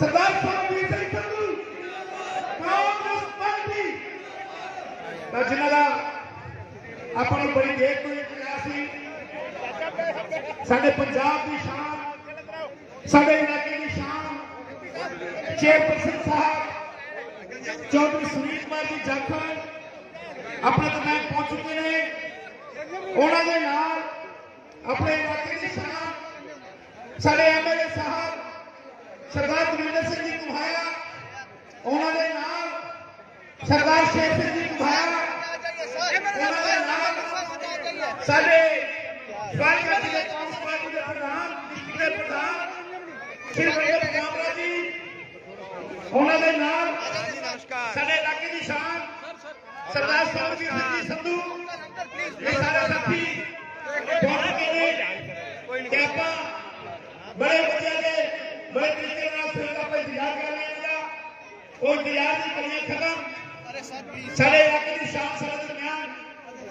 सरदार Sukhbir Singh Sandhu Congress party जिन्हों का अपन बड़ी देर को साडे पंजाब की शान साडे इलाके की शान चेयरपर्सन साहब चौधरी सुनील कुमार जी जाखड़ अपने तक पहुंच चुके हैं। उन्होंने अपने इलाके की शान साडे MLA साहब सरदार दविंदर सिंह जी घुमाया, उन्होंने सरदार शेर सिंह जी घुमाया, साडे साडे इलाके की शान सरदार सुखबीर सिंह जी संधू सारे साथी बड़े बच्चे ने बड़े तरीके इंतजार कर रहे हैं और इंतजार की कड़ियां खत्म सारे इलाके की शान सारे दरमियान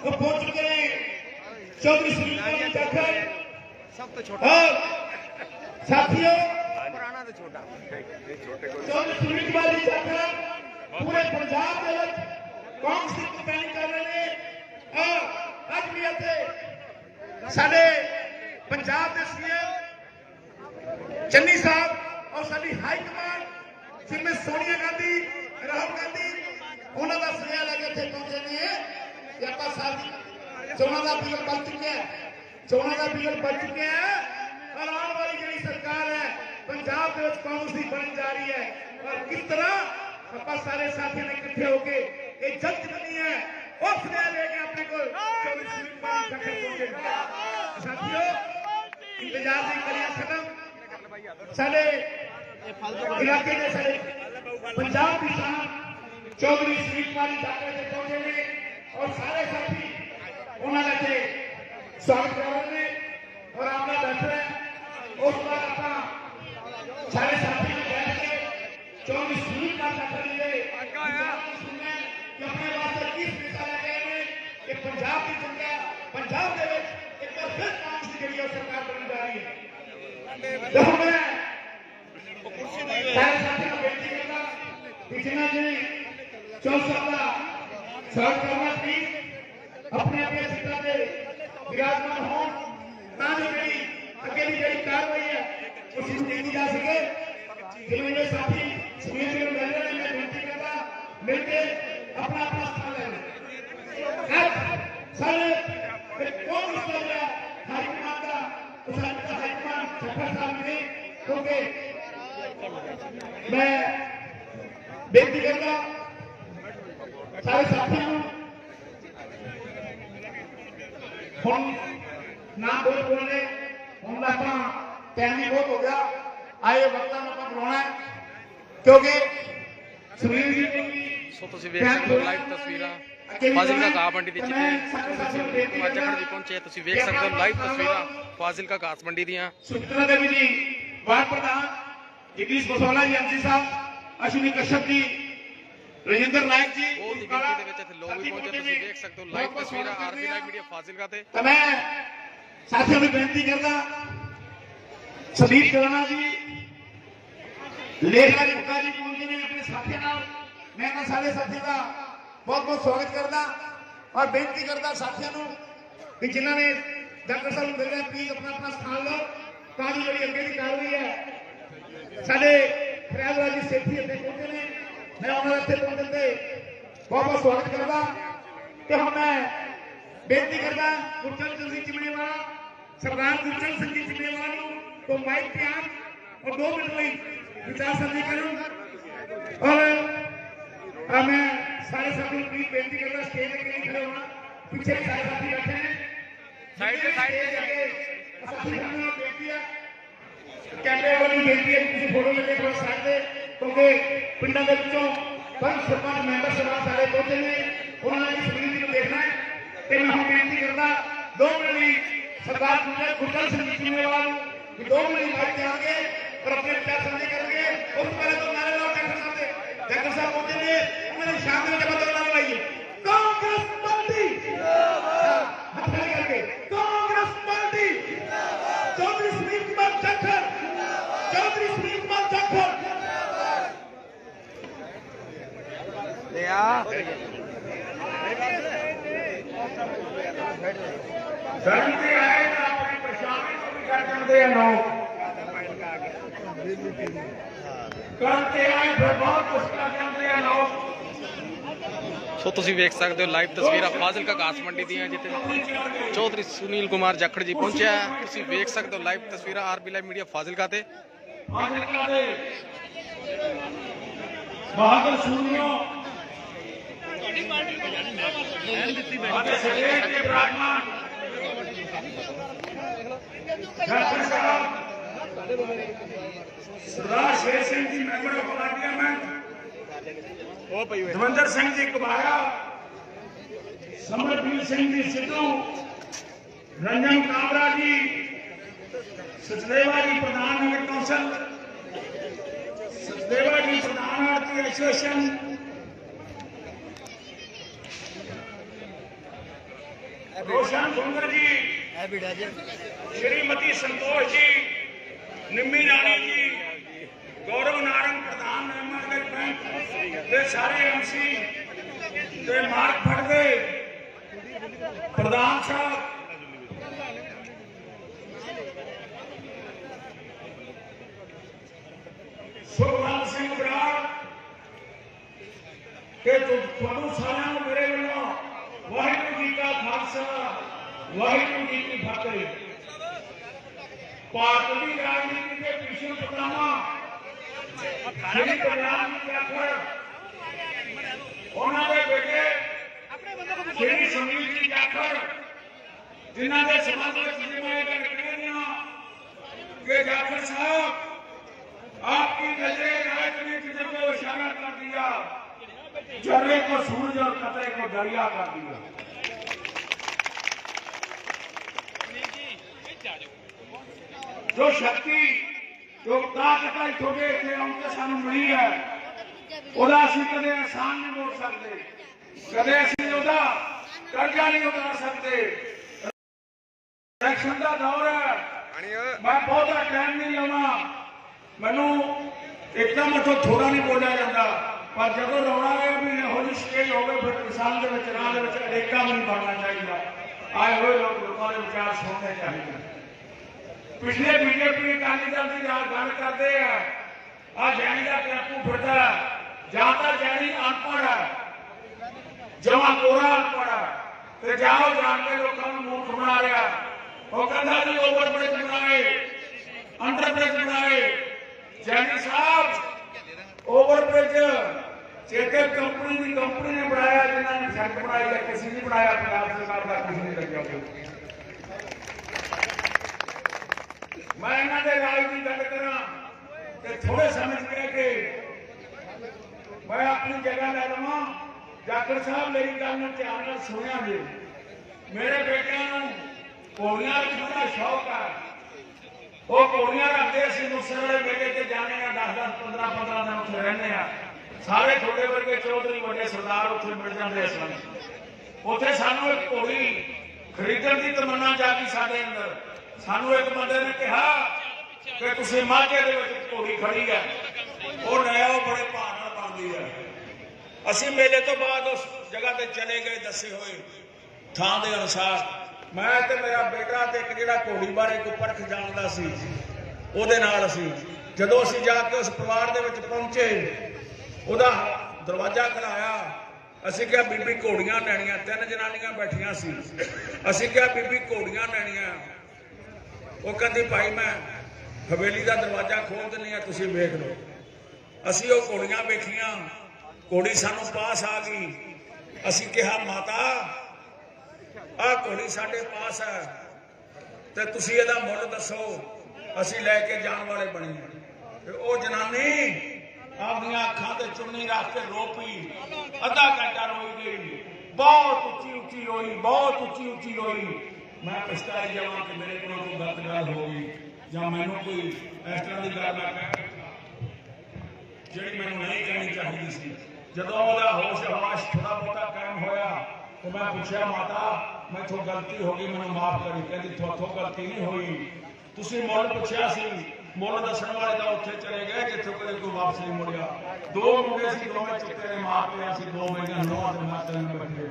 वो पहुंच चुके हैं। चौधरी सुनील कुमार जी जाखड़ सब तो छोटा साथियों चौधरी सुनील कुमार जी जाखड़ पूरे पंजाब के कांग्रेस की कैंपेन कर रहे हैं और आज भी इतने साडे पंजाब के CM चन्नी साहब और साडी हाई कमान श्रीमती सोनिया गांधी राहुल गांधी उन्होंने सुनिया लगे थे पहुंचे हैं कि आप चोणों का बिल बन चुके हैं, चोणों का बिल बन चुके हैं और आने वाली जी सरकार है पंजाब के कांग्रेस की बन जा रही है और किस तरह आप सारे साथियों ने इकट्ठे होके एक जल्द बनी है और सुनिया लेके अपने को साथियों इंतजार की करिया खत्म साडे इलाके के सारे पंजाब की शान चौधरी सुनील कुमार जी जाखड़ से पहुंचे हैं और सारे साथी उन्होंने स्वागत कर रहे हैं और आपने बैठे हैं। उस बार अपना सारे साथी ने बैठ के चौधरी सुनील कुमार जाखड़ जी सुनने कि अपने वास्ते किस दिशा लगे हैं कि पंजाब की जनता पंजाब के एक बार फिर कांग्रेस की जरिए सरकार बनने जा रही है। देखो मैं सारे साथी को बेनती करना जिन्हें जी 400 का स्वागत करना प्लीज अपने अपने सीटा पे विराजमान हो ताकि मेरी अगे की जी कार्रवाई है उसी को देखी जा सके। जिन्हें मेरे साथी सुनील जी मिल रहे हैं मैं बेनती करता मिलके अपना अपना स्थान लेना सारे कौन हाईकमान का हाईकमान जाखड़ साहब ने क्योंकि मैं बेनती करता सारे साथियों हम ना बहुत बोलने हम टाइम ही बहुत हो गया आए वक्त बुलाना है क्योंकि सुनील जी ਸੋ ਤੁਸੀਂ ਵੇਖ ਸਕਦੇ ਹੋ ਲਾਈਵ ਤਸਵੀਰਾਂ ਫਾਜ਼ਿਲਕਾ ਘਾਹ ਮੰਡੀ ਦੀ ਜਿੱਥੇ ਜਾਖੜ ਜੀ ਪਹੁੰਚੇ ਤੁਸੀਂ ਵੇਖ ਸਕਦੇ ਹੋ ਲਾਈਵ ਤਸਵੀਰਾਂ ਫਾਜ਼ਿਲਕਾ ਘਾਹ ਮੰਡੀ ਦੀਆਂ। सुचित्रा देवी जी वार्ड प्रधान जगदीश बसोला जी MC साहब अश्विनी कश्यप जी रजिंदर नायक जी ਬਹੁਤ ਹੀ ਗਿਣਤੀ ਦੇ ਵਿੱਚ ਇੱਥੇ ਲੋਕ ਵੀ ਪਹੁੰਚੇ ਤੁਸੀਂ ਵੇਖ ਸਕਦੇ ਹੋ ਲਾਈਵ ਤਸਵੀਰਾਂ RB ਲਾਈਵ ਮੀਡੀਆ ਫਾਜ਼ਿਲਕਾ ਤੇ। तो मैं साथियों को बेनती करता संदीप कराना जी लेखराज मुक्का जी पहुंचे ने अपने साथियों नाल मैं सारे साथियों का बहुत बहुत स्वागत करता और बेनती करता साथियों को कि जिन्होंने डॉक्टर साहब मिल रहे प्लीज अपना अपना स्थान लो ताकि जी अगे की कार्रवाई है साडे फरियादराज जी सेठी इतने पहुंचे ने मैं उन्होंने इतने पहुंचने से बहुत बहुत स्वागत करता कि हम मैं बेनती करता गुरचरण सिंह चिमनेवाला सरदार गुरचरण सिंह जी चिमनेवाला को माइक पे आप और 2 मिनट में विचार साझी करूं और मैं सारे साथियों को बेनती करता स्टेज पे नहीं खड़े होना पीछे सारे साथी बैठे हैं साइड पे बेनती है कैमरे वाली बेनती है किसी फोटो लेके थोड़ा साइड पे क्योंकि पिंडा के विचों पंच सरपंच मेंबर सभा सारे पहुंचे हैं उन्होंने सुनील जी को देखना है कि मैं हम बेनती करता 2 मिनट सरदार गुरचरण सिंह चिमनेवाला 2 मिनट माइक के आगे और अपने विचार साझे करेंगे उस पहले तो नारे लगाओ डॉक्टर साहब पहुंचे हैं उन्होंने शाम में जब नारा लगाइए कांग्रेस पार्टी जिंदाबाद करके कांग्रेस पार्टी चौधरी सुनील कुमार जाखड़ धर्म से आए तो अपनी परेशानी को भी कर सकते हैं लोग, करते आए फिर बहुत कुछ कर सकते हैं लोग। ਸੋ ਤੁਸੀਂ ਵੇਖ ਸਕਦੇ ਹੋ ਲਾਈਵ ਤਸਵੀਰਾਂ ਫਾਜ਼ਿਲਕਾ ਘਾਸ ਮੰਡੀ ਦੀਆਂ, ਜਿੱਥੇ ਚੌਧਰੀ ਸੁਨੀਲ ਕੁਮਾਰ ਜਾਖੜ ਜੀ ਪਹੁੰਚਿਆ। ਤੁਸੀਂ ਵੇਖ ਸਕਦੇ ਹੋ ਲਾਈਵ ਤਸਵੀਰਾਂ ਆਰਬੀ ਲਾਈਵ ਮੀਡੀਆ ਫਾਜ਼ਿਲਕਾ ਤੇ। ਬਹਾਦਰ ਸੂਰੀਓ Sardar Sher Singh ji member of parliament, Davinder Singh ji Kabaya, Samarvir Singh ji Sidhu, Ranjan Kabra ji, Sachdeva ji प्रधान नगर कौंसल, सचदेवा जी प्रधान आरती एसोसिएशन, रोशन सुंदर जी, श्रीमती संतोष जी, निम्मी रानी जी, गौरव नारंग प्रधान नगर बैंक के सारे एमसी ते मार्ग फटदे प्रधान साहब, सुखपाल सिंह बराड़ के तुहानू सारिआं नूं मेरे वल्लों वाहिगुरू जी का खालसा वाहिगुरू जी की फतेह। भारत की राजनीति के भीषण पितामह श्री कल्याण जी जाखड़, उन्होंने बेटे श्री सुनील जी जाखड़, जिन्हों के संबंध में मैं कह रहा कि जाखड़ साहब आपकी नजरे राजनीति को इशारा कर दिया, जर्रे को सूरज और कतरे को दरिया कर दिया। जो शक्ति जो ताकत है छोटे इतने उनके सामने मिली है, ਉਹਦਾ ਅਸੀਂ ਕਦੇ ਆਸਾਨ नहीं मोड़ सकते, कदे ਅਸੀਂ ਉਹਦਾ कर्जा नहीं उतार सकते। इलेक्शन का दौर है, मैं बहुता टाइम नहीं लाना, मैनू एकदम इतों थोड़ा नहीं बोलिया जाता, पर जो रौला है भी यहो जी स्टेज हो गए फिर किसान के राह अड़ेका भी नहीं बनना चाहिए। आए हुए लोग लोगों के विचार सुनने चाहिए। पिछले बीजेपी अकाली दल की गल करते हैं, आ जैनी का टेंपू फिरता जाता जैनी अनपढ़ है, जमा कोरा अनपढ़ है, तो जाओ जान के लोगों को मूर्ख बना रहा। वो कहता जी ओवर ब्रिज बनाए, अंडर ब्रिज बनाए, जैनी साहब ओवर ब्रिज चेते कंपनी ने बनाया, जिन्होंने सड़क बनाई है, किसी ने बनाया, पंजाब सरकार का किसी ने लगे। मैं इन्होंने राज की गल करा थोड़े समझ के मैं अपनी जगह लै लवा। जाखड़ साहब मेरी गल ध्यान नाल सुनिया जी, मेरे बेटिया घोड़ियां रखने का शौक है, वो घोड़ियां रखते असं दूसरे वाले मेले से जाने 10-10, 15-15 दिन उत्थे रहने, सारे छोटे वर्गे चौधरी बड़े सरदार उत्थे मिल जाते सन। उत्थे सानू एक घोड़ी खरीदण की तमन्ना जागी साडे अंदर। सानू एक बंदे ने कहा कि तुसीं माਝੇ ਦੇ ਵਿੱਚ घोड़ी खड़ी है, वो नया बड़े भाव नाल बनदी है। असीं मेले तो बाद उस जगह ते चले गए दसे हुए थां दे अनुसार। मैं ते मेरा बेटा ते एक जिहड़ा घोड़ी बारे को परख जानदा सी, ਉਹਦੇ ਨਾਲ ਅਸੀਂ ਜਦੋਂ ਅਸੀਂ ਜਾ ਕੇ ਉਸ ਪਰਿਵਾਰ ਦੇ ਵਿੱਚ ਪਹੁੰਚੇ, ਉਹਦਾ ਦਰਵਾਜ਼ਾ ਖੜਾਇਆ। ਅਸੀਂ ਕਿਹਾ ਬੀਬੀ ਘੋੜੀਆਂ ਲੈਣੀਆਂ, 3 ਜਨਾਨੀਆਂ ਬੈਠੀਆਂ ਸੀ। ਅਸੀਂ ਕਿਹਾ ਬੀਬੀ ਘੋੜੀਆਂ ਲੈਣੀਆਂ। ਉਹ ਕਹਿੰਦੀ ਭਾਈ ਮੈਂ ਹਵੇਲੀ ਦਾ ਦਰਵਾਜ਼ਾ ਖੋਲ ਦਿੰਦੀ ਆ, ਤੁਸੀਂ ਵੇਖ ਲਓ। ਅਸੀਂ ਉਹ ਘੋੜੀਆਂ ਵੇਖੀਆਂ, ਘੋੜੀ ਸਾਨੂੰ ਪਾਸ ਆ ਗਈ। ਅਸੀਂ ਕਿਹਾ ਮਾਤਾ ਆਹ ਘੋੜੀ ਸਾਡੇ ਪਾਸ ਹੈ ਤੇ ਤੁਸੀਂ ਇਹਦਾ ਮੁੱਲ ਦੱਸੋ, ਅਸੀਂ ਲੈ ਕੇ ਜਾਣ ਵਾਲੇ ਬਣੇ। ਤੇ ਉਹ ਜਨਾਨੀ ਆਪਣੀਆਂ ਅੱਖਾਂ ਤੇ ਚੁੰਨੀ ਰੱਖ ਕੇ ਰੋ ਪਈ। ਅੱਧਾ ਘੰਟਾ ਰੋਈ ਗਈ, ਬਹੁਤ ਉੱਚੀ ਉੱਚੀ ਰੋਈ, ਬਹੁਤ ਉੱਚੀ ਉੱਚੀ ਰੋਈ। मैं पछताई जावा कि मेरे को कोई गलत गल हो गई या मैनू कोई इस तरह की गल जी मैं नहीं कहनी चाहिए सी। जो होश हवाश थोड़ा बहुता कायम होया तो मैं पूछा माता मैथों गलती हो गई, मैंने माफ करी। कहती थोथों गलती नहीं हुई, तुसीं मुल पुछया सी ਮੁੱਲ ਦੱਸਣ ਵਾਲੇ ਤਾਂ ਉੱਥੇ ਚਲੇ ਗਏ ਜਿੱਥੋਂ ਕਦੇ ਕੋਈ ਵਾਪਸ ਨਹੀਂ ਮੁੜਿਆ। ਦੋ ਮੁੰਡੇ ਸੀ, ਦੋਵੇਂ ਚਿੱਟੇ ਨੇ ਮਾਰ ਪਿਆ ਸੀ, ਦੋ ਮੇਰੀਆਂ ਨੌਹਾਂ ਤੇ ਮੈਂ ਤਿੰਨ ਬੈਠੇ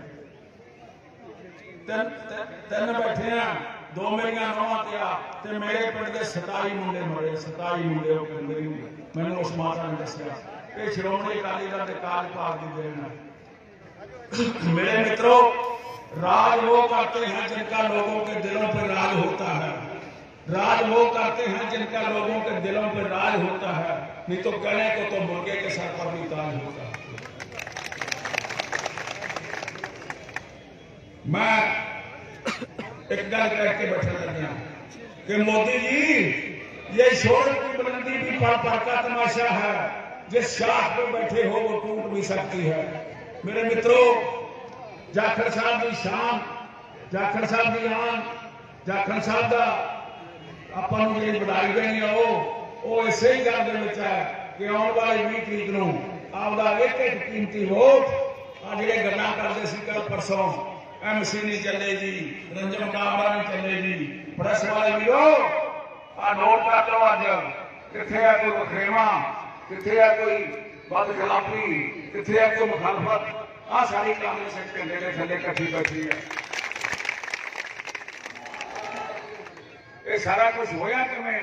ਤਿੰਨ ਬੈਠੇ ਆ, ਦੋ ਮੇਰੀਆਂ ਨੌਹਾਂ ਤੇ ਆ ਤੇ ਮੇਰੇ ਪਿੰਡ ਦੇ 27 ਮੁੰਡੇ ਮਰੇ। 27 ਮੁੰਡੇ ਉਹ ਕਹਿੰਦੇ ਮੈਨੂੰ ਉਸ ਮਾਤਾ ਨੇ ਦੱਸਿਆ। ਇਹ ਸ਼੍ਰੋਮਣੀ ਅਕਾਲੀ ਦਲ ਦੇ ਕਾਰਜਪਾਲ ਦੀ ਦੇਣ है। मेरे मित्रों, राज वो करते हैं जिनका लोगों के दिलों पर राज होता है। राज वो करते हैं जिनका लोगों के दिलों पर राज होता है। नहीं तो कहने को तो मुर्गे के सर पर भी ताज होता है। मैं एक गल कह के बैठने लगा कि मोदी जी, ये शोर की बुलंदी भी पढ़ का तमाशा है। जिस शाख पर बैठे हो वो टूट भी सकती है। मेरे मित्रों, जाखड़ साहब की शान, जाखड़ साहब की आन, जाखड़ साहब का ਆਪਾਂ ਨੂੰ ਜਿਹੜੀ ਵਧਾਈ ਦੇਣੀ ਆ ਉਹ ਇਸੇ ਹੀ ਗੱਲ ਦੇ ਵਿੱਚ ਹੈ ਕਿ ਆਉਣ ਵਾਲੀ 20 ਤਰੀਕ ਨੂੰ ਆਪਦਾ ਇੱਕ ਇੱਕ ਕੀਮਤੀ ਵੋਟ ਆ ਜਿਹੜੇ ਗੱਲਾਂ ਕਰਦੇ ਸੀ ਕੱਲ ਪਰਸੋਂ ਐਮਸੀ ਨਹੀਂ ਚੱਲੇ ਜੀ, ਰੰਜਨ ਕਾਮਰਾ ਨਹੀਂ ਚੱਲੇ ਜੀ, ਪ੍ਰੈਸ ਵਾਲੇ ਵੀਰੋ ਆ ਨੋਟ ਕਰ ਲਓ। ਅੱਜ ਕਿੱਥੇ ਆ ਕੋਈ ਵਖਰੇਵਾ, ਕਿੱਥੇ ਆ ਕੋਈ ਵੱਧ ਖਿਲਾਫੀ, ਕਿੱਥੇ ਆ ਕੋਈ ਮੁਖਾਲਫਤ। ਆ ਸਾਰੀ ਕਾਂਗਰਸ ਇੱਕ ਝੰਡੇ ਦੇ ਥੱਲੇ ਇਕੱਠੀ ਬੈਠੀ ਹੈ। ਇਹ ਸਾਰਾ ਕੁਝ ਹੋਇਆ ਕਿਵੇਂ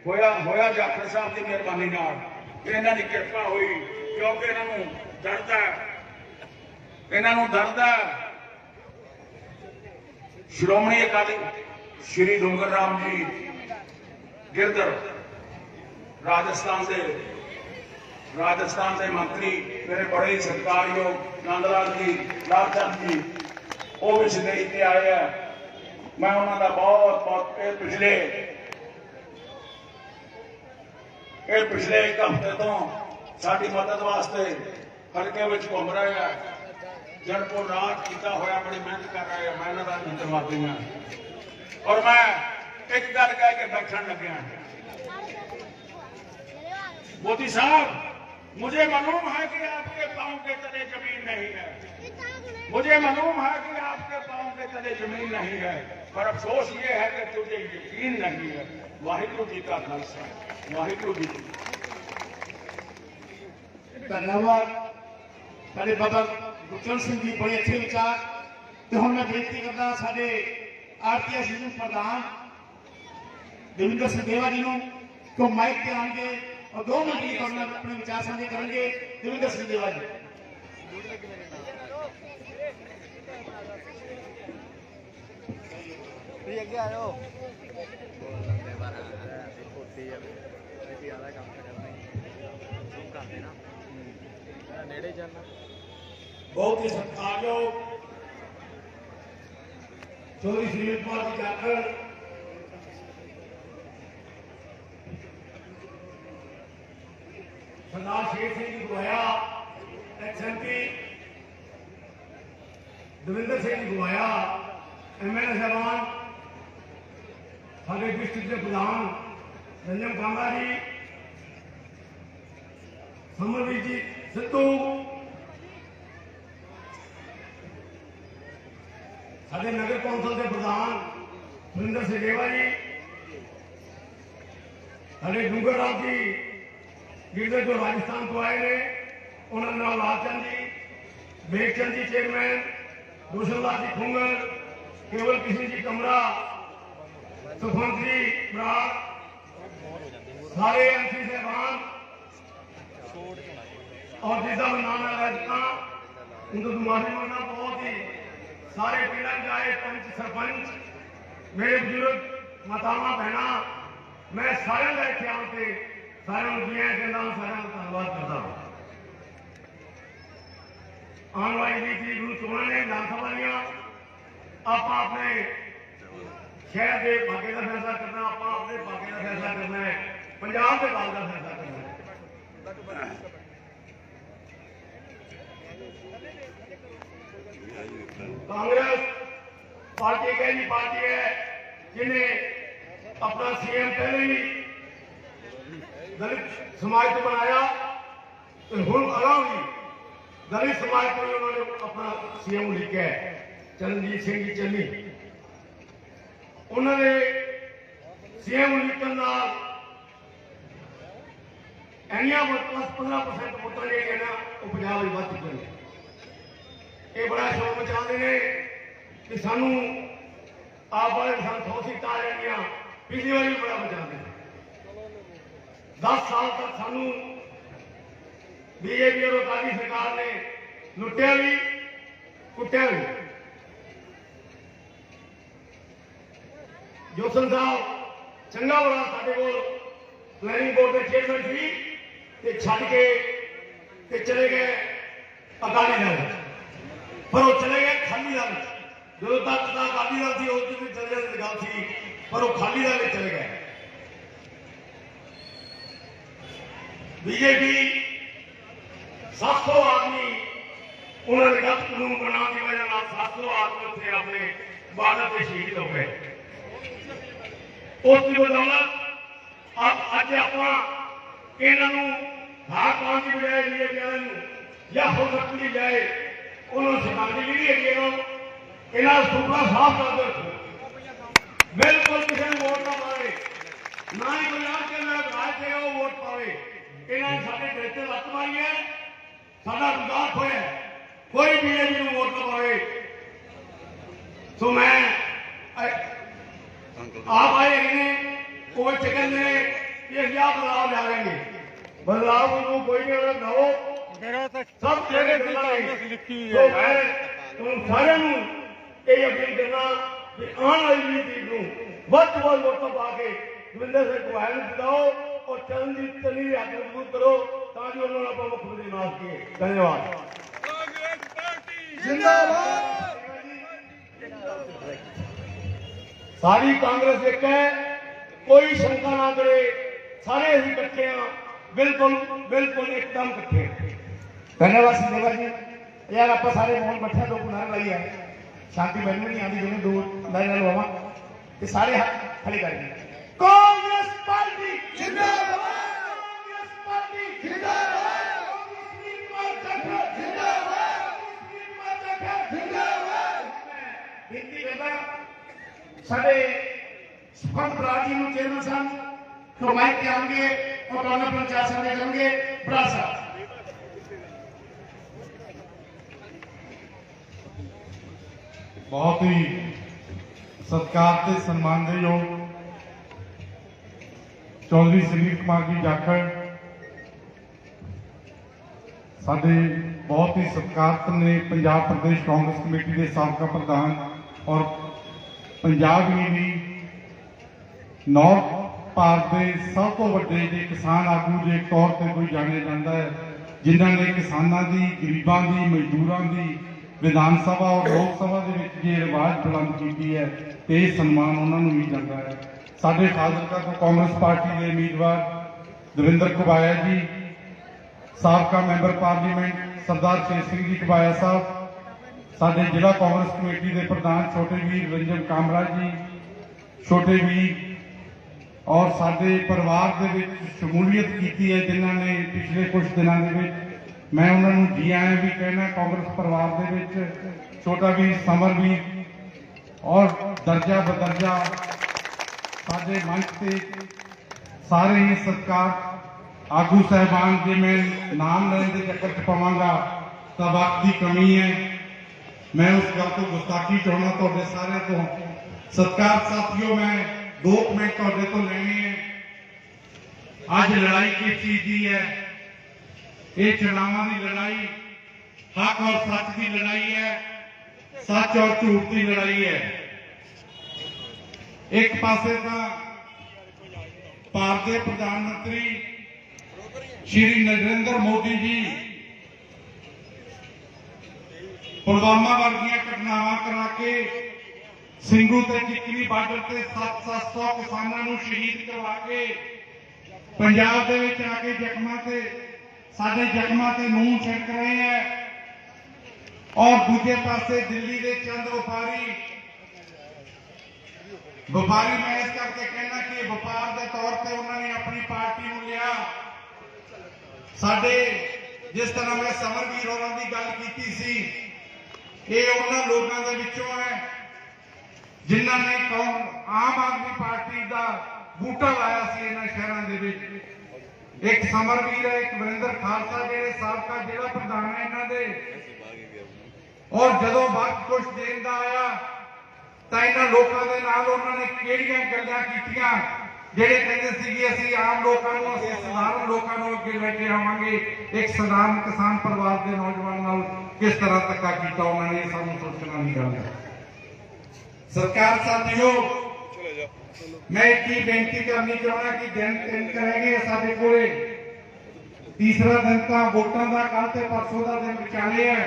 ਹੋਇਆ ਜਾਖੜ ਸਾਹਿਬ ਦੀ ਮਿਹਰਬਾਨੀ ਨਾਲ, ਇਹਨਾਂ ਦੀ ਕਿਰਪਾ ਹੋਈ। ਕਿਉਂਕਿ ਇਹਨਾਂ ਨੂੰ ਦਰਦ ਹੈ ਸ਼੍ਰੋਮਣੀ ਅਕਾਲੀ ਸ਼੍ਰੀ ਡੂੰਗਰ ਰਾਮ ਜੀ ਗਿਰਦਰ राजस्थान के मंत्री मेरे बड़े ही सत्कारयोग नंदलाल जी लालचंद जी वो भी सदई से आए हैं। मैं उन्होंने बहुत बहुत पिछले एक हफ्ते तो साड़ी मदद वास्ते हल्के में घूम रहे हैं। दिन को रात किया होया बड़ी मेहनत कर रहे हैं। मैं इन्होंने धन्यवादी हाँ। और मैं एक गल कह के बैठन लगे, मोदी साहब, मुझे मालूम है कि आपके पांव के तले जमीन नहीं है। मुझे मालूम है कि आपके पांव के तले जमीन नहीं है, पर अफसोस ये है कि तुझे यकीन नहीं है। वाहिगुरु जी का खालसा, वाहिगुरु जी। धन्यवाद साडे बाबा गुरचरण सिंह जी, बड़े अच्छे विचार। तो हम मैं बेनती करता साडे आरती सीजन प्रधान देविंदर सिंह देवा जी को माइक ते आएंगे और 2 मिनट की अपने विचार साझे करेंगे। देविंदर सिंह देवा जी। बहुत ही सत्कारयोग चौधरी सुनील कुमार जी जाखड़, सरदार शेर सिंह जी गुआया, एक्स-MP दविंदर सिंह जी गुआया, MLA साहबान, साढ़े डिस्ट्रिक्ट के प्रधान रंजन कांगा जी, समरवीर जी सिद्धू, साढ़े नगर कौंसल के प्रधान सुरेंद्र सिंह देवा जी, साढ़े डूंगर राम जी गिरधर जो राजस्थान तो आए ने, उन्होंने लालचंद जी, बेगचंद जी चेयरमैन, रोशनलाल जी खुंगर, केवल किशन जी कमरा, सुखवंत जी बराड़, सारे MC साहबान और जिसका नाम है राजस्थान, उनको तुम्हारी मना बहुत ही सारे पीड़ा जाए पंच सरपंच, मेरे बुजुर्ग मातावां बहना, मैं सारे लैके आते सारे कहना सारे धन्यवाद करता हूँ। आने वाली 20 तरीक को चोणा ने विधानसभा दियां आप अपने शहर के भाग्य का फैसला करना, आप अपने भाग्य का फैसला करना है, पंजाब के बाल का फैसला करना है। कांग्रेस पार्टी एक ऐसी पार्टी है जिन्हें अपना CM पहले ही दलित समाज को बनाया, तो हुण अगाऊ भी दलित समाज को उन्होंने अपना CM लिखा है, चरणजीत सिंह जी चन्नी। उन्होंने CM लिखने ਇੰਨੀਆਂ 10-15% ਵੋਟਾਂ ਜਿਹੜੀਆਂ ਨਾ ਉਹ ਪੰਜਾਬ ਵਿੱਚ ਵੱਧ ਚੁੱਕੀਆਂ ਨੇ। ਇਹ ਬੜਾ ਸ਼ੋਰ ਮਚਾਉਂਦੇ ਨੇ ਕਿ ਸਾਨੂੰ ਆਪ ਵਾਲੇ ਸਾਨੂੰ 100 ਸੀਟਾਂ ਆ ਜਾਣਗੀਆਂ। ਪਿਛਲੀ ਵਾਰੀ ਵੀ ਬੜਾ ਮਚਾਉਂਦੇ ਨੇ। 10 ਸਾਲ ਤੱਕ ਸਾਨੂੰ ਬੀਜੇਪੀ ਔਰ ਅਕਾਲੀ ਸਰਕਾਰ ਨੇ ਲੁੱਟਿਆ ਵੀ ਕੁੱਟਿਆ ਵੀ। ਜੋਸਨ ਸਾਹਿਬ ਚੰਗਾ ਬੜਾ ਸਾਡੇ ਕੋਲ ਪਲੈਨਿੰਗ ਬੋਰਡ ਦੇ ਚੇਅਰਮੈਨ ਸੀ ਤੇ ਛੱਡ ਕੇ ਤੇ ਚਲੇ ਗਏ ਅਕਾਲੀ ਦਲ, ਪਰ ਉਹ ਚਲੇ ਗਏ ਖਾਲੀ ਦਲ। ਜਦੋਂ ਤੱਕ ਦਾ ਅਕਾਲੀ ਦਲ ਸੀ ਉਸ ਦਿਨ ਚਲੇ ਜਾਣ ਦੀ ਗੱਲ ਸੀ, ਪਰ ਉਹ ਖਾਲੀ ਦਲ ਵਿੱਚ ਚਲੇ ਗਏ। ਬੀਜੇਪੀ 700 ਆਦਮੀ ਉਹਨਾਂ ਨੇ ਗਲਤ ਕਾਨੂੰਨ ਬਣਾਉਣ ਦੀ ਵਜ੍ਹਾ ਨਾਲ 700 ਆਦਮੀ ਉੱਥੇ ਆਪਣੇ ਬਾਰਡਰ ਤੇ ਸ਼ਹੀਦ ਹੋ ਗਏ। ਉਸ ਦੀ ਬਦੌਲਤ ਅੱਜ ਆਪਾਂ ਇਹਨਾਂ ਨੂੰ ਹਾਰ ਪਾਉਣ ਦੀ ਬਜਾਏ ਬੀਜੇਪੀ ਵਾਲਿਆਂ ਨੂੰ ਜਾਂ ਹੋ ਸਕਦੀ ਦੀ ਬਜਾਏ ਉਹਨੂੰ ਸਿਖਾਉਂਦੀ ਜਿਹੜੀ ਹੈਗੀ ਇਹਨਾਂ ਦਾ ਸੁਪਨਾ ਸਾਫ਼ ਕਰ ਦਿਓ। ਬਿਲਕੁਲ ਕਿਸੇ ਨੂੰ ਵੋਟ ਨਾ ਪਾਵੇ, ਨਾ ਹੀ ਕੋਈ ਆਪ ਕੇ ਨਾਲ ਰਾਜ ਤੇ ਉਹ ਵੋਟ ਪਾਵੇ। ਇਹਨਾਂ ਨੇ ਸਾਡੇ ਦਿਲ ਤੇ ਲੱਤ ਮਾਰੀ ਹੈ, ਸਾਡਾ ਗੁਜ਼ਾਰ ਹੋਇਆ। ਕੋਈ ਬੀਜੇਪੀ ਨੂੰ ਵੋਟ ਨਾ ਪਾਵੇ। ਸੋ ਮੈਂ ਆਪ ਆਏ ਹੈਗੇ ਨੇ ਉਹ ਕਹਿੰਦੇ ਨੇ ਕਿ ਅਸੀਂ ਆਹ ਬਦਲਾਵ ਲਿਆਵਾਂਗੇ। ਬਦਲਾਵ ਨੂੰ ਕੋਈ ਨਹੀਂ ਉਹਦਾ ਦਿਓ, ਸਭ ਜਿਹੜੇ ਗੱਲਾਂ ਲਿਖੀ ਹੈ। ਮੈਂ ਤੁਹਾਨੂੰ ਸਾਰਿਆਂ ਨੂੰ ਇਹ ਅਪੀਲ ਕਰਨਾ ਕਿ ਆਉਣ ਵਾਲੀ ਨੀਤੀ ਨੂੰ ਵੱਧ ਤੋਂ ਵੱਧ ਵੋਟਾਂ ਪਾ ਕੇ ਦਵਿੰਦਰ ਸਿੰਘ ਗੋਇਲ ਨੂੰ ਜਿਤਾਓ ਔਰ ਚਰਨਜੀਤ ਚੰਨੀ ਦੇ ਹੱਕ ਮਜ਼ਬੂਤ ਕਰੋ ਤਾਂ ਜੋ ਉਹਨਾਂ ਨੂੰ ਆਪਾਂ ਮੁੱਖ ਮੰਤਰੀ ਬਣਾ ਸਕੀਏ। ਧੰਨਵਾਦ। ਸਾਰੀ ਕਾਂਗਰਸ ਇੱਕ ਹੈ, ਕੋਈ ਸ਼ੰਕਾ ਨਾ ਕਰੇ। ਸਾਰੇ ਅਸੀਂ ਇਕੱਠੇ ਹਾਂ, ਬਿਲਕੁਲ ਬਿਲकुल एकदम इकट्ठे। धन्यवाद सिंधेवा जी। यार आप सारे मोहन बैठे दो नारे लाई है, शांति बहन नहीं आती जिन्हें दो नारे लवा ये सारे हाथ खड़े करेंगे। कांग्रेस पार्टी जिंदाबाद, कांग्रेस पार्टी जिंदाबाद, बेनती करदा साडे सुखम बराड़ जी चेयरमैन साहब तो माइक के आएंगे और दोनों पंचायत समिति करेंगे। बड़ा साहब बहुत ही सत्कार से सम्मान दे योग चौधरी सुनील कुमार जी जाखड़ साडे बहुत ही सत्कार ने पंजाब प्रदेश कांग्रेस कमेटी के साबका प्रधान और पंजाब ही नहीं नॉर्थ भारत के सब तो वड्डे जे किसान आगू के तौर पर कोई जाने जाता है, जिन्होंने किसानों की गरीबों की मजदूरों की विधान सभा और लोक सभा के रिवाज बुलंद की है तो यह सम्मान उन्होंने भी जाता है। साडे फाजिलका तो कांग्रेस पार्टी के उम्मीदवार दविंदर घुबाया जी, साबका मैंबर पार्लीमेंट सरदार शेर सिंह जी घुबाया साहब, साडे जिला कांग्रेस कमेटी के प्रधान छोटे वीर रंजन कामरा जी, छोटे वीर और साडे परिवार के शमूलीयत की है जिन्होंने पिछले कुछ दिनों के मैं उन्होंने जी आया भी कहना। कांग्रेस परिवार के विच छोटा वीर समर वीर और दर्जा बदर्जा साडे मंच से सारे ही सत्कार आगू साहबान जे मैं नाम लेने के चक्कर च पवांगा तो वक्त की कमी है। मैं उस गल तो गुस्ताखी चाहना तुहाडे सारे तो। सत्कार साथियों मैं 2 मिनट तुहाडे तो लेने हैं। अज लड़ाई किस चीज की है? ये चुनावों की लड़ाई हक और सच की लड़ाई है, सच और झूठ की लड़ाई है। एक पासे तो भारत के प्रधानमंत्री श्री नरेंद्र मोदी जी पुलवामा वर्गियां घटनावां करा के ਸਿੰਘੂ ਤੇ चिकनी बार्डर से 700 किसानों को शहीद करवा के पंजाब ਦੇ ਵਿੱਚ ਆ ਕੇ ਜ਼ਖਮਾਂ ਤੇ ਸਾਡੇ ਜ਼ਖਮਾਂ ਤੇ ਨੂਨ ਛਿੜਕ ਰਹੇ ਹੈ। और दूजे पासे दिल्ली के चंद व्यापारी मैं इस करके कहना कि व्यापार के तौर पर उन्होंने अपनी पार्टी को लिया। साडे जिस तरह मैं समरवीर होरां दी गल कीती सी, ये उन्हां लोगों के विचों है जिन्होंने आम आदमी पार्टी का बूटा लाया सी इन्हां शहरां दे विच। एक समरवीर है, एक वरिंदर खालसा जेडे साबका जिला प्रधान है इन्हां दे। और जदों वक्त कुछ देन दा आया तां इन्हां लोकां दे नाल उन्होंने किहड़ियां गल्लां कीतियां जेडे कहंदे सी कि असीं आम लोकां नूं, असीं साधारण लोकां नूं अगे लैके आवांगे। एक साधारण किसान परिवार के नौजवान नाल किस तरह धक्का कीता उन्होंने, सानूं सोचण वाली गल है। सरकार साथियों, मैं एक ही बेनती करनी चाहना कि दिन 3 रह गए साडे कोले, तीसरा दिन तो वोटां दा कल ते परसों दा दिन विचाले है।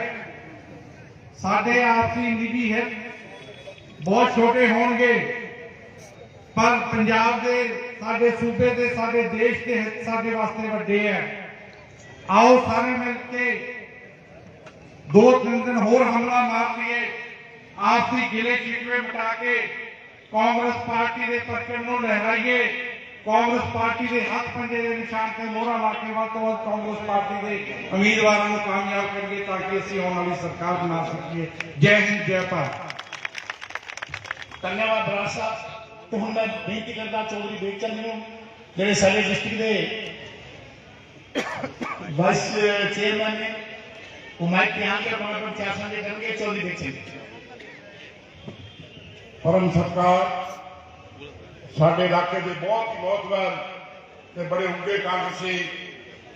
साडे आपसी निजी हित बहुत छोटे होणगे, पर पंजाब दे, साडे सूबे दे, साडे देश के हित साडे वास्ते वड्डे है। आओ सारे मिलके 2-3 दिन होर हमला मार लिए, आपसी गिले शिकवे मिटा के कांग्रेस पार्टी के परचम नूं लहराइए, कांग्रेस पार्टी के हथ पंजे के निशान से मोहरा ला के वध तो वध कांग्रेस पार्टी के उम्मीदवारों को कामयाब करिए ताकि असीं आने वाली सरकार बना सकीए। जय हिंद, जय भारत। धन्यवाद बराड़ साहब। तो हम मैं बेनती करता चौधरी बेगचंद नूं जिहड़े साडे डिस्ट्रिक्ट दे वाइस चेयरमैन ने वो माइक ते आके अपना प्रचार साझे करेंगे। चौधरी बेगचंद। परम सत्कार साडे इलाके के बहुत ही मौतबर ते बड़े उगे कांग्रेसी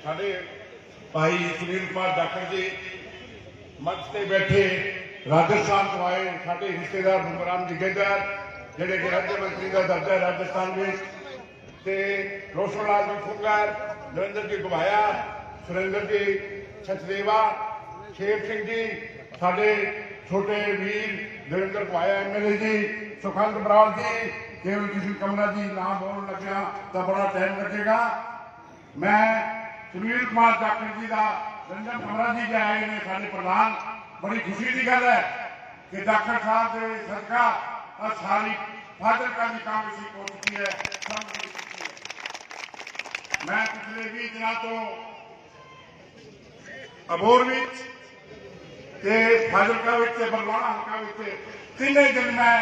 साडे भाई सुनील कुमार जाखड़ जी, मंच ते बैठे राजस्थान तो आए साडे रिश्तेदार भूमराम जगेदार जिहड़े कि राज्य मंत्री का दर्जा राजस्थान में, ते रोशन लाल जी फुंगर, नरेंद्र जी घुमाया, सुरेंद्र जी सचदेवा, शेर सिंह जी, साडे छोटे वीर देवेंद्र घुमाया MLA जी, सुखंत बराड़ जी, केवल किसी कमरा जी नाम बोलने लग्या तो बड़ा टाइम लगेगा। मैं सुनील कुमार जाखड़ जी का रंजन कमरा जी के आए ने साडे प्रधान, बड़ी खुशी की गल है कि जाखड़ साहब के सदका सारी फाजिलका की कांग्रेसी हो चुकी है। मैं पिछले 20 दिनों तो अबोर ते फाजिलका बरवाणा हल्का तीन दिन मैं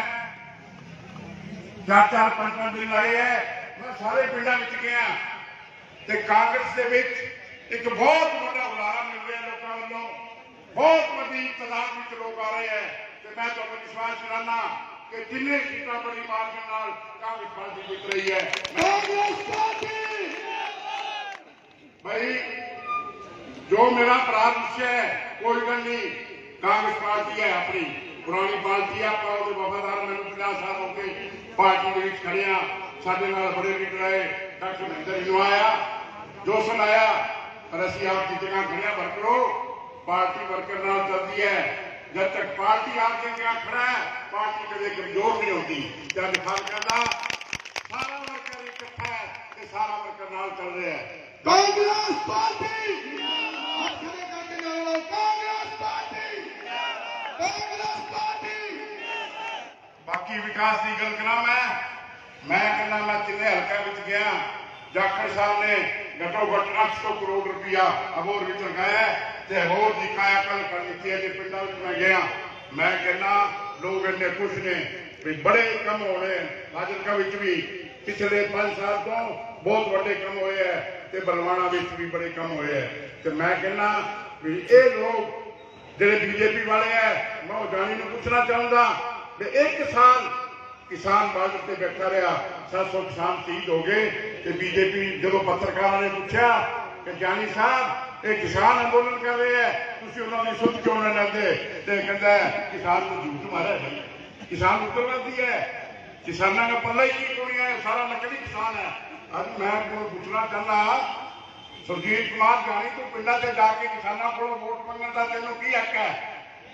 4-4 5-5 दिन लाए है। मैं सारे पिंडों में गया ते कांग्रेस के एक बहुत बड़ा हुलारा मिल रहा है लोगों वालों, बहुत बड़ी तादाद में लोग आ रहे हैं। तो मैं तुहानू विश्वास दिलाना कि जिन्हें सीटां बड़ी मार्जिन नाल कांग्रेस पार्टी जीत रही है। कांग्रेस पार्टी भाई जो मेरा प्रारंभ है कोई गल नहीं, कांग्रेस पार्टी है अपनी पुरानी पार्टी है। आप वफादार मैं 50 साल हो गए पार्टी के खड़े हाँ। साडे नाल बड़े लीडर आए, डॉक्टर महेंद्र जी आया, जोशन आया, और असीं आपकी जगह खड़े वर्करो। पार्टी वर्कर नाल चलती है, जब तक पार्टी आपकी जगह खड़ा है पार्टी कदे कमजोर नहीं होती। जब फाजिलका दा सारा वर्कर इकट्ठा है ते सारा वर्कर नाल चल रहा है। कांग्रेस पार्टी बाकी विकास की गल करा मैं कहना मैं तिने हल्का गया, जाखड़ साहब ने घटो घट 800 करोड़ रुपया अबोर लगाया ते होर की कायाकल कर दी है। पिंडों मैं गया, मैं कहना लोग इन्ने खुश ने भी बड़े कम हो रहे हैं। फाजिलका भी पिछले 5 साल तो बहुत बड़े कम हुए हैं ते बलवाणा भी बड़े कम हुए हैं। तो मैं कहना भी ये लोग जेडे बीजेपी वाले हैं, मैं जानी ने पूछना चाहूंगा भी 1 साल किसान बार्डर से बैठा रहा, 700 किसान शहीद हो गए। बीजेपी जो पत्रकारों ने पूछा कि जानी साहब ये किसान अंदोलन कर रहे हैं, तुम उन्होंने सुध क्यों ना लेंदे? कहता है किसान को झूठ मारा है, किसान उग्रवादी है, किसानों का पल्ला ही नहीं है, सारा नकली किसान है। अब मैं पूछना चाहना सुरजीत कुमार जानी तू पिंडा से जाके किसानों को वोट मंगने का तेनों की हक है?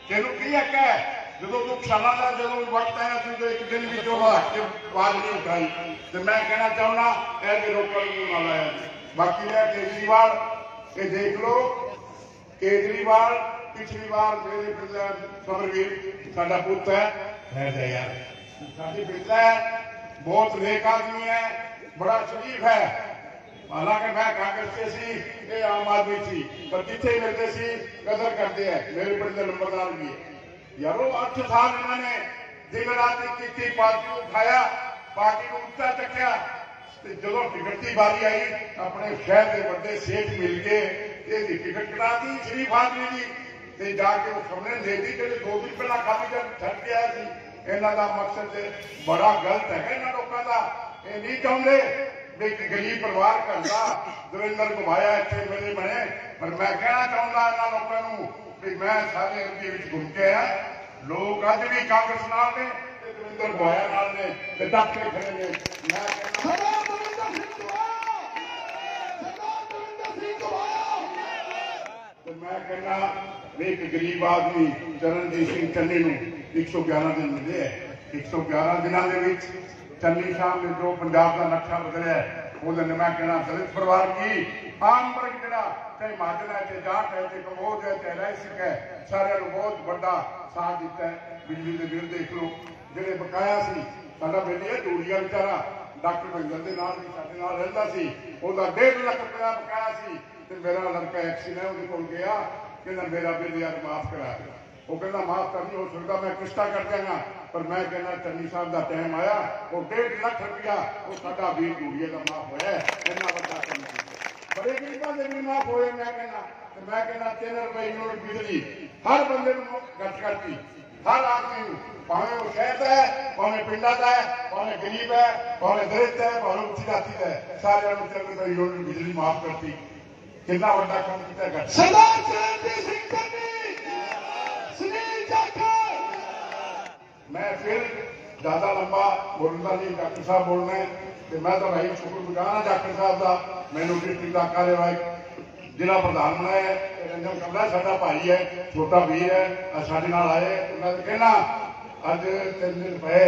तेनों की हक है? जो तू किसानों का जो वक्त है तू एक दिन भी जो आवाज नहीं उठाई। तो मैं कहना चाहना ऐसे रोकने को ना लाया। बाकी है केजरीवाल, ये देख लो केजरीवाल पिछली बार मेरे समरवीर साडा पुत है यार, साडी बेटा है, बहुत नेक आदमी है, बड़ा शरीफ है। हालांकि मैं कांग्रेस से सी, ये आम आदमी थी, पर जिथे मिलते सी कदर करते हैं। मेरे बड़े नंबरदार भी है यारो। 8 साल इन्होंने दिन रात की पार्टी को उठाया, पार्टी को ऊंचा चखिया, ਤੇ ਜਦੋਂ ਟਿਕਟ ਦੀ ਵਾਰੀ ਆਈ ਆਪਣੇ ਸ਼ਹਿਰ ਦੇ ਵੱਡੇ ਸੇਠ ਮਿਲ ਕੇ ਇਹਦੀ ਟਿਕਟ ਕਰਾਤੀ ਸ਼ਰੀਫ ਆਦਮੀ ਦੀ ਤੇ ਜਾ ਕੇ ਉਹ ਖਬਰੇ ਦੇਤੀ ਜਿਹੜੇ 2 ਦਿਨ ਪਹਿਲਾਂ ਖਾਲੀ ਛੱਡ ਕੇ ਆਇਆ ਸੀ। ਇਹਨਾਂ ਦਾ ਮਕਸਦ ਬੜਾ ਗਲਤ ਹੈਗਾ। ਇਹਨਾਂ ਲੋਕਾਂ ਦਾ ਇਹ ਨਹੀਂ ਚਾਹੁੰਦੇ ਵੀ ਇੱਕ ਗਰੀਬ ਪਰਿਵਾਰ ਘਰ ਦਾ ਦਵਿੰਦਰ ਘੁਮਾਇਆ ਇੱਥੇ ਮੇਰੇ ਬਣੇ। ਪਰ ਮੈਂ ਕਹਿਣਾ ਚਾਹੁੰਦਾ ਇਹਨਾਂ ਲੋਕਾਂ ਨੂੰ ਵੀ ਮੈਂ ਸਾਰੇ ਏਰੀਏ ਵਿੱਚ ਘੁੰਮ ਕੇ ਆਇਆ, ਲੋਕ ਅੱਜ ਵੀ ਕਾਂਗਰਸ ਨਾਲ ਨੇ ਤੇ ਦਵਿੰਦਰ ਘੁਮਾਇਆ ਨਾਲ ਨੇ ਤੇ ਡੱਟ ਕੇ ਖੜੇ ਨੇ। ਮੈਂ ਕਹਿੰਦਾ ਤੇ ਮੈਂ ਕਹਿੰਦਾ ਵੀ ਇੱਕ ਗਰੀਬ ਆਦਮੀ ਚਰਨਜੀਤ ਸਿੰਘ ਚੰਨੀ ਨੂੰ 111 ਦਿਨ ਮਿਲੇ ਹੈ। 111 ਦਿਨਾਂ ਦੇ ਵਿੱਚ ਚੰਨੀ ਸਾਹਿਬ ਨੇ ਜੋ ਪੰਜਾਬ ਦਾ ਨਕਸ਼ਾ ਬਦਲਿਆ ਉਹਦੇ ਨੇ ਮੈਂ ਕਹਿਣਾ ਦਲਿਤ ਪਰਿਵਾਰ ਕੀ ਆਮ ਵਰਗ ਜਿਹੜਾ ਚਾਹੇ ਮਹਾਜਨ ਹੈ ਚਾਹੇ ਜਾਟ ਹੈ ਚਾਹੇ ਕਮੋਦ ਹੈ ਚਾਹੇ ਰਹਿਸਿਕ ਹੈ ਸਾਰਿਆਂ ਨੂੰ ਬਹੁਤ ਵੱਡਾ ਸਾਥ ਦਿੱਤਾ ਹੈ। ਬਿਜਲੀ ਦੇ ਬਿੱਲ ਦੇਖ ਲਓ ਜਿਹੜੇ ਬਕਾਇਆ ਸੀ। ਸਾਡਾ ਬੇਲੀ ਹੈ ਜੂੜੀਆ ਵਿਚਾਰਾ ਡਾਕਟਰ ਮਹਿੰਦਰ ਦੇ ਨਾਲ ਵੀ ਸਾਡੇ ਨਾਲ ਰਹਿੰਦਾ ਸੀ, ਉਹਦਾ 1.5 ਲੱਖ ਰੁਪਇਆ ਬਕਾਇਆ ਸੀ ਤੇ ਮੇਰਾ ਲੜਕਾ ਐਕਸੀਡੈਂਟ ਉਹਦੇ ਕੋਲ ਗਿਆ ਕਹਿੰਦਾ ਮੇਰਾ ਬਿੱਲ ਯਾਰ ਮਾਫ ਕਰਾ ਦੇ। ਉਹ ਕਹਿੰਦਾ ਮਾਫ ਤਾਂ ਨਹੀਂ ਹੋ ਸਕਦਾ, ਮੈਂ ਕਿਸ਼ਤਾਂ ਕਰ ਦਿਆਂਗਾ। ਪਰ ਮੈਂ ਕਹਿੰਦਾ ਚੰਨੀ ਸਾਹਿਬ ਦਾ ਟਾਈਮ ਆਇਆ ਉਹ 1.5 ਲੱਖ ਰੁਪਇਆ ਉਹ ਸਾਡਾ ਵੀਰ ਜੂੜੀਏ ਦਾ ਮਾਫ ਹੋਇਆ। ਇੰਨਾ ਵੱਡਾ ਕੰਮ ਬੜੇ ਗਰੀਬਾਂ ਦੇ ਵੀ ਮਾਫ ਹੋਏ। ਮੈਂ ਕਹਿੰਦਾ 3 ਰੁਪਏ ਯੂਨਿਟ ਬਿਜਲੀ ਹਰ ਬੰਦੇ ਨੂੰ ਘੱਟ ਕਰਤੀ, ਹਰ ਆਦਮੀ ਨੂੰ, ਭਾਵੇਂ ਉਹ ਸ਼ਹਿਰ ਦਾ ਹੈ ਭਾਵੇਂ ਪਿੰਡਾਂ ਦਾ ਹੈ ਭਾਵੇਂ ਗਰੀਬ ਹੈ ਭਾਵੇਂ ਦਲਿਤ ਹੈ ਭਾਵੇਂ ਉੱਚੀ ਜਾਤੀ ਦਾ ਹੈ, ਸਾਰਿਆਂ ਨੂੰ 3 ਰੁਪਏ ਯੂਨਿਟ ਬਿਜਲੀ ਮਾਫ ਕਰਤੀ। ਕਿੰਨਾ ਵੱਡਾ ਕੰਮ ਕੀਤਾ ਕਰ ਸਰਦਾਰ ਚਰਨਜੀਤ ਸਿੰਘ ਚੰਨੀ, ਸੁਨੀਲ ਜਾਖੜ। ਮੈਂ ਫਿਰ ਜ਼ਿਆਦਾ ਲੰਬਾ ਬੋਲਦਾ ਨਹੀਂ, ਡਾਕਟਰ ਸਾਹਿਬ ਬੋਲਣਾ ਹੈ ਤੇ ਮੈਂ ਤਾਂ ਭਾਈ ਸ਼ੁਕਰਗੁਜ਼ਾਰ ਹਾਂ ਡਾਕਟਰ ਸਾਹਿਬ ਦਾ, ਮੈਨੂੰ ਡਿਸਟ੍ਰਿਕਟ ਦਾ ਕਾਰਜਵਾਹੀ ਜ਼ਿਲ੍ਹਾ ਪ੍ਰਧਾਨ ਬਣਾਇਆ। ਰੰਜਨ ਕਮਲਾ ਸਾਡਾ ਭਾਈ ਹੈ, ਛੋਟਾ ਵੀਰ ਹੈ, ਸਾਡੇ ਨਾਲ ਆਏ। ਮੈਂ ਤਾਂ ਕਹਿਣਾ ਅੱਜ 3 ਦਿਨ ਪਏ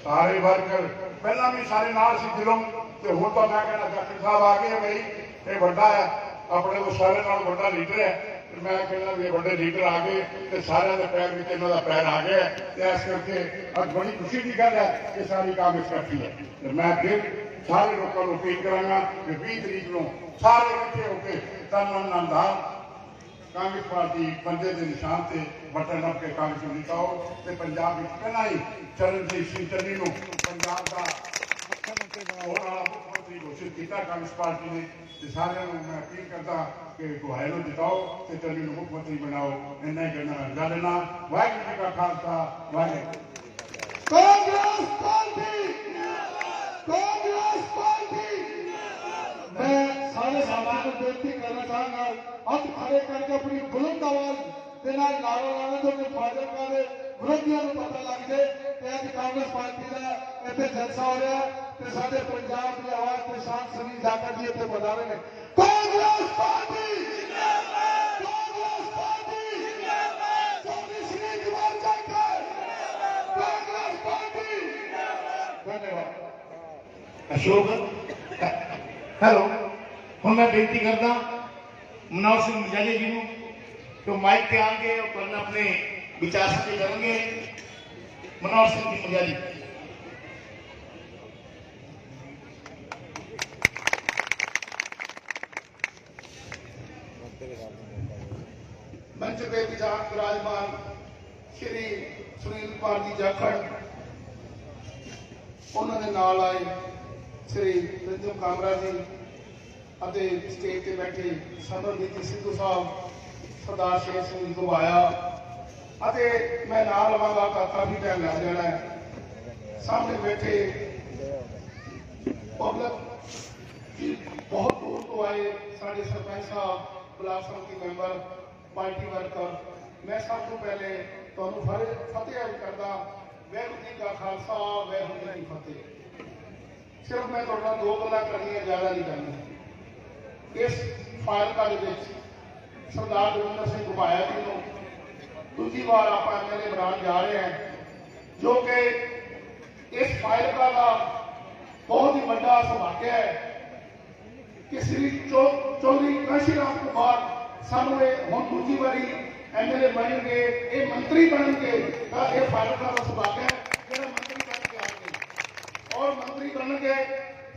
ਸਾਰੇ ਵਰਕਰ ਪਹਿਲਾਂ ਵੀ ਸਾਰੇ ਨਾਲ ਸੀ ਦਿਲੋਂ ਤੇ ਹੁਣ ਤਾਂ ਮੈਂ ਕਹਿਣਾ ਡਾਕਟਰ ਸਾਹਿਬ ਆ ਗਏ ਬਈ ਇਹ ਵੱਡਾ ਹੈ ਆਪਣੇ ਕੋਲ ਸਾਰੇ ਨਾਲ ਵੱਡਾ ਲੀਡਰ ਹੈ। ਮੈਂ ਕਹਿੰਦਾ ਵੀ ਵੱਡੇ ਲੀਡਰ ਆ ਗਏ ਤੇ ਸਾਰਿਆਂ ਦੇ ਪੈਰ ਵਿੱਚ ਇਹਨਾਂ ਦਾ ਪੈਰ ਆ ਗਿਆ ਤੇ ਇਸ ਕਰਕੇ ਅੱਜ ਬੜੀ ਖੁਸ਼ੀ ਦੀ ਗੱਲ ਹੈ ਕਿ ਸਾਰੀ ਕਾਂਗਰਸ ਇਕੱਠੀ ਹੈ। ਤੇ ਮੈਂ ਫਿਰ ਸਾਰੇ ਲੋਕਾਂ ਨੂੰ ਅਪੀਲ ਕਰਾਂਗਾ ਕਿ 20 ਤਰੀਕ ਨੂੰ ਸਾਰੇ ਇਕੱਠੇ ਹੋ ਕੇ ਤਨ ਮਨ ਨਾਲ ਕਾਂਗਰਸ ਪਾਰਟੀ ਪੰਜੇ ਦੇ ਨਿਸ਼ਾਨ ਤੇ ਬਟਨ ਨੱਪ ਕੇ ਕਾਂਗਰਸ ਨੂੰ ਜਿਤਾਓ ਤੇ ਪੰਜਾਬ ਵਿੱਚ ਪਹਿਲਾਂ ਹੀ ਚਰਨਜੀਤ ਸਿੰਘ ਚੰਨੀ ਨੂੰ ਪੰਜਾਬ ਦਾ ਮੁੱਖ ਮੰਤਰੀ ਘੋਸ਼ਿਤ ਕੀਤਾ ਕਾਂਗਰਸ ਪਾਰਟੀ ਨੇ। ਤੇ ਸਾਰਿਆਂ ਨੂੰ ਮੈਂ ਅਪੀਲ ਕਰਦਾ ਕਿ ਗੁਹਾਈ ਨੂੰ ਜਿਤਾਓ ਤੇ ਚੰਨੀ ਨੂੰ ਮੁੱਖ ਮੰਤਰੀ ਬਣਾਓ। ਇੰਨਾ ਹੀ ਕਹਿਣਾ ਗੱਲ ਨਾ। ਵਾਹਿਗੁਰੂ ਜੀ ਕਾ ਖਾਲਸਾ, ਵਾਹਿਗੁਰੂ। Congress party, Congress party. मैं सारे साथियों को बेनती करना चाहूंगा हथ खड़े करके अपनी बुलंद आवाज के नाल नारा लाना तो फाजिलका दे विरोधियों को पता लग जाए कि आज कांग्रेस पार्टी का इतने जलसा हो रहा है ते साडे पंजाब की आवाज के शान सुनील जाखड़ जी इतने बता रहे हैं। कांग्रेस पार्टी जिंदाबाद, कांग्रेस पार्टी जिंदाबाद, चौधरी सुनील कुमार जाखड़, कांग्रेस पार्टी जिंदाबाद। धन्यवाद। अशोक हेलो हूँ मैं बेनती करदा मनोहर सिंह मजाली जी तो माइक पे आएंगे और करना अपने विचार साझे करेंगे। मनोहर सिंह जी मजाली। मंच पे विराजमान श्री सुनील कुमार जी जाखड़, उन्होंने नाल आए श्री रंजन कामरा जी ਅਤੇ स्टेज ਤੇ बैठे समरजीत सिद्धू साहब, सरदार शेर सिंह घुबाया ਅਤੇ मैं ना लवांगा तो काफी टाइम लग जाना है। सामने बैठे पब्लिक बहुत दूर तो आए साढ़े सरपंच साहब, ब्लॉक समिति मैंबर, पार्टी वर्कर, मैं सब तो पहले तुहानू फतेह अर्ज करदा। वाहिगुरू जी का खालसा, वाहिगुरू जी की फतेह। सिर्फ मैं थोड़ा 2 गल्लां करनियां, ज़्यादा नहीं करनी। इस फाइलका सरदार दविंदर सिंह घुबाया जी को दूसरी बार आप एमएलए बनाने जा रहे हैं, जो कि इस फाइलका का बहुत ही बड़ा सौभाग्य है कि श्री चौधरी काशीराम कुमार सानू हम दूसरी बारी एमएलए बनेंगे, ये मंत्री बनेंगे। यह फाइलका का सौभाग्य है जो मंत्री बन के आएंगे और मंत्री बन के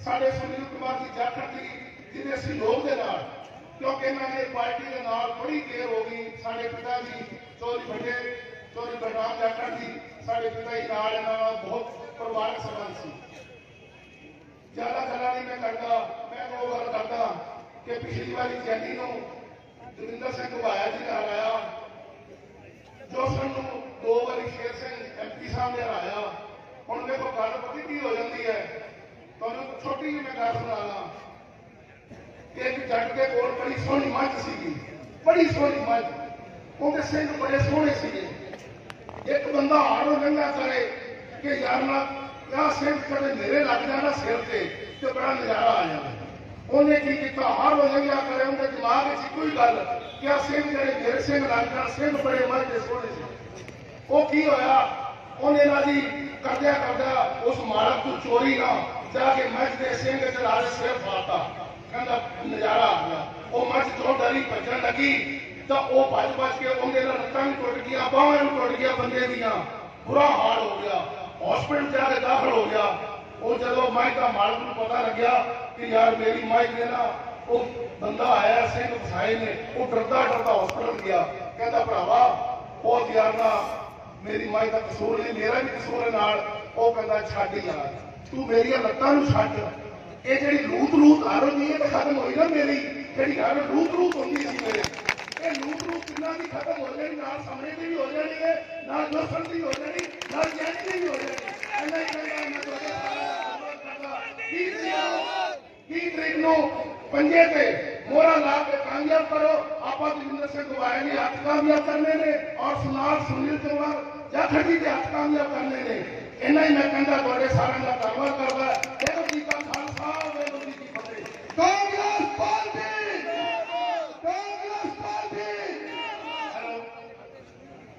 साढ़े सुनील कुमार जी जाखड़ जी जिन्हें सहयोग के नाल, क्योंकि इन्होंने पार्टी के नाल बड़ी देर हो गई। साढ़े पिता जी चौधरी बलराम जाखड़ जी साढ़े पिता जी नाल बहुत परिवारक संबंध सी। ਜ਼ਿਆਦਾ ਗੱਲਾਂ ਨਹੀਂ ਮੈਂ ਕਰਦਾ। ਮੈਂ ਉਹ ਗੱਲ ਕਰਦਾ ਕਿ ਪਿਛਲੀ ਵਾਰੀ ਜੈਨੀ ਨੂੰ ਦਵਿੰਦਰ ਸਿੰਘ ਘੁਬਾਇਆ ਜੀ ਨਾਲ ਆਇਆ, ਜੋਸਨ ਨੂੰ 2 ਵਾਰੀ ਸ਼ੇਰ ਸਿੰਘ MP ਸਾਹਿਬ ਨੇ ਹਰਾਇਆ। ਹੁਣ ਦੇਖੋ ਗੱਲ ਪਤਾ ਕੀ ਹੋ ਜਾਂਦੀ ਹੈ। ਤੁਹਾਨੂੰ ਛੋਟੀ ਜਿਹੀ ਮੈਂ ਗੱਲ ਸੁਣਾਣਾ ਕਿ ਇੱਕ ਜੱਟ ਦੇ ਕੋਲ ਬੜੀ ਸੋਹਣੀ ਮੱਝ ਸੀਗੀ, ਬੜੀ ਸੋਹਣੀ ਮੱਝ, ਉਹਦੇ ਸਿੰਘ ਬੜੇ ਸੋਹਣੇ ਸੀਗੇ। ਇੱਕ ਬੰਦਾ ਹਾਰੋਂ ਲੰਘਾ ਕਰੇ ਕਿ ਯਾਰ ਨਾ ਆਹ ਸਿੰਘ ਕਦੇ ਮੇਰੇ ਲੱਗ ਜਾਣਾ ਸਿਰ ਤੇ ਬੜਾ ਨਜ਼ਾਰਾ ਆ ਜਾਣਾ। ਉਹਨੇ ਕੀ ਕੀਤਾ, ਹਾਰੋਂ ਲੰਘਿਆ ਕਰੇ, ਉਹਦੇ ਦਿਮਾਗ ਵਿੱਚ ਕੋਈ ਗੱਲ ਕਿ ਆਹ ਸਿੰਘ ਜਿਹੜੇ ਮੇਰੇ ਸਿੰਘ ਲੱਗ ਜਾਣ, ਸਿੰਘ ਬੜੇ ਮੱਝ ਦੇ ਸੋਹਣੇ ਸੀ। ਉਹ ਕੀ ਹੋਇਆ, ਉਹਨੇ ਨਾ ਜੀ ਕਰਦਿਆ ਕਰਦਾ ਉਸ ਮਾਲਕ ਤੋਂ ਚੋਰੀ ਨਾ ਜਾ ਕੇ ਮੱਝ ਦੇ ਸਿੰਘ ਚ ਲਾ ਕੇ ਸਿਰ ਫਾੜਤਾ। ਕਹਿੰਦਾ ਨਜ਼ਾਰਾ ਆ ਗਿਆ। ਉਹ ਮੱਝ ਤੋਂ ਡਰੀ ਭੱਜਣ ਲੱਗੀ ਤਾਂ ਉਹ ਭੱਜ ਕੇ ਉਹਦੇ ਨਾਲ ਲੱਤਾਂ ਵੀ ਟੁੱਟ ਗਈਆਂ, ਬਾਹਾਂ ਵੀ ਟੁੱਟ ਗਈਆਂ ਬੰਦੇ ਦੀਆਂ, ਬੁਰਾ ਹਾਲ ਹੋ ਗਿਆ। ਹਸਪੀਟਲ ਜਾ ਕੇ ਦਾਖਲ ਹੋ ਗਿਆ। ਉਹ ਜਦੋਂ ਮੱਝ ਦਾ ਮਾਲਕ ਨੂੰ ਪਤਾ ਲੱਗਿਆ ਕਿ ਯਾਰ ਮੇਰੀ ਮੱਝ ਦੇ ਨਾ ਉਹ ਬੰਦਾ ਆਇਆ ਸਿੰਘ ਫਸਾਏ ਨੇ, ਉਹ ਡਰਦਾ ਹਸਪੀਟਲ ਗਿਆ। ਕਹਿੰਦਾ ਭਰਾਵਾ ਉਹ ਯਾਰ ਨਾ ਮੇਰੀ ਮੱਝ ਦਾ ਕਸੂਰ ਨਹੀਂ, ਮੇਰਾ ਵੀ ਕਸੂਰ ਹੈ ਨਾਲ। ਉਹ ਕਹਿੰਦਾ ਛੱਡ ਯਾਰ, ਤੂੰ ਮੇਰੀਆਂ ਲੱਤਾਂ ਨੂੰ ਛੱਡ। ਇਹ ਜਿਹੜੀ ਲੂਤ ਹਰ ਹੁੰਦੀ ਹੈ ਖਤਮ ਹੋਈ ਨਾ, ਮੇਰੀ ਜਿਹੜੀ ਹਰ ਲੂਤ ਹੁੰਦੀ ਸੀ ਮੇਰੇ, ਇਹ ਲੂਤ ਕਿੰਨਾ ਦੀ ਖਤਮ ਹੋ ਜਾਣੀ, ਨਾਲ ਸਾਹਮਣੇ ਦੀ ਵੀ ਹੋ ਜਾਣੀ ਹੈ, ਨਾਲ ਦੋਸਤਾਂ ਦੀ ਹੋ ਜਾਣੀ, ਨਾਲ ਜੈਨੀ ਦੀ ਵੀ ਹੋ ਜਾਣੀ। ਇੰਨਾ ਹੀ ਕਹਿੰਦਾ ਮੈਂ ਤੁਹਾਡੇ ਕਰਦਾ 20 ਤਰੀਕ ਨੂੰ ਪੰਜੇ ਤੇ ਮੋਹਰਾ ਲਾ ਕੇ ਕਾਮਯਾਬ ਕਰੋ। ਆਪਾਂ ਦਵਿੰਦਰ ਸਿੰਘ ਘੁਬਾਇਆ ਨੇ ਹੱਥ ਕਾਮਯਾਬ ਕਰਨੇ ਨੇ ਔਰ ਨਾਲ ਸੁਨੀਲ ਕੁਮਾਰ ਜਾਖੜ ਜੀ ਦੇ ਹੱਥ ਕਾਮਯਾਬ ਕਰਨੇ ਨੇ। ਇੰਨਾ ਹੀ ਮੈਂ ਕਹਿੰਦਾ ਤੁਹਾਡੇ ਸਾਰਿਆਂ ਦਾ ਧੰਨਵਾਦ ਕਰਦਾ। ਵਾਹਿਗੁਰੂ ਜੀ ਕਾ ਖਾਲਸਾ, ਵਾਹਿਗੁਰੂ ਜੀ ਕੀ ਫਤਿਹ। Congress party, Congress party.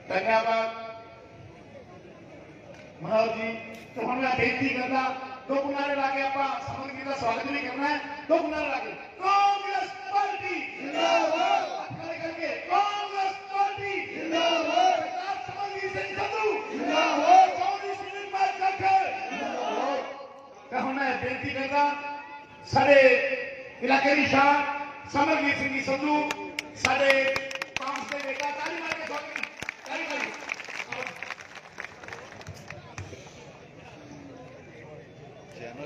ਧੰਨਵਾਦ ਮਹਾਰਾਜ ਜੀ। तो हम मैं बेनती करना 2 नारे लाके आप समन जी का स्वागत भी करना है। 2 नारे लाके कांग्रेस पार्टी जिंदाबाद करके कांग्रेस पार्टी जिंदाबाद, समन जी सिंह संधू जिंदाबाद, चौधरी सुनील कुमार जाखड़ जिंदाबाद। तो हम मैं बेनती करना सारे इलाके की शान समरवीर सिंह जी संधू सारे कांग्रेस के बेटा ताली मार के स्वागत ताली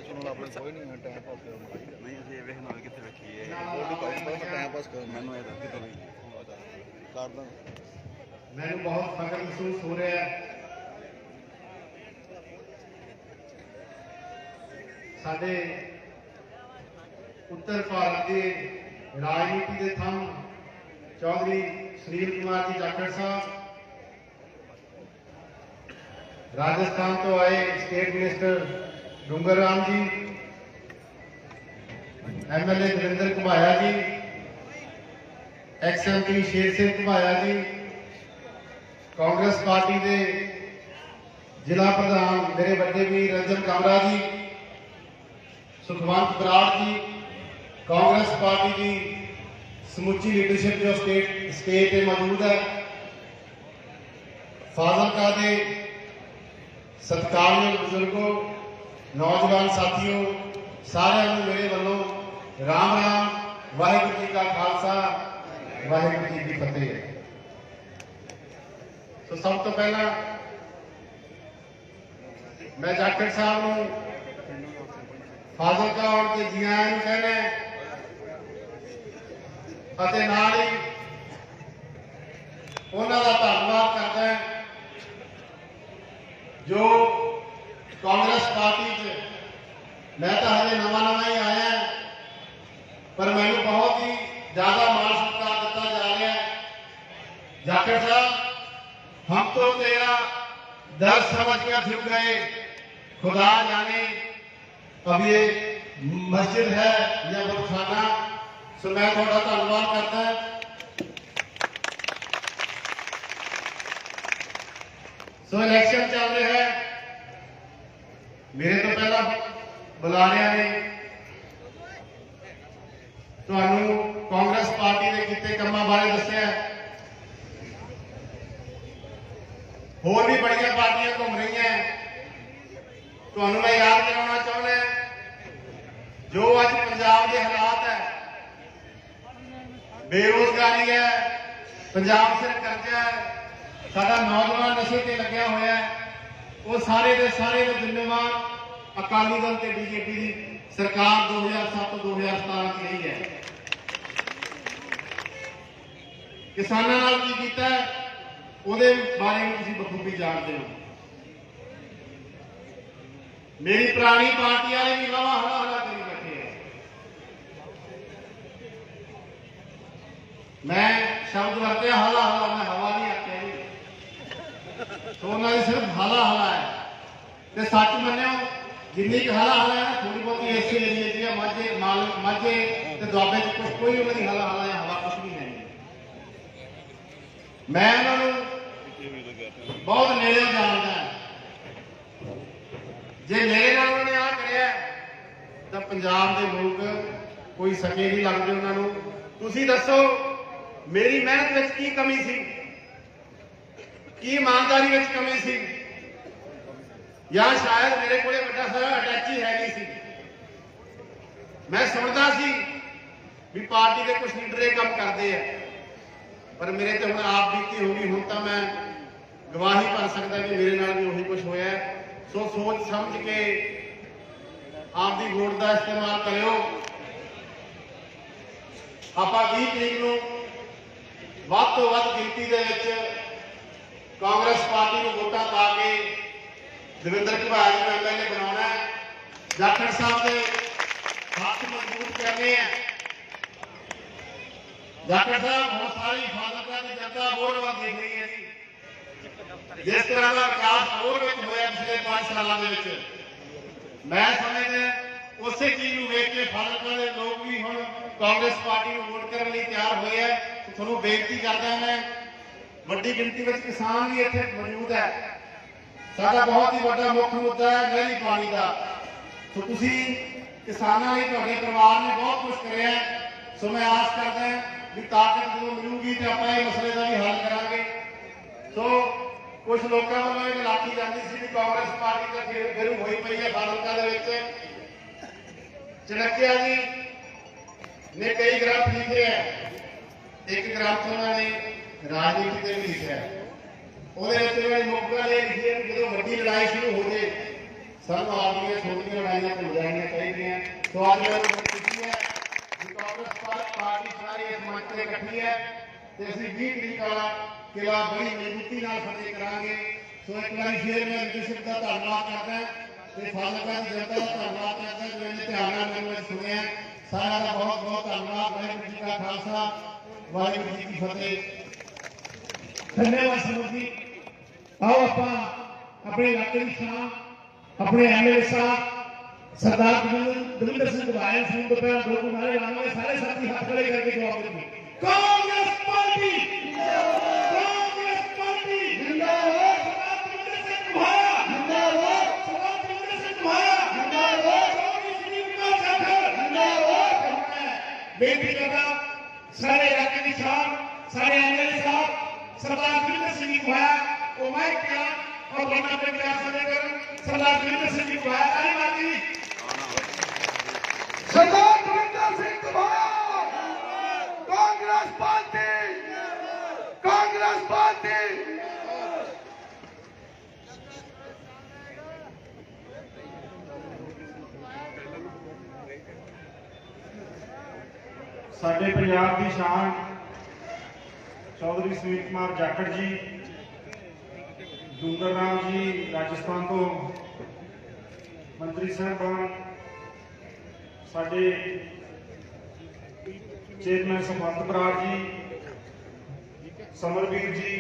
ਚੈਨਲ ਆਪਣੇ ਕੋਈ ਨਹੀਂ ਟਾਈਮ ਪਾਸ ਕਰਨ ਨਹੀਂ, ਅਸੀਂ ਇਹ ਵੇਖਣਾ ਕਿੱਥੇ ਵੇਖੀਏ ਟਾਈਮ ਪਾਸ ਕਰ। ਮੈਨੂੰ ਇਹ ਕਿਤੇ ਨਹੀਂ ਕਰਦਾ। ਮੈਨੂੰ ਬਹੁਤ ਫਖਰ ਮਹਿਸੂਸ ਹੋ ਰਿਹਾ ਹੈ। ਸਾਡੇ ਉੱਤਰ ਭਾਰਤ ਦੇ ਰਾਜਨੀਤੀ ਦੇ ਥੰਮ ਚੌਧਰੀ ਸੁਨੀਲ ਕੁਮਾਰ ਜੀ ਜਾਖੜ ਸਾਹਿਬ, ਰਾਜਸਥਾਨ ਤੋਂ ਆਏ state minister ਡੂੰਗਰ Ram ji, MLA Davinder Ghubaya ਜੀ, XMP ਸ਼ੇਰ ਸਿੰਘ ਘੁਬਾਇਆ ਜੀ, ਕਾਂਗਰਸ ਪਾਰਟੀ ਦੇ ਜ਼ਿਲ੍ਹਾ ਪ੍ਰਧਾਨ ਮੇਰੇ ਵੱਡੇ ਵੀਰ ਰੰਜਨ ਕਾਮਰਾ ਜੀ, ਸੁਖਵੰਤ ਬਰਾੜ ਜੀ, ਕਾਂਗਰਸ ਪਾਰਟੀ ਦੀ ਸਮੁੱਚੀ ਲੀਡਰਸ਼ਿਪ ਜੋ ਸਟੇਟ ਤੇ ਮੌਜੂਦ ਹੈ, ਫਾਜ਼ਿਲਕਾ ਦੇ ਸਤਿਕਾਰਯੋਗ ਬਜ਼ੁਰਗੋ, नौजवान साथियों, सारे मेरे वालों राम राम, वाहिगुरू जी का खालसा, वाहिगुरू जी की फतेह। तो सब तो पहला मैं जाखड़ साहब को फाजिलका आने के जी आया कहना नाल ही उन्हों का धन्यवाद करता है जो कांग्रेस पार्टी च मैं तो हजे नवा ही आया, पर मैनू बहुत ही ज्यादा मान सत्कार दिता जा रहा है। जाखड़ साहब, हम तो तेरा दर्द समझ कर झुक गए, खुदा जाने अब ये मस्जिद है या बुतखाना। सो मैं थोड़ा धन्यवाद करता है। सो इलेक्शन चल रहे हैं, मेरे तो पहला बुलारिया ने ਤੁਹਾਨੂੰ ਕਾਂਗਰਸ ਪਾਰਟੀ ਦੇ ਕੀਤੇ ਕੰਮਾਂ ਬਾਰੇ ਦੱਸਿਆ। ਹੋਰ ਵੀ ਬੜੀਆਂ ਪਾਰਟੀਆਂ ਘੁੰਮ ਰਹੀਆਂ। ਤੁਹਾਨੂੰ ਮੈਂ ਯਾਦ ਕਰਾਉਣਾ ਚਾਹੁੰਦਾ ਜੋ ਅੱਜ ਪੰਜਾਬ ਦੇ ਹਾਲਾਤ ਹੈ, ਬੇਰੋਜ਼ਗਾਰੀ ਹੈ, ਪੰਜਾਬ ਸਿਰ ਕਰਜ਼ਾ ਹੈ, ਸਾਡਾ ਨੌਜਵਾਨ ਨਸ਼ੇ ਤੇ ਲੱਗਿਆ ਹੋਇਆ ਹੈ, ਉਹ ਸਾਰੇ ਦੇ ਸਾਰੇ ਜ਼ਿੰਮੇਵਾਰ ਅਕਾਲੀ ਦਲ ਤੇ ਬੀਜੇਪੀ ਦੀ ਸਰਕਾਰ 2007 ਤੋਂ 2017 ਚ ਰਹੀ ਹੈ। ਕਿਸਾਨਾਂ ਨਾਲ ਕੀ ਕੀਤਾ ਉਹਦੇ ਬਾਰੇ ਵਿੱਚ ਤੁਸੀਂ ਬਖੂਬੀ ਜਾਣਦੇ ਹੋ। ਮੇਰੀ ਪੁਰਾਣੀ ਪਾਰਟੀ ਵਾਲੇ ਵੀ ਵਾਵਾ ਹਲਾ ਕਰੀ ਬੈਠੇ ਹੈ। ਮੈਂ ਸ਼ਬਦ ਵਰਤਿਆ ਹਲਾ, ਮੈਂ ਹਵਾ ਨਹੀਂ ਆਖਿਆ ਜੀ। ਸੋ ਉਹਨਾਂ ਦੀ ਸਿਰਫ ਹਲਾ ਹੈ ਤੇ ਸੱਚ ਮੰਨਿਓ ਜਿੰਨੀ ਕੁ ਹਲਾ ਹੈ ਨਾ ਥੋੜੀ ਬਹੁਤੀ ਇਸੇ ਏਰੀਏ ਦੀ ਮਾਝੇ ਤੇ ਦੁਆਬੇ ਚ ਕੋਈ ਉਹਨਾਂ ਦੀ ਹਲਾ ਜਾਂ ਹਵਾ ਕੁਛ ਵੀ ਨਹੀਂ। ਮੈਂ ਉਹਨਾਂ ਨੂੰ ਬਹੁਤ ਨੇੜੇ ਜਾਣਦਾ। ਜੇ ਮੇਰੇ ਨਾਲ ਉਹਨੇ ਆ ਕਰਿਆ ਤਾਂ ਪੰਜਾਬ ਦੇ ਲੋਕ ਕੋਈ ਸਕੇ ਨਹੀਂ ਲੱਗਦੇ ਉਹਨਾਂ ਨੂੰ। ਤੁਸੀਂ ਦੱਸੋ ਮੇਰੀ ਮਿਹਨਤ ਵਿੱਚ ਕੀ ਕਮੀ ਸੀ, ਕੀ ਇਮਾਨਦਾਰੀ ਵਿੱਚ ਕਮੀ ਸੀ, ਜਾਂ ਸ਼ਾਇਦ ਮੇਰੇ ਕੋਲੇ ਵੱਡਾ ਸਾਰਾ ਅਟੈਚੀ ਹੈ ਨਹੀਂ ਸੀ। ਮੈਂ ਸੁਣਦਾ ਸੀ ਵੀ ਪਾਰਟੀ ਦੇ ਕੁਝ ਲੀਡਰ ਇਹ ਕੰਮ ਕਰਦੇ ਆ, ਪਰ ਮੇਰੇ ਤੇ ਹੁਣ ਆਪ ਬੀਤੀ ਹੋ ਗਈ। ਹੁਣ ਤਾਂ ਮੈਂ ਗਵਾਹੀ ਭਰ ਸਕਦਾ ਕਿ ਮੇਰੇ ਨਾਲ ਵੀ ਉਹੀ ਕੁਝ ਹੋਇਆ। ਸੋ ਸੋਚ ਸਮਝ ਕੇ ਆਪ ਦੀ ਵੋਟ ਦਾ ਇਸਤੇਮਾਲ ਕਰਿਓ। ਆਪਾਂ 20 ਤਰੀਕ ਨੂੰ ਵੱਧ ਤੋਂ ਵੱਧ ਗਿਣਤੀ ਦੇ ਵਿੱਚ ਕਾਂਗਰਸ ਪਾਰਟੀ ਨੂੰ ਵੋਟਾਂ ਪਾ ਕੇ ਦਵਿੰਦਰ ਘੁਬਾਇਆ ਨੂੰ ਐਮਐਲਏ ਬਣਾਉਣਾ ਹੈ। ਜਾਖੜ ਸਾਹਿਬ ਦੇ ਹੱਥ ਮਜ਼ਬੂਤ ਕਰਨੇ ਆ। ਜਾਖੜ ਸਾਹਿਬ ਹੁਣ ਸਾਰੀ ਫਾਜ਼ਿਲਕਾ ਦੀ ਜਨਤਾ ਵੋਟ ਵੱਲ ਦੇਖ ਰਹੀ ਹੈ ਜੀ। ਜਿਸ ਤਰ੍ਹਾਂ ਦਾ ਵਿਕਾਸ ਹੋਰ ਵਿੱਚ ਹੋਇਆ ਪਿਛਲੇ 5 ਸਾਲਾਂ ਦੇ ਵਿੱਚ, ਮੈਂ ਸਮਝਦਾ ਉਸੇ ਚੀਜ਼ ਨੂੰ ਵੇਖ ਕੇ ਫਾਜ਼ਿਲਕਾ ਦੇ ਲੋਕ ਵੀ ਹੁਣ ਕਾਂਗਰਸ ਪਾਰਟੀ ਨੂੰ ਵੋਟ ਕਰਨ ਲਈ ਤਿਆਰ ਹੋਏ ਹੈ। ਤੁਹਾਨੂੰ ਬੇਨਤੀ ਕਰਦਾ ਮੈਂ, ਵੱਡੀ ਗਿਣਤੀ ਵਿੱਚ ਕਿਸਾਨ ਵੀ ਇੱਥੇ ਮੌਜੂਦ ਹੈ। ਸਾਡਾ ਬਹੁਤ ਹੀ ਵੱਡਾ ਮੁੱਖ ਮੁੱਦਾ ਹੈ ਨਹਿਰੀ ਪਾਣੀ ਦਾ। ਸੋ ਤੁਸੀਂ ਕਿਸਾਨਾਂ ਲਈ ਤੁਹਾਡੇ ਪਰਿਵਾਰ ਨੇ ਬਹੁਤ ਕੁਝ ਕਰਿਆ। ਸੋ ਮੈਂ ਆਸ ਕਰਦਾ ਵੀ ਤਾਕਤ ਜਦੋਂ ਮਿਲੂਗੀ ਤੇ ਆਪਾਂ ਇਹ ਮਸਲੇ ਦਾ ਵੀ ਹੱਲ ਕਰਾਂਗੇ। ਸੋ ਕੁਝ ਲੋਕਾਂ ਵੱਲੋਂ ਇਹ ਲਾਠੀ ਜਾਂਦੀ ਸੀ ਵੀ ਕਾਂਗਰਸ ਪਾਰਟੀ ਦਾ ਗਿਰੂ ਹੋਈ ਪਈ ਹੈ ਫਾਜ਼ਿਲਕਾ ਦੇ ਵਿੱਚ। ਚਣਕਿਆ ਜੀ ਨੇ ਕਈ ਗ੍ਰੰਥ ਲਿਖੇ ਹੈ। ਇੱਕ ਗ੍ਰੰਥ ਉਹਨਾਂ ਨੇ ਰਾਜਨੀਤੀ ਤੇ ਵੀ ਲਿਖਿਆ। ਉਹਦੇ ਵਿੱਚ ਉਹਨਾਂ ਨੇ ਮੁੱਖ ਗੱਲ ਇਹ ਲਿਖੀ ਹੈ ਕਿ ਜਦੋਂ ਵੱਡੀ ਲੜਾਈ ਸ਼ੁਰੂ ਹੋ ਜੇ ਸਾਨੂੰ ਆਪਣੀਆਂ ਛੋਟੀਆਂ ਲੜਾਈਆਂ ਭੁੱਲ ਜਾਣੀਆਂ ਚਾਹੀਦੀਆਂ। ਸੋ ਅੱਜ ਮੈਨੂੰ ਖੁਸ਼ੀ ਹੈ ਕਿ ਕਾਂਗਰਸ ਪਾਰਟੀ ਸਾਰੀ ਇਸ ਮੰਚ ਤੇ ਇਕੱਠੀ ਹੈ ਤੇ ਅਸੀਂ 20 ਤਰੀਕ ਵਾਲਾ ਕਿਲਾ ਬੜੀ ਮਜ਼ਬੂਤੀ ਨਾਲ ਫਤਿਹ ਕਰਾਂਗੇ। ਸੋ ਇੱਕ ਵਾਰੀ ਫੇਰ ਮੈਂ ਲੀਡਰਸ਼ਿਪ ਦਾ ਧੰਨਵਾਦ ਕਰਦਾ ਤੇ ਫਾਜ਼ਿਲਕਾ ਦੀ ਜਨਤਾ ਦਾ ਧੰਨਵਾਦ ਕਰਦਾ ਜੋ ਇਹਨੇ ਧਿਆਨ ਨਾਲ ਮੈਨੂੰ ਸੁਣਿਆ। ਸਾਰਿਆਂ ਦਾ ਬਹੁਤ ਬਹੁਤ ਧੰਨਵਾਦ। ਵਾਹਿਗੁਰੂ ਜੀ ਕਾ ਖਾਲਸਾ, ਵਾਹਿਗੁਰੂ ਜੀ ਕੀ ਫਤਿਹ। ਧੰਨਵਾਦ ਸਮੂਹ ਜੀ। ਆਓ ਆਪਾਂ ਆਪਣੇ ਇਲਾਕੇ ਦੀ ਸ਼ਾਨ ਆਪਣੇ ਐਮਐਲਏ ਸਾਹਿਬ ਸਰਦਾਰ ਦਵਿੰਦਰ ਸਿੰਘ ਘੁਬਾਇਆ ਸਿੰਘ ਤੋਂ ਪਹਿਲਾਂ ਦੋ ਨਾਰੇ ਲਾਵਾਂਗੇ। ਸਾਰੇ ਸਾਥੀ ਹੱਥ ਖੜੇ ਕਰਕੇ ਜਵਾਬ ਦੇਣਗੇ। ਕਾਂਗਰਸ ਪਾਰਟੀ ਕਾਂਗਰਸ ਪਾਰਟੀ ਜਿੰਦਾਬਾਦ। ਸਰਦਾਰ ਦਵਿੰਦਰ ਸਿੰਘ ਘੁਬਾਇਆ ਜਿੰਦਾਬਾਦ। ਸਰਦਾਰ ਦਵਿੰਦਰ ਸਿੰਘ ਘੁਬਾਇਆ ਜਿੰਦਾਬਾਦ। ਚੌਧਰੀ ਸੁਨੀਲ ਕੁਮਾਰ ਜਾਖੜ ਜਿੰਦਾਬਾਦ। ਬੇਨਤੀ ਕਰਦਾ ਸਾਰੇ ਇਲਾਕੇ ਦੀ ਸ਼ਾਨ ਸਾਰੇ ਐਮਐਲਏ ਸਾਹਿਬ ਸਰਦਾਰ ਦਵਿੰਦਰ ਸਿੰਘ ਘੁਬਾਇਆ ਉਹ ਮਾਈਕ ਪਿਆ और बना पे विचार सभा सरदार दविंदर सिंह जी घुबाया। ताली मारती सरदार दविंदर सिंह घुबाया कांग्रेस पार्टी कांग्रेस पार्टी। ਸਾਡੇ ਪੰਜਾਬ ਦੀ ਸ਼ਾਨ ਚੌਧਰੀ ਸੁਨੀਲ ਕੁਮਾਰ ਜਾਖੜ ਜੀ, ਡੂੰਗਰ ਰਾਮ ਜੀ ਰਾਜਸਥਾਨ ਤੋਂ ਮੰਤਰੀ ਸਾਹਿਬਾਨ, ਸਾਡੇ ਚੇਅਰਮੈਨ ਸੁਖਵੰਤ ਬਰਾੜ ਜੀ, ਸਮਰਵੀਰ ਜੀ,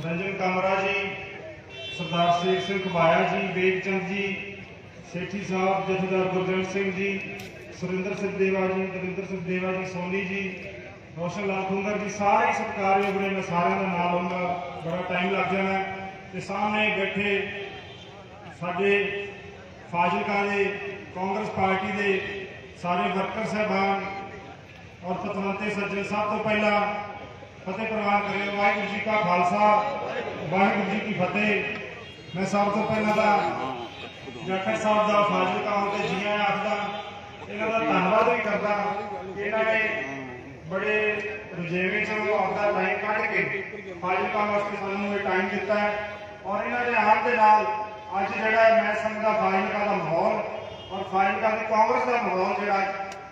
ਰੰਜਨ ਕਾਮਰਾ ਜੀ, ਸਰਦਾਰ ਸ਼ੇਖ ਸਿੰਘ ਘੁਬਾਇਆ ਜੀ, ਵੇਗਚੰਦ ਜੀ, ਸੇਠੀ ਸਾਹਿਬ, ਜਥੇਦਾਰ ਗੁਰਜੰਟ ਸਿੰਘ ਜੀ, ਸੁਰਿੰਦਰ ਸਿੱਧੇਵਾ ਜੀ, ਦਵਿੰਦਰ ਸਿੱਧੇਵਾ ਜੀ, ਸੋਨੀ ਜੀ, ਰੋਸ਼ਨ ਲਾਲ ਖੁੰਦਰ ਜੀ, ਸਾਰੇ ਸਤਿਕਾਰਯੋਗ ਨੇ। ਮੈਂ ਸਾਰਿਆਂ ਦਾ ਨਾਮ ਲਊਂਗਾ, ਬੜਾ ਟਾਈਮ ਲੱਗ ਜਾਣਾ। ਤੇ ਸਾਹਮਣੇ ਬੈਠੇ ਸਾਡੇ ਫਾਜ਼ਿਲਕਾ ਦੇ ਕਾਂਗਰਸ ਪਾਰਟੀ ਦੇ ਸਾਰੇ ਵਰਕਰ ਸਾਹਿਬਾਨ ਔਰ ਪਤਵੰਤੇ ਸੱਜਣ, ਸਭ ਤੋਂ ਪਹਿਲਾਂ ਫਤਿਹ ਪ੍ਰਵਾਨ ਕਰਿਓ। ਵਾਹਿਗੁਰੂ ਜੀ ਕਾ ਖਾਲਸਾ, ਵਾਹਿਗੁਰੂ ਜੀ ਕੀ ਫਤਿਹ। ਮੈਂ ਸਭ ਤੋਂ ਪਹਿਲਾਂ ਤਾਂ ਜਾਖੜ ਸਾਹਿਬ ਦਾ ਫਾਜ਼ਿਲਕਾ ਆਉਣ ਤੇ ਜੀ ਆਇਆਂ ਆਖਦਾ। ਇਹਨਾਂ ਦਾ ਧੰਨਵਾਦ ਵੀ ਕਰਦਾ ਕਿ ਇਹਨਾਂ ਨੇ ਬੜੇ ਰੁਝੇਵੇਂ ਚੋਂ ਆਪਦਾ ਟਾਈਮ ਕੱਢ ਕੇ ਫਾਜ਼ਿਲਕਾ ਵਾਸਤੇ ਸਾਨੂੰ ਇਹ ਟਾਈਮ ਦਿੱਤਾ ਹੈ। ਔਰ ਇਹਨਾਂ ਦੇ ਆਉਣ ਦੇ ਨਾਲ ਅੱਜ ਜਿਹੜਾ ਮੈਂ ਸਮਝਦਾ ਫਾਜ਼ਿਲਕਾ ਦਾ ਮਾਹੌਲ ਔਰ ਫਾਜ਼ਿਲਕਾ ਦੀ ਕਾਂਗਰਸ ਦਾ ਮਾਹੌਲ ਜਿਹੜਾ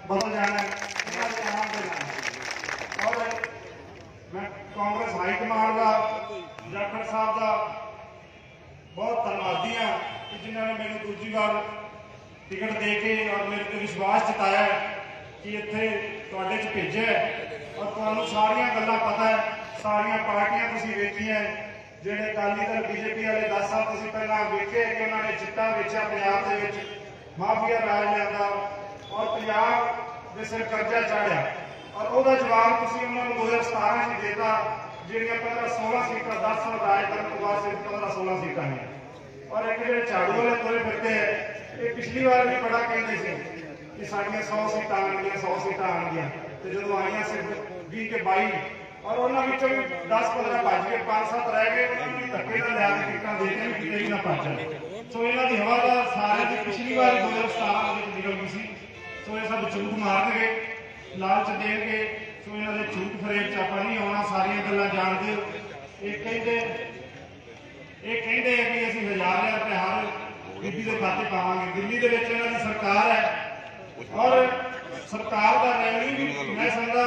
ਬਦਲ ਜਾਣਾ ਹੈ ਇਹਨਾਂ ਦੇ ਆਉਣ ਦੇ ਨਾਲ। ਔਰ ਮੈਂ ਕਾਂਗਰਸ ਹਾਈ ਕਮਾਂਡ ਦਾ, ਜਾਖੜ ਸਾਹਿਬ ਦਾ ਬਹੁਤ ਧੰਨਵਾਦੀ ਹਾਂ ਕਿ ਜਿਨ੍ਹਾਂ ਨੇ ਮੈਨੂੰ ਦੂਜੀ ਵਾਰ ਟਿਕਟ ਦੇ ਕੇ ਔਰ ਮੇਰੇ ਤੇ ਵਿਸ਼ਵਾਸ ਜਤਾਇਆ ਕਿ ਇੱਥੇ ਤੁਹਾਡੇ 'ਚ ਭੇਜਿਆ ਹੈ। ਔਰ ਤੁਹਾਨੂੰ ਸਾਰੀਆਂ ਗੱਲਾਂ ਪਤਾ ਹੈ, ਸਾਰੀਆਂ ਪਾਰਟੀਆਂ ਤੁਸੀਂ ਵੇਖੀਆਂ, ਜਿਹੜੇ ਅਕਾਲੀ ਦਲ ਬੀਜੇਪੀ ਵਾਲੇ 10 ਸਾਲ ਤੁਸੀਂ ਪਹਿਲਾਂ ਵੇਖੇ ਕਿ ਉਹਨਾਂ ਨੇ ਚਿੱਟਾ ਵੇਚਿਆ ਪੰਜਾਬ ਦੇ ਵਿੱਚ, ਮਾਫੀਆ ਰਾਜ ਲਿਆਂਦਾ ਔਰ ਪੰਜਾਬ ਦੇ ਸਿਰ ਕਰਜ਼ਾ ਚਾੜਿਆ ਔਰ ਉਹਦਾ ਜਵਾਬ ਤੁਸੀਂ ਉਹਨਾਂ ਨੂੰ 2017 'ਚ ਦਿੱਤਾ। ਜਿਹੜੀਆਂ 15-16 ਸੀਟਾਂ 10 ਸਾਲ ਰਾਜ ਕਰਨ ਤੋਂ ਬਾਅਦ ਸਿਰਫ 15-16 ਸੀਟਾਂ ਨੇ। ਔਰ ਇੱਕ ਜਿਹੜੇ ਝਾੜੂ ਵਾਲੇ ਤੁਰੇ ਫਿਰਦੇ ਹੈ, ਇਹ ਪਿਛਲੀ ਵਾਰ ਵੀ ਬੜਾ ਕਹਿੰਦੇ ਸੀ ਕਿ ਸਾਡੀਆਂ 100 ਸੀਟਾਂ ਆਉਣਗੀਆਂ, 100 ਸੀਟਾਂ ਆਉਣਗੀਆਂ, ਤੇ ਜਦੋਂ ਆਈਆਂ ਸਿਰਫ 20 ਕੇ 22 ਔਰ ਉਹਨਾਂ ਵਿੱਚੋਂ ਵੀ 10-15 ਭੱਜ ਗਏ, 5-7 ਰਹਿ ਗਏ। ਉਹਨਾਂ ਨੂੰ ਧੱਕੇ ਨਾਲ ਲਿਆ ਕੇ ਟਿਕਟਾਂ ਦੇ ਕੇ ਕਿਤੇ ਵੀ ਨਾ ਭੱਜਣ। ਸੋ ਇਹਨਾਂ ਦੀ ਹਵਾ ਦਾ ਸਾਰੇ ਦੀ ਪਿਛਲੀ ਵਾਰ 2017 ਵਿੱਚ ਨਿਕਲ ਗਈ ਸੀ। ਸੋ ਇਹ ਸਭ ਝੂਠ ਮਾਰਨਗੇ, ਲਾਲਚ ਦੇਣਗੇ। ਸੋ ਇਹਨਾਂ ਦੇ ਝੂਠ ਫਰੇਬ 'ਚ ਆਪਾਂ ਨਹੀਂ ਆਉਣਾ, ਸਾਰੀਆਂ ਗੱਲਾਂ ਜਾਣਦੇ ਹੋ। ਇਹ ਕਹਿੰਦੇ ਆ ਕਿ ਅਸੀਂ 1000 ਰੁਪਏ ਹਰ ਬੀਬੀ ਦੇ ਖਾਤੇ ਪਾਵਾਂਗੇ। ਦਿੱਲੀ ਦੇ ਵਿੱਚ ਇਹਨਾਂ ਦੀ ਸਰਕਾਰ ਹੈ ਔਰ ਸਰਕਾਰ ਦਾ ਰੈਵਨਿਊ ਵੀ ਮੈਂ ਸਮਝਦਾ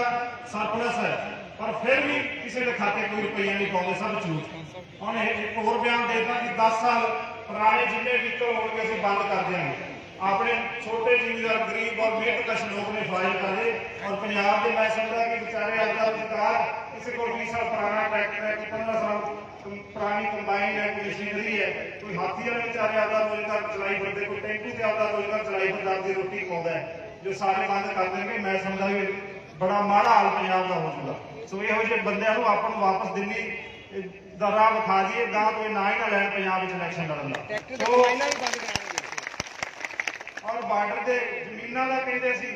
ਸਰਪਲਸ ਹੈ, ਪਰ ਫਿਰ ਵੀ ਕਿਸੇ ਦੇ ਖਾਤੇ ਕੋਈ ਰੁਪਈਆ ਨਹੀਂ ਪਾਉਂਦੇ, ਸਭ ਝੂਠ। ਹੁਣ ਇੱਕ ਹੋਰ ਬਿਆਨ ਦੇਤਾ ਕਿ 10 ਸਾਲ ਪੁਰਾਣੇ ਜਿੰਨੇ ਵਹੀਕਲ ਹੋਣਗੇ ਅਸੀਂ ਬੰਦ ਕਰ ਦਿਆਂਗੇ। ਆਪਣੇ ਛੋਟੇ ਜ਼ਿਮੀਂਦਾਰ, ਗਰੀਬ ਔਰ ਮਿਹਨਤਕਸ਼ ਲੋਕ ਨੇ ਫਾਇਲ ਕਰਦੇ ਔਰ ਪੰਜਾਬ ਦੇ ਮੈਂ ਸਮਝਦਾ ਕਿ ਵਿਚਾਰੇ ਆਪਦਾ ਰੁਜ਼ਗਾਰ, ਕਿਸੇ ਕੋਲ 20 ਸਾਲ ਪੁਰਾਣਾ ਟਰੈਕਟਰ ਹੈ, 15 ਸਾਲ ਪੁਰਾਣੀ ਕੰਬਾਈਨ ਹੈ, ਕੋਈ ਮਸ਼ੀਨਰੀ ਹੈ, ਕੋਈ ਹਾਥੀ ਵਾਲੇ ਵਿਚਾਰੇ ਆਪਦਾ ਰੋਜ਼ਗਾਰ ਚਲਾਈ ਫਿਰਦੇ, ਕੋਈ ਟੈਂਪੂ ਤੇ ਆਪਦਾ ਰੋਜ਼ਗਾਰ ਚਲਾਈ ਫਿਰਦਾ, ਆਪਦੀ ਰੋਟੀ ਕਮਾਉਂਦਾ ਹੈ, ਜੋ ਸਾਰੇ ਬੰਦ ਕਰ ਦੇਣਗੇ। ਮੈਂ ਸਮਝਦਾ ਕਿ ਬੜਾ ਮਾੜਾ ਹਾਲ ਪੰਜਾਬ ਦਾ ਹੋ ਜਾਊਗਾ। ਸੋ ਇਹੋ ਜਿਹੇ ਬੰਦਿਆਂ ਨੂੰ ਆਪਾਂ ਨੂੰ ਵਾਪਸ ਦਿੱਲੀ ਦਾ ਰਾਹ ਵਿਖਾ ਦਈਏ, ਗਾਂ ਤੋਂ ਇਹ ਨਾ ਹੀ ਨਾ ਲੈਣ ਪੰਜਾਬ ਵਿੱਚ ਇਲੈਕਸ਼ਨ ਲੜਨ ਦਾ। ਔਰ ਬਾਰਡਰ ਦੇ ਜ਼ਮੀਨਾਂ ਦਾ ਕਹਿੰਦੇ ਸੀ,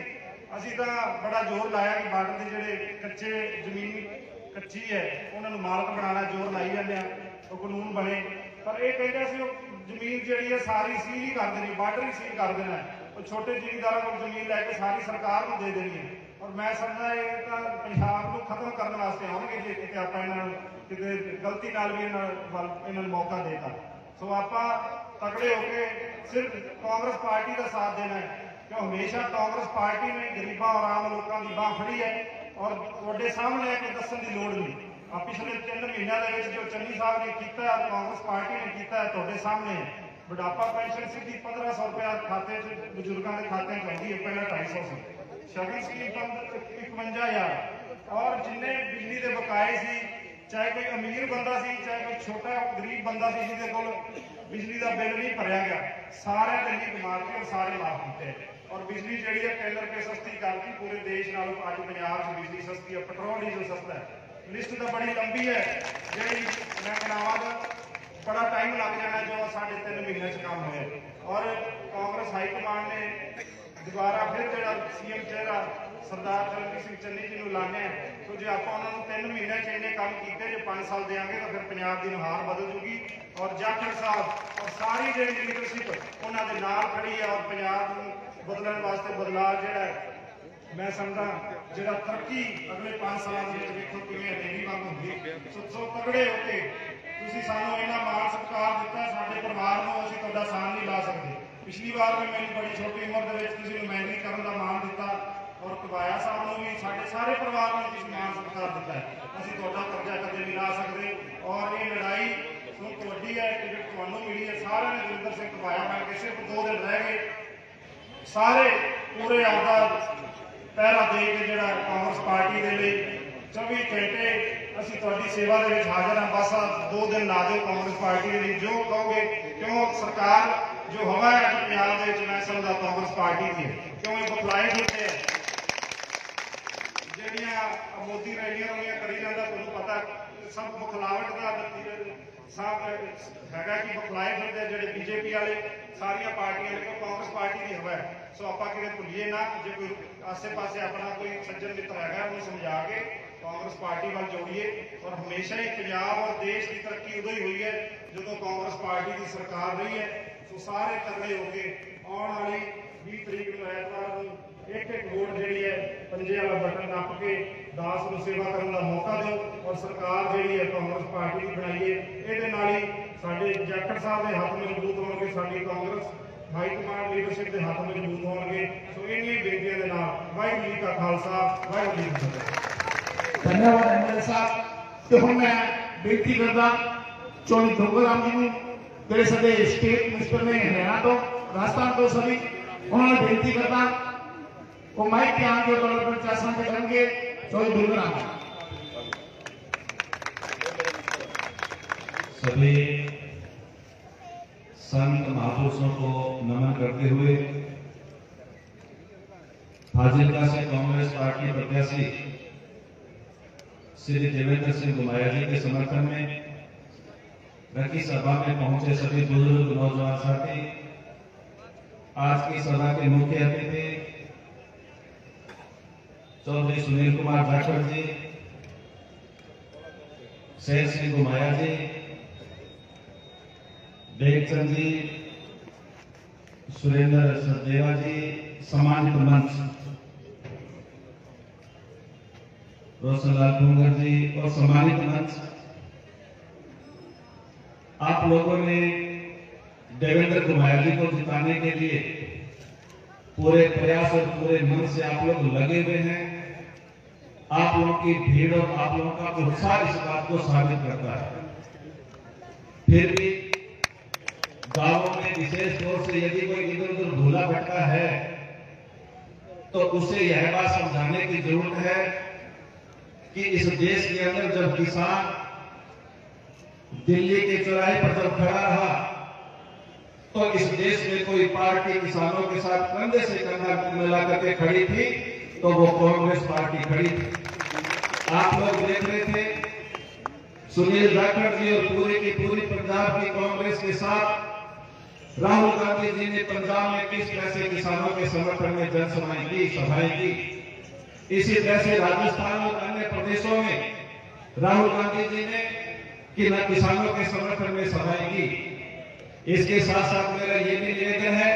ਅਸੀਂ ਤਾਂ ਬੜਾ ਜ਼ੋਰ ਲਾਇਆ ਕਿ ਬਾਰਡਰ ਦੇ ਜਿਹੜੇ ਕੱਚੇ ਜ਼ਮੀਨ ਕੱਚੀ ਹੈ ਉਹਨਾਂ ਨੂੰ ਮਾਲਕ ਬਣਾਉਣਾ, ਜ਼ੋਰ ਲਾਈ ਜਾਂਦੇ ਆ, ਉਹ ਕਾਨੂੰਨ ਬਣੇ। ਪਰ ਇਹ ਕਹਿੰਦੇ ਸੀ ਉਹ ਜ਼ਮੀਨ ਜਿਹੜੀ ਹੈ ਸਾਰੀ ਸੀਲ ਹੀ ਕਰ ਦੇਣੀ, ਬਾਰਡਰ ਹੀ ਸੀਲ ਕਰ ਦੇਣਾ, ਉਹ ਛੋਟੇ ਜ਼ਿਮੀਂਦਾਰਾਂ ਕੋਲ ਜ਼ਮੀਨ ਲੈ ਕੇ ਸਾਰੀ ਸਰਕਾਰ ਨੂੰ ਦੇ ਦੇਣੀ ਹੈ। ਔਰ ਮੈਂ ਸਮਝਦਾ ਇਹ ਤਾਂ ਪੰਜਾਬ ਨੂੰ ਖਤਮ ਕਰਨ ਵਾਸਤੇ ਆਉਣਗੇ ਜੇ ਕਿਤੇ ਆਪਾਂ ਇਹਨਾਂ ਨੂੰ ਕਿਤੇ ਗਲਤੀ ਨਾਲ ਵੀ ਇਹਨਾਂ ਨੂੰ ਮੌਕਾ ਦੇਤਾ। ਸੋ ਆਪਾਂ ਤਕੜੇ ਹੋ ਕੇ ਸਿਰਫ ਕਾਂਗਰਸ ਪਾਰਟੀ ਦਾ ਸਾਥ ਦੇਣਾ ਹੈ, ਕਿਉਂ ਹਮੇਸ਼ਾ ਕਾਂਗਰਸ ਪਾਰਟੀ ਨੇ ਗਰੀਬਾਂ ਔਰ ਆਮ ਲੋਕਾਂ ਦੀ ਬਾਂਹ ਫੜੀ ਹੈ। ਔਰ ਤੁਹਾਡੇ ਸਾਹਮਣੇ ਹੈ, ਕੋਈ ਦੱਸਣ ਦੀ ਲੋੜ ਨਹੀਂ। ਆ ਪਿਛਲੇ 3 ਮਹੀਨਿਆਂ ਦੇ ਵਿੱਚ ਜੋ ਚੰਨੀ ਸਾਹਿਬ ਨੇ ਕੀਤਾ ਔਰ ਕਾਂਗਰਸ ਪਾਰਟੀ ਨੇ ਕੀਤਾ ਹੈ, ਤੁਹਾਡੇ ਸਾਹਮਣੇ ਹੈ। ਬੁਢਾਪਾ ਪੈਨਸ਼ਨ ਸਿੱਧੀ 1500 ਰੁਪਇਆ ਖਾਤੇ 'ਚ ਬਜ਼ੁਰਗਾਂ ਦੇ ਖਾਤੇ 'ਚ ਆਉਂਦੀ ਹੈ, ਪਹਿਲਾਂ 250 ਸੀ। ਸ਼ਗਨ ਸਕੀਮ 51,000 ਔਰ ਜਿੰਨੇ ਬਿਜਲੀ ਦੇ ਬਕਾਏ ਸੀ, ਚਾਹੇ ਕੋਈ ਅਮੀਰ ਬੰਦਾ ਸੀ, ਚਾਹੇ ਕੋਈ ਛੋਟਾ ਗਰੀਬ ਬੰਦਾ ਸੀ ਜਿਹਦੇ ਕੋਲ ਬਿਜਲੀ ਦਾ ਬਿੱਲ ਨਹੀਂ ਭਰਿਆ ਗਿਆ, ਸਾਰਿਆਂ ਦੇ ਲਿੰਕ ਮਾਰ ਕੇ ਔਰ ਸਾਰੇ ਮਾਫ ਕੀਤੇ। ਔਰ ਬਿਜਲੀ ਜਿਹੜੀ ਹੈ 3 ਰੁਪਏ ਸਸਤੀ ਕਰਤੀ ਪੂਰੇ ਦੇਸ਼ ਨਾਲੋਂ। ਅੱਜ ਪੰਜਾਬ 'ਚ ਬਿਜਲੀ ਸਸਤੀ ਹੈ, ਪੈਟਰੋਲ ਡੀਜ਼ਲ ਸਸਤਾ ਹੈ। ਲਿਸਟ ਤਾਂ ਬੜੀ ਲੰਬੀ ਹੈ ਜਿਹੜੀ ਮੈਂ ਬਣਾਵਾਂਗਾ, ਬੜਾ ਟਾਈਮ ਲੱਗ ਜਾਣਾ ਜੋ 3.5 ਮਹੀਨਿਆਂ 'ਚ ਕੰਮ ਹੋਇਆ। ਔਰ ਕਾਂਗਰਸ ਹਾਈ ਕਮਾਂਡ ਨੇ ਦੁਬਾਰਾ ਫਿਰ ਜਿਹੜਾ ਸੀਐਮ ਚਿਹਰਾ ਸਰਦਾਰ ਚਰਨਜੀਤ ਸਿੰਘ ਚੰਨੀ ਜੀ ਨੂੰ ਲਾਣੇ। ਸੋ ਜੇ ਆਪਾਂ ਉਹਨਾਂ ਨੂੰ 3 ਮਹੀਨਿਆਂ 'ਚ ਇੰਨੇ ਕੰਮ ਕੀਤੇ, ਜੇ 5 ਸਾਲ ਦੇਵਾਂਗੇ ਤਾਂ ਫਿਰ ਪੰਜਾਬ ਦੀ ਨੁਹਾਰ ਬਦਲ ਜੂਗੀ। ਔਰ ਜਾਖੜ ਸਾਹਿਬ ਔਰ ਸਾਰੀ ਜਿਹੜੀ ਲੀਡਰਸ਼ਿਪ ਉਹਨਾਂ ਦੇ ਨਾਲ ਖੜੀ ਹੈ ਔਰ ਪੰਜਾਬ ਨੂੰ ਬਦਲਣ ਵਾਸਤੇ ਬਦਲਾਅ ਜਿਹੜਾ ਮੈਂ ਸਮਝਦਾ ਜਿਹੜਾ ਤਰੱਕੀ ਅਗਲੇ 5 ਸਾਲਾਂ ਦੇ ਵਿੱਚ ਵੇਖੋ ਕਿਵੇਂ ਹਨੇਰੀ ਵਾਂਗ ਹੁੰਦੀ। ਸੋ ਤਗੜੇ ਹੋ ਕੇ ਤੁਸੀਂ ਸਾਨੂੰ ਇੰਨਾ ਮਾਣ ਸਤਿਕਾਰ ਦਿੱਤਾ, ਸਾਡੇ ਪਰਿਵਾਰ ਨੂੰ ਅਸੀਂ ਤੁਹਾਡਾ ਸਾਨ ਨਹੀਂ ਲਾ ਸਕਦੇ। ਪਿਛਲੀ ਵਾਰ ਵੀ ਮੈਨੂੰ ਬੜੀ ਛੋਟੀ ਉਮਰ ਦੇ ਵਿੱਚ ਤੁਸੀਂ ਨੁਮਾਇੰਦਗੀ ਕਰਨ ਦਾ ਮਾਣ ਦਿੱਤਾ ਔਰ ਕਬਾਇਆ ਸਾਹਿਬ ਨੂੰ ਵੀ, ਸਾਡੇ ਸਾਰੇ ਪਰਿਵਾਰ ਨੂੰ ਤੁਸੀਂ ਮਾਣ ਸਤਿਕਾਰ ਦਿੱਤਾ ਹੈ। ਅਸੀਂ ਤੁਹਾਡਾ ਕਰਜ਼ਾ ਕਦੇ ਨਹੀਂ ਲਾ ਸਕਦੇ। ਔਰ ਇਹ ਲੜਾਈ ਤੁਹਾਡੀ ਹੈ, ਟਿਕਟ ਤੁਹਾਨੂੰ ਮਿਲੀ ਹੈ। ਸਾਰਿਆਂ ਨੇ ਦਵਿੰਦਰ ਸਿੰਘ ਕਬਾਇਆ ਬਣ ਕੇ ਸਿਰਫ 2 ਦਿਨ ਰਹਿ ਗਏ, ਸਾਰੇ ਪੂਰੇ ਆਪਦਾ ਪਹਿਰਾ ਦੇ ਕੇ ਜਿਹੜਾ ਕਾਂਗਰਸ ਪਾਰਟੀ ਦੇ ਲਈ 24 ਘੰਟੇ ਅਸੀਂ ਤੁਹਾਡੀ ਸੇਵਾ ਦੇ ਵਿੱਚ ਹਾਜ਼ਰ ਹਾਂ। ਬਸ 2 ਦਿਨ ਲਾ ਦਿਓ ਕਾਂਗਰਸ ਪਾਰਟੀ ਦੇ ਲਈ, ਜੋ ਕਹੋਗੇ। ਕਿਉਂ ਸਰਕਾਰ ਜੋ ਹਵਾ ਹੈ ਪੰਜਾਬ ਦੇ ਵਿੱਚ ਮੈਂ ਸਮਝਦਾ ਕਾਂਗਰਸ ਪਾਰਟੀ ਦੀ ਹੈ। ਕਿਉਂ ਇਹ ਬਖਲਾਏ ਫਿਰਦੇ ਹੈ, ਜਿਹੜੀਆਂ ਮੋਦੀ ਰੈਲੀਆਂ ਰੋਲੀਆਂ ਕਰੀ ਜਾਂਦਾ, ਤੁਹਾਨੂੰ ਪਤਾ ਸਭ ਬਖਲਾਵਟ ਦਾ ਸਭ ਹੈਗਾ ਕਿ ਬਖਲਾਏ ਫਿਰਦੇ ਜਿਹੜੇ ਬੀਜੇਪੀ ਵਾਲੇ ਸਾਰੀਆਂ ਪਾਰਟੀਆਂ ਨੇ। ਕਾਂਗਰਸ ਪਾਰਟੀ ਦੀ ਹਵਾ ਹੈ। ਸੋ ਆਪਾਂ ਕਿਤੇ ਭੁੱਲੀਏ ਨਾ, ਜੇ ਕੋਈ ਆਸੇ ਪਾਸੇ ਆਪਣਾ ਕੋਈ ਸੱਜਣ ਮਿੱਤਰ ਹੈਗਾ ਉਹਨੂੰ ਸਮਝਾ ਕੇ ਕਾਂਗਰਸ ਪਾਰਟੀ ਵੱਲ ਜੋੜੀਏ। ਔਰ ਹਮੇਸ਼ਾ ਹੀ ਪੰਜਾਬ ਔਰ ਦੇਸ਼ ਦੀ ਤਰੱਕੀ ਉਦੋਂ ਹੀ ਹੋਈ ਹੈ ਜਦੋਂ ਕਾਂਗਰਸ ਪਾਰਟੀ ਦੀ ਸਰਕਾਰ ਰਹੀ ਹੈ। ਸੋ ਸਾਰੇ ਤਗੜੇ ਹੋ ਕੇ ਆਉਣ ਵਾਲੀ 20 ਤਰੀਕ ਨੂੰ ਐਤਵਾਰ ਨੂੰ ਇੱਕ ਵੋਟ ਜਿਹੜੀ ਹੈ ਪੰਜੇ ਵਾਲਾ ਬਟਨ ਨੱਪ ਕੇ ਦਾਸ ਨੂੰ ਸੇਵਾ ਕਰਨ ਦਾ ਮੌਕਾ ਦਿਓ ਔਰ ਸਰਕਾਰ ਜਿਹੜੀ ਹੈ ਕਾਂਗਰਸ ਪਾਰਟੀ ਦੀ ਬਣਾਈਏ। ਇਹਦੇ ਨਾਲ ਹੀ ਸਾਡੇ ਜਾਖੜ ਸਾਹਿਬ ਦੇ ਹੱਥ ਮਜ਼ਬੂਤ ਹੋਣਗੇ, ਸਾਡੀ ਕਾਂਗਰਸ ਹਾਈ ਕਮਾਂਡ ਲੀਡਰਸ਼ਿਪ ਦੇ ਹੱਥ ਮਜ਼ਬੂਤ ਹੋਣਗੇ। ਸੋ ਇੰਨੀਆਂ ਬੇਨਤੀਆਂ ਦੇ ਨਾਲ ਵਾਹਿਗੁਰੂ ਜੀ ਕਾ ਖਾਲਸਾ, ਵਾਹਿਗੁਰੂ ਜੀ ਕੀ ਫਤਿਹ। ਧੰਨਵਾਦ ਐਮਐਲਏ ਸਾਹਿਬ। ਤੇ ਹੁਣ ਮੈਂ ਬੇਨਤੀ ਕਰਦਾ ਚੌਧਰੀ ਦੁੰਗਰਾਮ ਜੀ ਨੂੰ, ਜਿਹੜੇ ਸਾਡੇ ਸਟੇਟ ਮਿਨਿਸਟਰ ਨੇ ਹਰਿਆਣਾ ਤੋਂ, ਰਾਜਸਥਾਨ ਤੋਂ ਸभी, ਉਹਨਾਂ ਨੂੰ ਬੇਨਤੀ ਕਰਦਾ ਉਹ ਮਾਈਕ ਤੇ ਆਣ ਕੇ ਤੁਹਾਡੇ ਪ੍ਰਚਾਰ ਸਾਂਝੇ ਕਰਨਗੇ। चौधरी दुंगराम। सभी संत महापुरुषों को नमन करते हुए फाजिलका से कांग्रेस पार्टी प्रत्याशी श्री देवेंद्र सिंह गुमाया जी के समर्थन में रखी सभा में पहुंचे सभी बुजुर्ग नौजवान साथी, आज की सभा के मुख्य अतिथि चौधरी सुनील कुमार जाखड़ जी, शेर सिंह गुमाया जी, बेगचंद जी, सुरेंद्र सचदेवा जी, सम्मानित मंच रोशनलाल कुंगर जी और सम्मानित मंच, आप लोगों ने देवेंद्र गुमाया जी को जिताने के लिए पूरे प्रयास और पूरे मन से आप लोग लगे हुए हैं। आप लोगों की भीड़ और आप लोगों का उत्साह इस बात को साबित करता है। फिर भी गांवों में विशेष तौर से यदि कोई इधर उधर भूला भटका है तो उसे यह बात समझाने की जरूरत है कि इस देश के अंदर जब किसान दिल्ली के चौराहे पर जब खड़ा रहा तो इस देश में कोई पार्टी किसानों के साथ कंधे से कंधा मिला करके खड़ी थी तो वो कांग्रेस पार्टी खड़ी थी। आप लोग देख रहे थे सुनील जाखड़ जी और पूरी की पूरी पंजाब की कांग्रेस के साथ राहुल गांधी जी ने पंजाब में किस तरह से किसानों के समर्थन में जनसभाएं की, सभाएं की। इसी तरह से राजस्थान और अन्य प्रदेशों में राहुल गांधी जी ने किसानों के समर्थन में सभाएं की। इसके साथ साथ मेरा ये भी निवेदन है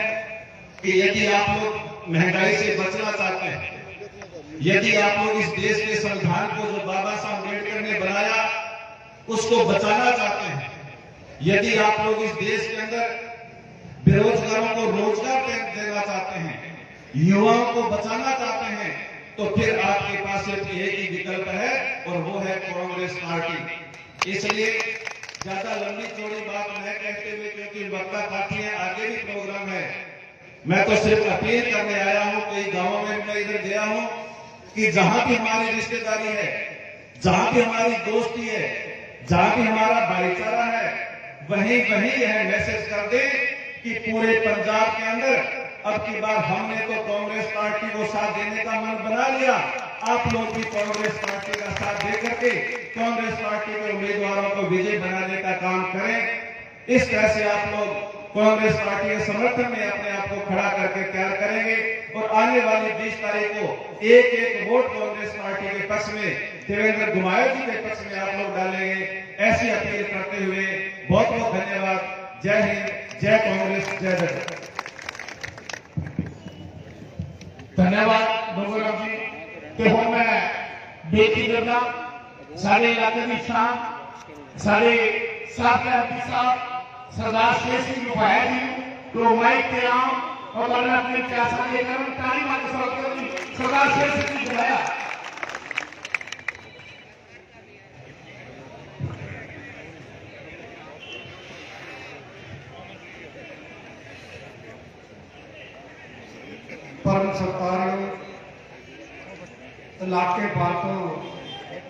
कि यदि आप लोग महंगाई से बचना चाहते हैं, यदि आप लोग इस देश के संविधान को जो बाबा साहब अम्बेडकर ने बनाया उसको बचाना चाहते हैं, यदि आप लोग इस देश के अंदर बेरोजगारों को रोजगार देना चाहते हैं, युवाओं को बचाना चाहते हैं, तो फिर आपके पास सिर्फ एक ही विकल्प है और वो है कांग्रेस पार्टी। इसलिए ज्यादा लंबी चौड़ी बात न कहते हुए, क्योंकि वक्ता काफी है, आगे भी प्रोग्राम है, मैं तो सिर्फ अपील करने आया हूं। कई गांवों में मैं इधर गया हूं कि जहां भी हमारी रिश्तेदारी है, जहां भी हमारी दोस्ती है, जहां भी हमारा भाईचारा है, वहीं वहीं यह मैसेज कर दे कि पूरे पंजाब के अंदर अब की बार हमने तो कांग्रेस पार्टी को साथ देने का मन बना लिया। आप लोग भी कांग्रेस पार्टी का साथ दे करके कांग्रेस पार्टी के उम्मीदवारों को विजय बनाने का काम करें। इस तरह से आप लोग कांग्रेस पार्टी के समर्थन में अपने आप को खड़ा करके तैयार करेंगे और आने वाली 20 तारीख को एक एक वोट कांग्रेस पार्टी के पक्ष में, देवेंद्र गुमाया जी के पक्ष में आप लोग डालेंगे। ऐसी अपील करते हुए बहुत बहुत धन्यवाद। जय हिंद, जय कांग्रेस, जय जय। धन्यवाद दुंगराम जी। ते हुण मैं बेनती करना सारे इलाके की शान, सारे साबका एमपी साहब सरदार शेर सिंह गुमाया जी तो माइक पे आओ और अपने प्यासा लेकर ताली मार के स्वागत करें सरदार शेर सिंह गुमाया। परम सत्कार्य इलाके पार्टों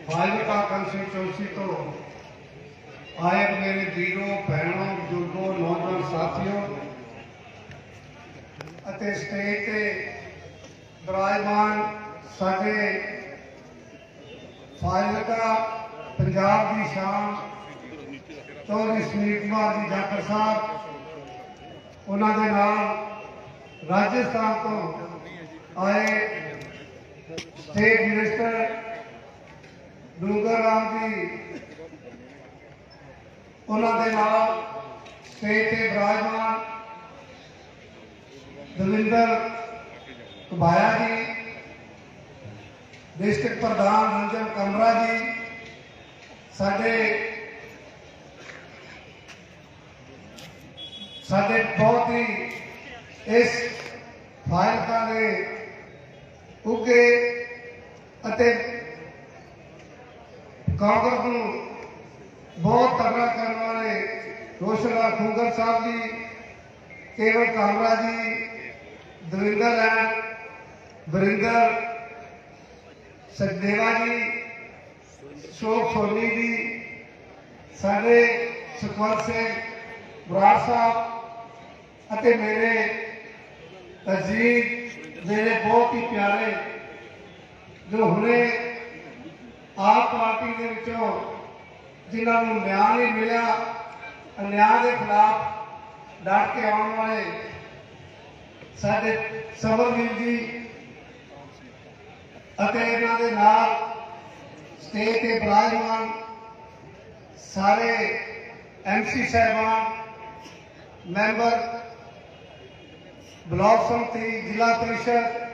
फाजिलका कंस्टिट्यूंसी तो आए मेरे वीरों, भैनों, बुजुर्गों, नौजवान साथियों ਅਤੇ स्टेज ਤੇ विराजमान साडे फाजिलका पंजाब की शान चौधरी सुनील कुमार जी जाखड़ साहब, उन्होंने नाल राजस्थान तो आए स्टेट मिनिस्टर दुंगराम जी, उन्होंने नाल स्टेट के विराजमान दविंदर कुबाया जी, डिस्ट्रिक्ट प्रधान रंजन कमरा जी, साडे साडे बहुत ही इस फाइलका ने उगे अते कांग्रेस नूं बहुत तगड़ा करने वाले रोशनलाल खुंगर साहब जी, केवल कामरा जी, दविंदर एंड वरिंदर सचदेवा जी, शोक सोनी जी, सारे सुखवंत सिंह बराड़ साहब अते मेरे अजीज, मेरे बहुत ही प्यारे जो हुणे आप पार्टी के विचों जिन्होंने न्याय नहीं मिला, अन्याय के खिलाफ डट के आने वाले साडे समरवीर जी अते इन्हां दे नाल स्टेज ते विराजमान सारे MC साहबान, मैंबर ब्लॉक समिति, जिला परिषद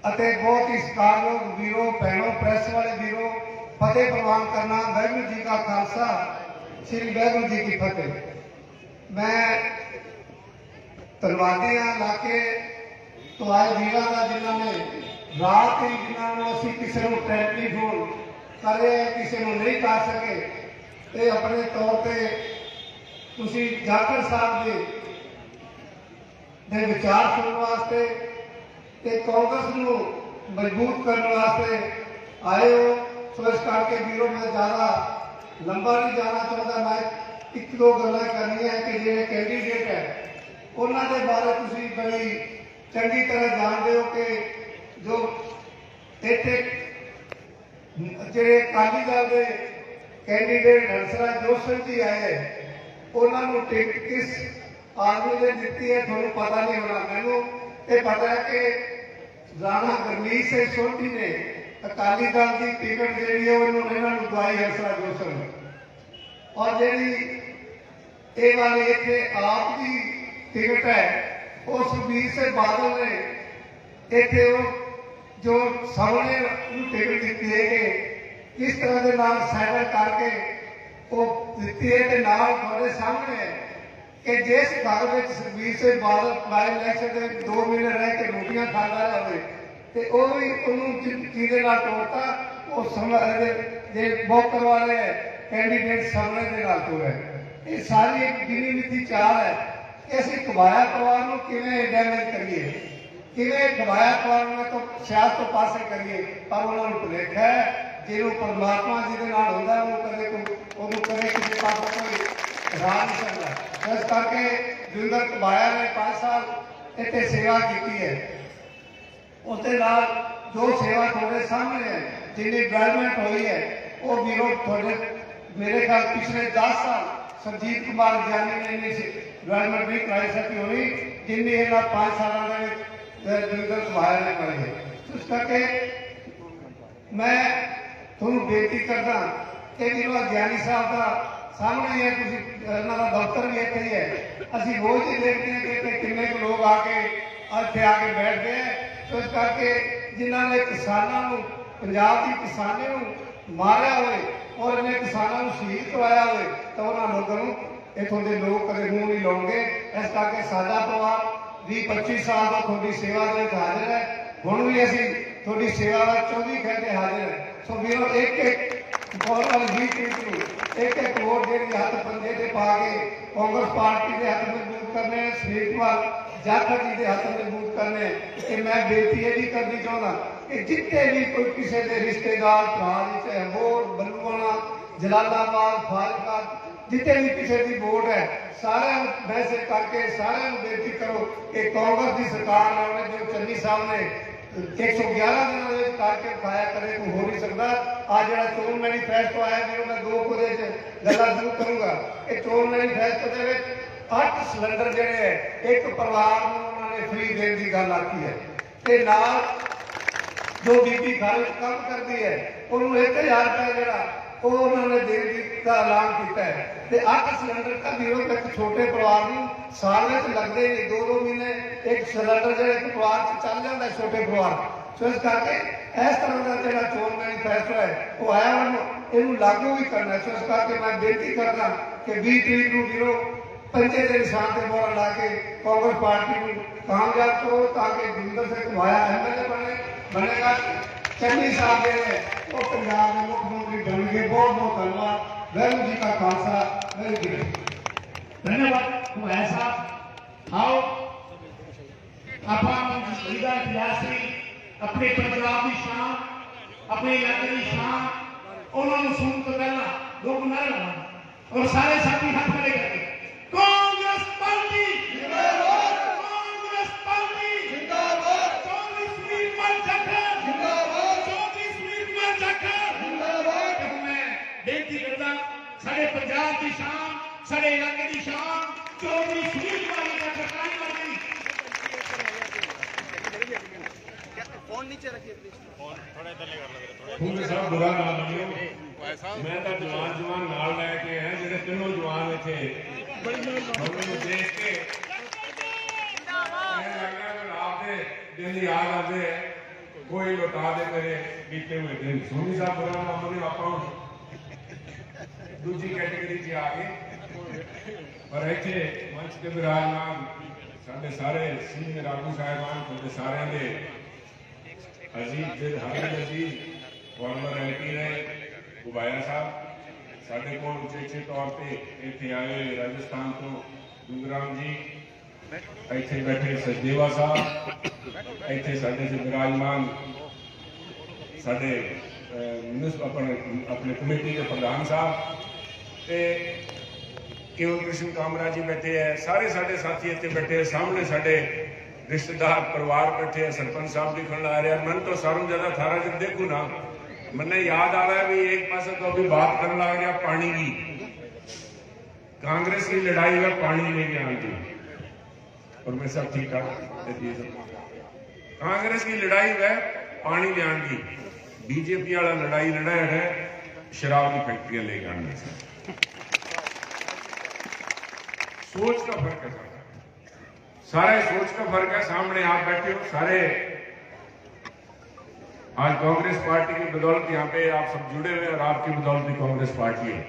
अते बहुत ही सत्कारयोग वीरों, भैनों, प्रेस वाले वीरों, फतेह प्रवान करना। वाहिगुरू जी का खालसा, श्री वाहिगुरू जी की फतेह। मैं धन्यवादी हाँ इलाके तो आए वीरों का जिन्होंने रात ही जिन्होंने असी किसी को टेलीफोन करे, किसी को नहीं कर सके, ये अपने तौर पर तुसी जाखड़ साहब के विचार सुनने वास्ते ते कांग्रेस नूं मजबूत करने वास्ते आए हो। सो इस करके वीरों में ज़्यादा लंबा नहीं जाना चाहता, मैं एक दो गल्लां करनी है कि जो कैंडीडेट है उन्होंने बारे तुसी बड़ी चंगी तरह जानते हो कि जो इत्थे जिहड़े अकाली दल के कैंडीडेट हंसराज जोशी जी आए उन्होंने टिकट किस आदमी ने दी है थोड़ा पता नहीं होना। मैनू ये पता है कि राणा गुरमीत सिंह सोढी ने अकाली दल की टिकट जी है उन्होंने दवाई हंसराज जोशी ने, और जी ये वाली इतने आप की टिकट है वो सुखबीर सिंह बादल ने इतने जो सामने टिकट दी है कि किस तरह के नाम सैटल करके वो दी है, तो नाम थोड़े सामने है कि जिस घर में सुखबीर सिंह बादल बाई इलैक्शन के 2 महीने रह के रोटियां खाता रहे तो वह भी चीज़े तोड़ता वो जे वोकर वाले कैंडीडेट सामने के नाल तोड़ है। ये सारी एक गिनी मिथी चाल है कि असीं कबाया परिवार को किवें डैमेज करिए, किवें कबाया परिवार तो सियासत तो पासे करिए, पर उन्होंने भुलेखा है जिन्होंने परमात्मा जी के नाल होंदा वो कदे किसी पास कोई राह नहीं सकता। इस करके दविंदर कबाया ने 5 साल इतने सेवा की है, उसके नाल जो सेवा थोड़े सामने है, जिन्नी डेवलपमेंट हुई है वो वीरों थोड़े मेरे ख्याल पिछले 10 साल संजीत कुमार जानी ने डेवलपमेंट नहीं कराई सकी होनी जिन्नी इन्होंने 5 सालों में दविंदर कबाया ने कराई है। इस करके मैं थोड़ा बेनती करदा कि जिन्होंने ज्ञानी साहब का सामने ही है, दफ्तर भी इतने ही है, असी रोज ही देखते हैं कि किन्ने लोग आके इतने आके बैठते हैं। तो इस करके जिन्होंने किसानों को पंजाब की किसानी को मारिया हुए और इन्हें किसानों को शहीद करवाया हुए तो उन्होंने लोगों को इतों के लोग कदे मुँह नहीं लाउंगे। इस करके साडा परिवार 20-25 साल का थोड़ी सेवा के हाजिर है, हुण भी असी थोड़ी सेवा में 24 घंटे हाजिर है। सो वीरों एक बहुत वाली 20 तरीक को एक वोट जी हथ पंजे से पा के कांग्रेस पार्टी के हथ मजबूत करने, सुनील कुमार जाखड़ जी के हथ मजबूत करने। कि मैं बेनती ये भी करनी चाहता कि जितने भी कोई किसी के रिश्तेदार भरा चाहे होर बलूआना जलालाबाद फाजिलका जितने भी किसी की वोट है सारे मैसेज करके सारे बेनती करो कि कांग्रेस की सरकार ने जो चन्नी साहब ने 111 दिन करके खाया करे कोई हो नहीं सकता। आज जो चोन मैनीफेस्टो आया जो मैं 2 कुछ गल्लां जरूर करूँगा कि चोन मैनीफेस्टो के 8 सिलेंडर जोड़े है एक परिवार को उन्होंने फ्री देने की गल आखी है, ते नाल जो बीबी घर काम करती है उन्होंने 1000 रुपया जोड़ा वो उन्होंने देने का ऐलान किया है। तो 8 सिलेंडर का वीरों एक छोटे परिवार को साल में लगते 2-2 महीने एक सिलेंडर जो एक परिवार चल जाता है छोटे परिवार। सो इस करके इस तरह का जो चोन मैनीफेस्टो है वो आया इन लागू भी करना। सो इस करके मैं बेनती करना कि 20 तरीक को वीरों पंजे के निशान से मोहर ला के कांग्रेस पार्टी को कामयाब करो ताकि जिंदर से घुमाया MLA बनेगा। चन्नी साहब ने वो पंजाब के मुख्यमंत्री बन गए। बहुत बहुत धन्यवाद। वाहगुरू जी का खालसा वाहगुरू जी की फतेह। धन्यवाद घुमाया साहब। आओ आप लीडर इतिहासी अपने पंजाब की शान, अपने इलाके की शान, उन्होंने सुन तो पहला दो नारे लगाना और सारे साथी हाथ खड़े करके कांग्रेस पार्टी जिंदाबाद, कांग्रेस पार्टी जिंदाबाद, चौधरी सुनील कुमार जाखड़ जिंदाबाद, चौधरी सुनील कुमार जाखड़ जिंदाबाद। मैं बेनती करदा सारे पंजाब की शान, सारे इलाके की शान चौधरी सुनील कुमार जाखड़ कायम कर दी। फोन नीचे रखिए प्लीज। फोन थोड़ा इधर ले कर लो। तुम सब बुरा ना मानियो, मैं तो जवान नाल लैके हैं जेडे तीनों जवान थे उन्होंने देख के आपके दिन याद आते हैं कोई लौटा दे मेरे बीते हुए दिन। सोनी साहब बुरा ना मानियो, आप दूसरी कैटेगरी से आ गए और इतने मंच के विराजमान साढ़े सारे सीनियर आगू साहिबान सारे ने अजीज दिल हामिद अजीज फॉर्मर MP ने गुबाया साहब साढ़े को उचेचे तौर पर इतने आए राजस्थान तो दुंगराम जी इतने बैठे सचदेवा साहब इतने साढ़े से विराजमान साढ़े अपने कमेटी के प्रधान साहब केवल कृष्ण कामरा जी बैठे हैं। सारे साढ़े साथी इतने बैठे हैं। सामने साढ़े रिश्तेदार परिवार बैठे हैं। सरपंच साहब दिखने आ रहे हैं। मन तो सारों ज्यादा थारा जब देखू ना मैंने याद आ रहा है भी एक पास तो अभी बात करने लग रहा पानी की। कांग्रेस की लड़ाई है पानी नहीं आती और मैं सब ठीक ठाक। कांग्रेस की लड़ाई है पानी ले आने की। बीजेपी वाला लड़ाई लड़ा है शराब की फैक्ट्रियां ले आने से। सोच का फर्क है सारे सोच का फर्क है। सामने आप बैठे हो सारे आज कांग्रेस पार्टी की बदौलत यहाँ पे आप सब जुड़े हुए और आपकी बदौलत भी कांग्रेस पार्टी है।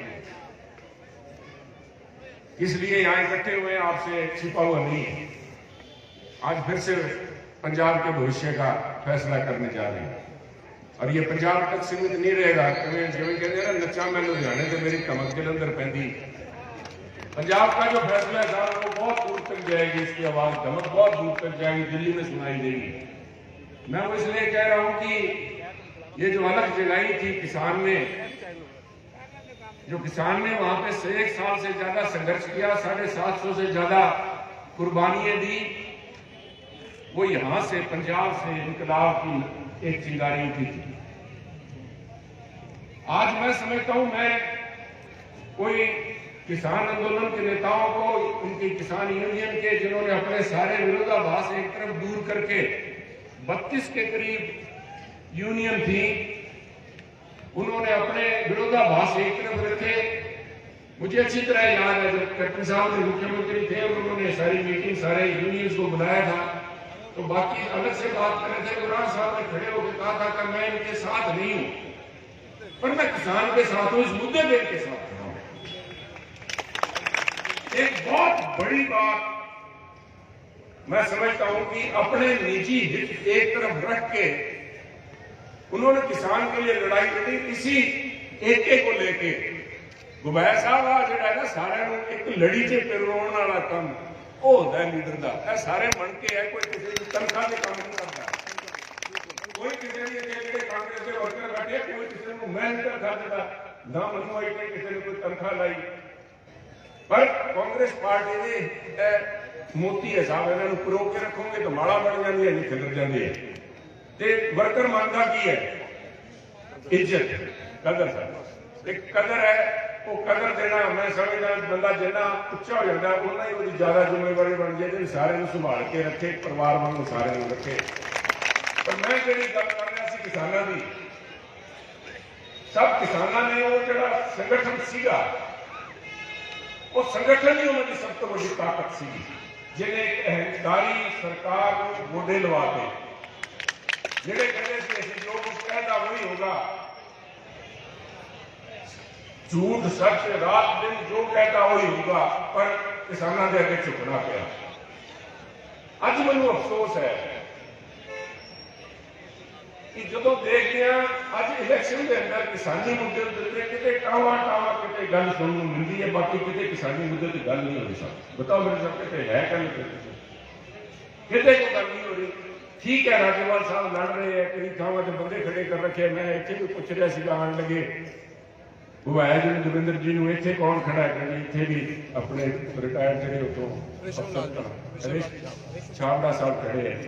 इसलिए यहाँ इकट्ठे हुए आपसे छिपा हुआ नहीं है। आज फिर से पंजाब के भविष्य का फैसला करने जा रहे हैं और ये पंजाब तक सीमित नहीं रहेगा। कहते ना नचा मैं लुधियाने से मेरी कमर के अंदर पैंदी। पंजाब का जो फैसला है साहब वो बहुत दूर तक जाएगी। इसकी आवाज धमक बहुत दूर तक जाएगी, दिल्ली में सुनाई देगी। मैं वो इसलिए कह रहा हूं कि ये जो अलग जगाई थी किसान ने, जो किसान ने वहां पे 1 साल से ज्यादा संघर्ष किया, 750 से ज्यादा कुर्बानियां दी, वो यहां से पंजाब से इनकलाब की एक चिंगारी उठी थी। आज मैं समझता हूं मैं कोई किसान आंदोलन के नेताओं को, उनकी किसान यूनियन के जिन्होंने अपने सारे विरोधाभास एक तरफ दूर करके 32 के करीब यूनियन थी, उन्होंने अपने विरोधाभास एक तरफ रखे। मुझे अच्छी तरह याद है जब कैप्टन साहब ने मुख्यमंत्री थे और उन्होंने सारी मीटिंग सारे यूनियंस को बुलाया था तो बाकी अलग से बात कर रहे थे। गुरान साहब ने खड़े होकर कहा था कि मैं इनके साथ नहीं हूं पर मैं किसान के साथ हूं, इस मुद्दे पे इनके साथ हूं। एक बहुत बड़ी बात मैं समझता हूं कि अपने निजी हित एक तरफ रख के उन्होंने किसान के लिए लड़ाई लड़ी। किसी एक को लेके गुबैर साहब आ जो ना सारे एक लड़ी से पिरोण वाला काम वो होता है लीडर का। सारे बन के है, कोई किसी की तनख्वाह से काम नहीं करता। कोई किसी ने कांग्रेस के वर्कर बैठे, कोई किसी को मेहनत तनख्वाह देता ना मनवाई, किसी ने कोई तनख्वाह लाई। पर कांग्रेस पार्टी ने मोती है साहब इन्होंने पुरो के रखोगे तो माड़ा बन जाती है, खिलर जाती है। वर्कर मानता की है इज्जत कदर साहब एक कदर है, वो कदर देना मैं समझदा बंदा जिन्ना उच्चा हो जाता उन्ना ही वो ज्यादा जिम्मेवारी बन जाए सारे संभाल के रखे, परिवार वांगू सारे रखे। पर मैं जी गल कर रहा सी किसानों की, सब किसानों ने वो जो संगठन सीगा वो संगठन ही उन्होंने सब तो बड़ी ताकत सी जिन्हें एक अहंकारी सरकार को गोडे लवाते जिन्हें कहते थे जो कुछ कहता वही होगा, झूठ सच रात दिन जो कहता वही होगा। पर किसानों के अगे झुकना पिया। अज मैनूं अफसोस है कि जो देखते हैं अज इलैक्शन के अंदर किसानी मुद्दे उत्ते किते टावा टावा किते गल सुनने मिलती है, बाकी किते किसानी मुद्दे की गल नहीं हो रही। साहब बताओ मेरे साहब किते है गल किते कोई गल नहीं हो रही। ठीक है राजेवाल साहब लड़ रहे हैं, कई थावां ते बंदे खड़े कर रखे। मैं इत्थे भी पुछ रहा सीगा आण लगे वो है जी दविंदर जी नूं इत्थे कौन खड़ा है, कि इत्थे भी अपने रिटायर्ड जिहड़े उत्तों छाबड़ा साहब खड़े हैं।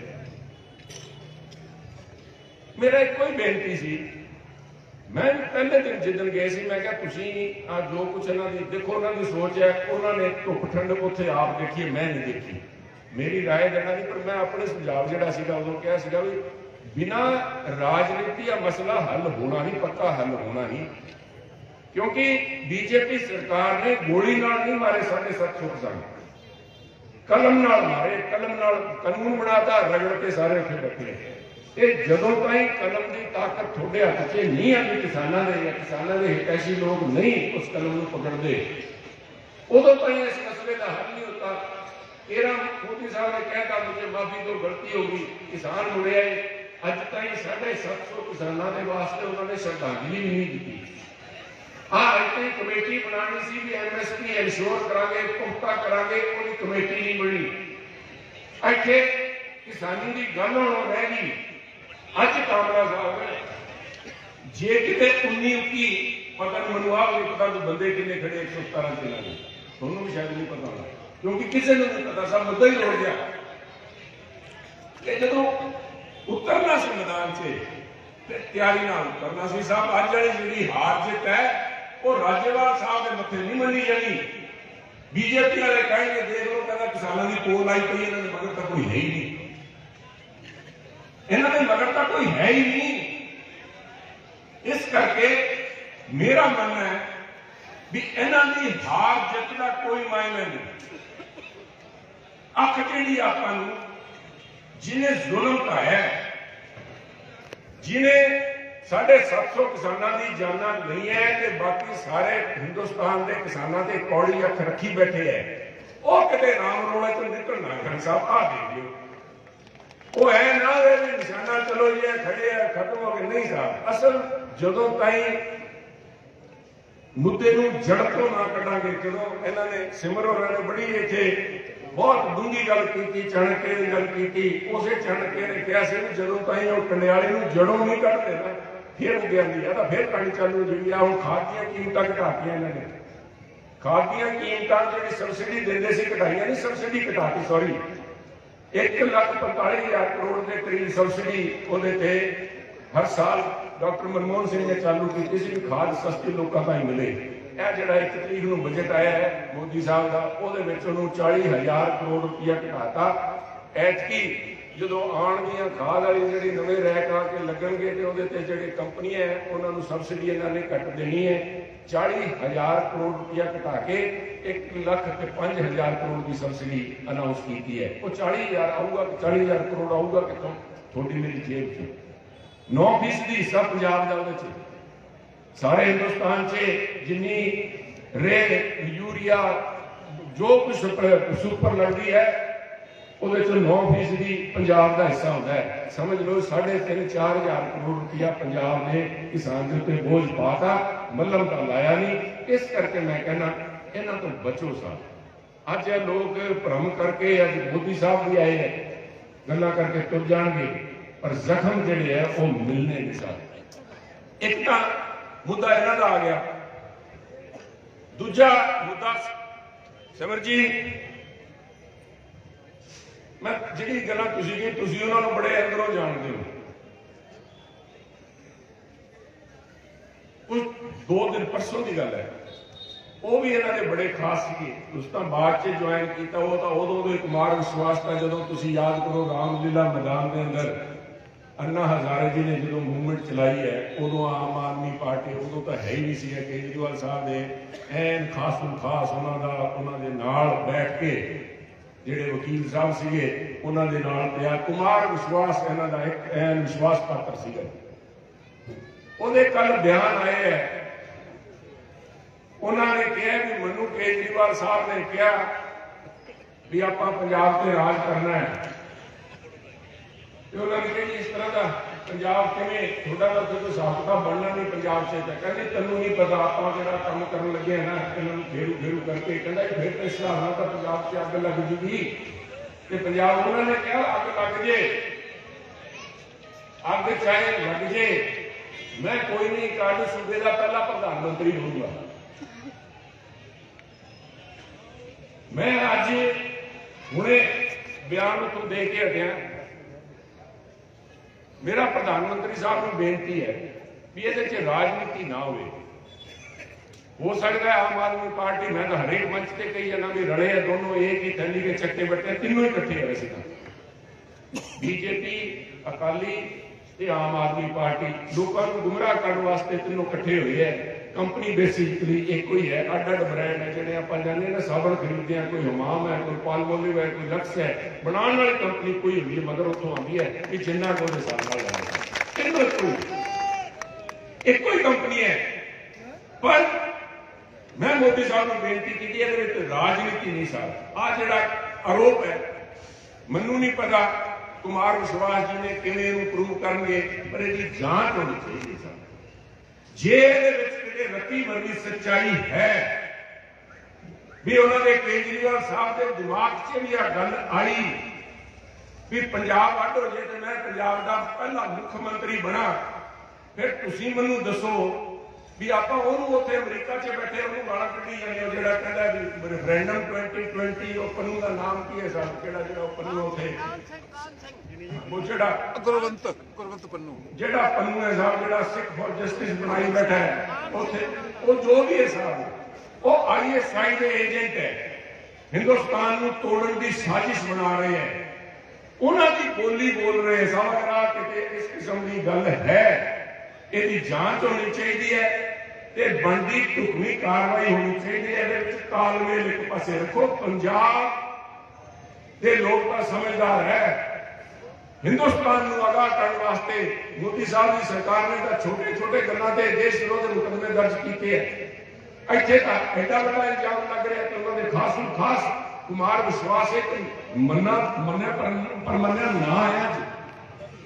मेरा एक कोई बेनती सी, मैं पहले दिन जिदन गए सी मैं कहा तुसीं आ जो कुछ इन्हां दी देखो, उन्हां दी सोच है, उन्होंने धुप ठंड उत्थे आप देखी मैं नहीं देखी, मेरी राय देना नहीं, पर मैं अपने सुझाव जिहड़ा सीगा उदों कहा सीगा भी बिना राजनीति या मसला हल होना नहीं, पक्का हल होना नहीं। क्योंकि बीजेपी सरकार ने गोली नाल नहीं मारे 750 किसान, कलम नाल मारे, कलम नाल कानून बनाता, रगड़ के सारे उत्थे बैठे। ये जदों ताईं कलम की ताकत थोड़े हथ च नहीं आती, किसानों के या किसानों के हितैषी लोग नहीं उस कलम को पकड़ते, उदों ताईं इस मसले का हल नहीं होता। तेरा मोदी साहब ने कहता मुझे माफी दो, गलती होगी, किसान मुड़े आए, अज ताईं 750 किसानों के वास्ते उन्होंने श्रद्धांजलि भी नहीं दी। हाँ इतनी कमेटी बनानी सी भी MSP इंश्योर करांगे, पुख्ता करांगे, कोई कमेटी नहीं बनी। इत्थे किसानी की गल होण रह गई। अज कामरा साहब जे किते 19-21 पता नहीं मैनूं आप नहीं पता तो बंदे किन्ने खड़े 117 जिला में, तुहानूं भी शायद नहीं पता होना, क्योंकि किसी ने नहीं पता, सब मुद्दा ही हो गया कि जदों उतरना सी मैदान से तैयारी नाल उतरना सी। साहब अज वाली जिहड़ी हार जित है वो राजेवाल साहब के मत्थे नहीं मनी जानी। बीजेपी वाले कहेंगे देख लो कहना किसानों की पोल आई पई, इन्होंने मगर तो कोई है ही नहीं, इन्होंने मगर तो कोई है ही नहीं। इस करके मेरा मानना है भी इन्हों की हार जित का कोई मायना नहीं। अख जी आपां नूं जिन्हें जुल्म ढाया, जिन्हें 750 किसानों की जाना नहीं है कि बाकी सारे हिंदुस्तान के किसानों से कौड़ी अख रखी बैठे है, वो किते नाम रोले तो निकलना। खान साहब आ देख लो, वो है ना निशाना चलो ये खड़े है खत्म हो गए, नहीं साहब। असल जदों ताईं मुद्दे नूं जड़ तो ना कढ़ांगे, जदों इन्होंने सिमर होरां ने बड़ी इत्थे बहुत डूंगी गल की, चाणक्य की गल की, उसे चाणक्य ने कहा से जदों ताईं वो कंडियाले नूं जड़ों नहीं कढ़दे ना फिर उगे आंदी है, तो फिर कहानी चालू जी आ। हुण खाद दी कीमतां घटातियां इन्होंने, खाद दी कीमतां जिहड़ी सबसिडी दिंदे सी घटाइयां नहीं, सबसिडी घटाती, सॉरी 1,45,000 करोड़ के करीब सबसिडी ਉਹਦੇ ਤੇ हर साल डॉक्टर मनमोहन सिंह ने चालू की सी, खाद सस्ती लोगों ताईं मिले। यह जिहड़ा 1 तरीक नूं बजट आया है मोदी साहब का, ਉਹਦੇ ਵਿੱਚ ਉਹਨੂੰ 40,000 करोड़ रुपया घटाता। ਐਤਕੀ ਜਦੋਂ ਆਉਣਗੀਆਂ ਖਾਦ वाली ਜਿਹੜੀ नवे रैक आके लगणगे ਤੇ ਉਹਦੇ ਤੇ ਜਿਹੜੇ कंपनियां है उन्होंने सबसिडी इन्होंने घट देनी है। 40,000 करोड़ रुपया घटा के 1,05,000 करोड़ की सबसिडी अनाउंस की है। वो 40,000 आऊगा, 40,000 करोड़ आऊगा कितों? थोड़ी मेरी जेब से 9% हिस्सा पंजाब का ਉਹਦੇ ਚ। सारे हिंदुस्तान से जिन्नी रेल यूरिया जो कुछ सुपर लगती है ਉਹਦੇ ਚ 9% पंजाब का हिस्सा होता है। समझ लो 3,500-4,000 करोड़ रुपया पंजाब ने किसान के उत्ते बोझ पाता, मल्लम का लाया नहीं। इस करके मैं कहना इन्हों तो बचो साहब। अज लोग भ्रम करके अज मोदी साहब भी आए हैं, गल्लां करके तुर जाएंगे, पर जख्म जिहड़े है वो मिलने नहीं साहब। एक तो मुद्दा इन्हां दा आ गया, दूजा मुद्दा सिमर जी मैं जिहड़ी गल्लां तुसीं की तुसीं उन्हां नूं बड़े अंदरों जानते हो। कुछ 2 दिन परसों की गल है, वो भी इन्होंने बड़े खास थे। उस तो बाद च ज्वाइन किया, वो तो उदों एक मार विश्वास था जदों तुसीं याद करो रामलीला मैदान के अंदर अन्ना हजारे जी ने जो मूवमेंट चलाई है, उदों आम आदमी पार्टी उदों तो है ही नहीं सी। केजरीवाल साहब ने एन खास उन्होंने नाल बैठ के ਜਿਹੜੇ वकील साहब ਸੀਗੇ ਉਹਨਾਂ ਦੇ ਨਾਲ ਪਿਆ। कुमार विश्वास ਇਹਨਾਂ ਦਾ ਇੱਕ ਐਨ विश्वास पात्र ਸੀਗਾ। ਉਹਦੇ ਕੱਲ ਬਿਆਨ ਆਏ ਹੈ, ਉਹਨਾਂ ਨੇ ਕਿਹਾ ਵੀ ਮੈਨੂੰ केजरीवाल साहब ने कहा ਵੀ ਆਪਾਂ ਪੰਜਾਬ ਤੇ ਰਾਜ ਕਰਨਾ ਹੈ ਤੇ ਉਹਨਾਂ ਨੇ ਕਿਹਾ ਜੀ ਇਸ ਤਰ੍ਹਾਂ ਦਾ ਪੰਜਾਬ ਕਿਵੇਂ ਤੁਹਾਡਾ ਤਾਂ ਕੋਈ ਹਿਸਾਬ ਕਿਤਾਬ ਬਣਨਾ ਨਹੀਂ ਪੰਜਾਬ 'ਚ ਤਾਂ ਕਹਿੰਦੇ ਤੈਨੂੰ ਨਹੀਂ ਪਤਾ ਆਪਾਂ ਜਿਹੜਾ ਕੰਮ ਕਰਨ ਲੱਗੇ ਨਾ ਇਹਨਾਂ ਨੂੰ ਫੇਰੂ ਫੇਰੂ ਕਰਕੇ ਕਹਿੰਦਾ ਫਿਰ ਤਾਂ ਇਸ ਹਿਸਾਬ ਨਾਲ ਤਾਂ ਪੰਜਾਬ 'ਚ ਅੱਗ ਲੱਗ ਜੂਗੀ ਤੇ ਪੰਜਾਬ ਉਹਨਾਂ ਨੇ ਕਿਹਾ ਅੱਗ ਲੱਗ ਜੇ ਅੱਗ ਚਾਹੇ ਲੱਗ ਜੇ ਮੈਂ ਕੋਈ ਨਹੀਂ ਕਾਰਜ ਸੂਬੇ ਦਾ ਪਹਿਲਾ ਪ੍ਰਧਾਨ ਮੰਤਰੀ ਹੋਊਗਾ ਮੈਂ ਅੱਜ ਹੁਣੇ ਬਿਆਨ ਤੋਂ ਦੇ ਕੇ ਹਟਿਆ मेरा प्रधानमंत्री साहब को बेनती है भी ये राजनीति ना हो सकता है आम आदमी पार्टी मैं तो हरेक मंच से कही जाना भी रले है दोनों एक ही थैली के चक्के बट्टे तीनों ही इकट्ठे है वैसे तो बीजेपी अकाली ते आम आदमी पार्टी लोगों को गुमराह करने वास्ते तीनों इकट्ठे हुए है कंपनी बेसिकली एक ही है अड अड ब्रांड है जो आप जाने ना साबन खरीदते हैं कोई हमाम है कोई पालमोलिव है कोई लक्स है बनाने वाली कंपनी कोई होती है मगर उतों आती है कि जिन्ना को एक ही कंपनी है पर मैं मोदी साहब को बेनती की राजनीति नहीं सर आ जड़ा आरोप है मनु नहीं पता कुमार विश्वास जी ने किवें प्रूव करेंगे पर इसकी जांच होनी चाहिए सर जे रत्ती मरनी सच्चाई है भी उन्होंने केजरीवाल साहब के दिमाग से भी यह गल आई भी पंजाब अड हो जाए तो मैं पंजाब का पहला मुख्यमंत्री बना फिर तुसी मैनू दसो भी आप उत्थे अमरीका च बैठे उन्होंने गाला कढ़ी जाने जो कहता भी रेफरेंडम 2020 पन्नू का नाम की है साहब केड़ा जो पन्नू उत्थे वो जो कुलवंत पन्नू जेड़ा पन्नू है साहब जो सिख फॉर जस्टिस बनाई बैठा है उत्थे वो जो भी है साहब वो ISI के एजेंट है हिंदुस्तान को तोड़न की साजिश बना रहे हैं उन्होंने बोली बोल रहे हैं साहब अगर कितने इस किस्म की गल है इसकी जांच होनी चाहिए है ते बनती ढुकवी कार्रवाई होनी चाहिए है तालमेल एक पासे रखो पंजाब के लोग तो समझदार है हिंदुस्तान को आगाह करने वास्ते मोदी साहब की सरकार ने तो छोटे छोटे गलों से देश विरोधी मुकदमे दर्ज किए हैं इतने तक एडा बड़ा इल्जाम लग रहा है कि उन्होंने खास खास कुमार विश्वास एक मन्ना पर मन्ना ना आया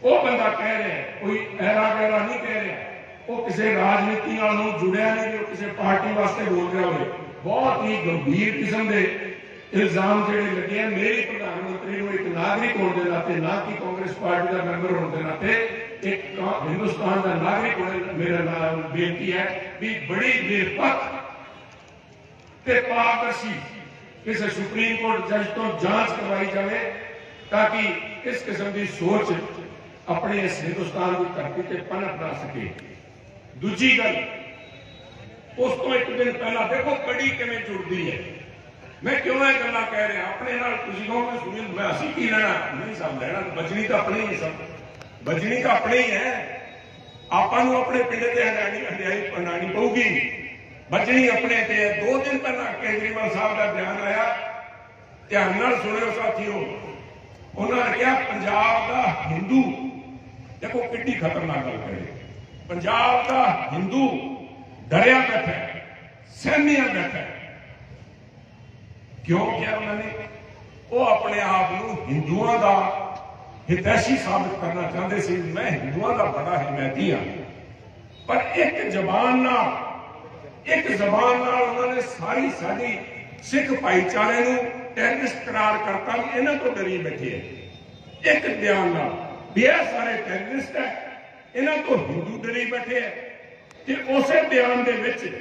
वो बंदा कह रहे हैं कोई ऐरा गैरा नहीं कह रहा वो किसी राजनीति नाल जुड़िया नहीं कि किसी पार्टी वास्ते बोल रहा हो बहुत ही गंभीर किस्म के इल्जाम जो लगे हैं मेरी प्रधानमंत्री को एक नागरिक होने के नाते ना कि कांग्रेस पार्टी का मैंबर होने के नाते एक हिंदुस्तान का नागरिक होने मेरा नाम बेनती है भी बड़ी निरपक्ष पारदर्शी किसी सुप्रीम कोर्ट जज तो जांच करवाई जाए ताकि इस किस्म की सोच अपने इस हिंदुस्तान की धरती से पनप ना सके दूजी गल उस तो एक दिन पहला देखो कड़ी किवें जुड़ती है मैं क्यों यह गल्लां कह रहा अपने नाल तुसीं कहोगे सुनील मैं असीं की लेना नहीं सब लेना बचनी तो अपनी ही सब बचनी तो अपने ही है आपां नूं अपने पिंड ते हंडियाई पनानी पऊगी बचनी अपने ते 2 दिन पहला केजरीवाल साहब का बयान आया ध्यान नाल सुनियो साथियों उन्होंने कहा पंजाब का हिंदू देखो कितनी खतरनाक गल करे पंजाब का हिंदू डरिया बैठा है सहमिया बैठा है क्यों किया उन्होंने वो अपने आप को हिंदुओं का हितैषी साबित करना चाहते थे मैं हिंदुओं का बड़ा हिमैती हाँ पर एक जबान उन्होंने सारी साड़ी सिख भाईचारे को टेररिस्ट करार करता इन्हों को डरी बैठे है एक बयान भी सारे टेररिस्ट है इन्हों को हिंदू डरी बैठे है उस बयान के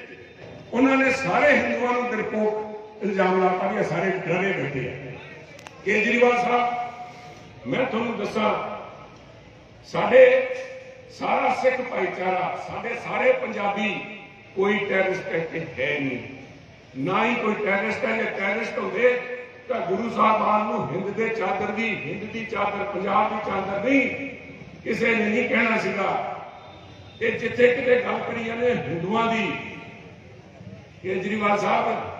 उन्होंने सारे हिंदुओं को डरपोक इल्जाम लाता भी सारे डरे बैठे हैं केजरीवाल साहब मैं थोड़ा दसा साढ़े सारा सिख भाईचारा साढ़े सारे पंजाबी कोई टेररिस्ट है नहीं ना ही कोई टेररिस्ट है जो टेररिस्ट होंगे तो गुरु साहबान हिंद के चादर की हिंद की चादर पंजाब की चादर नहीं किसी ने नहीं कहना सीगा कि जिथे किते गल करी जाने हिंदुओं की केजरीवाल साहब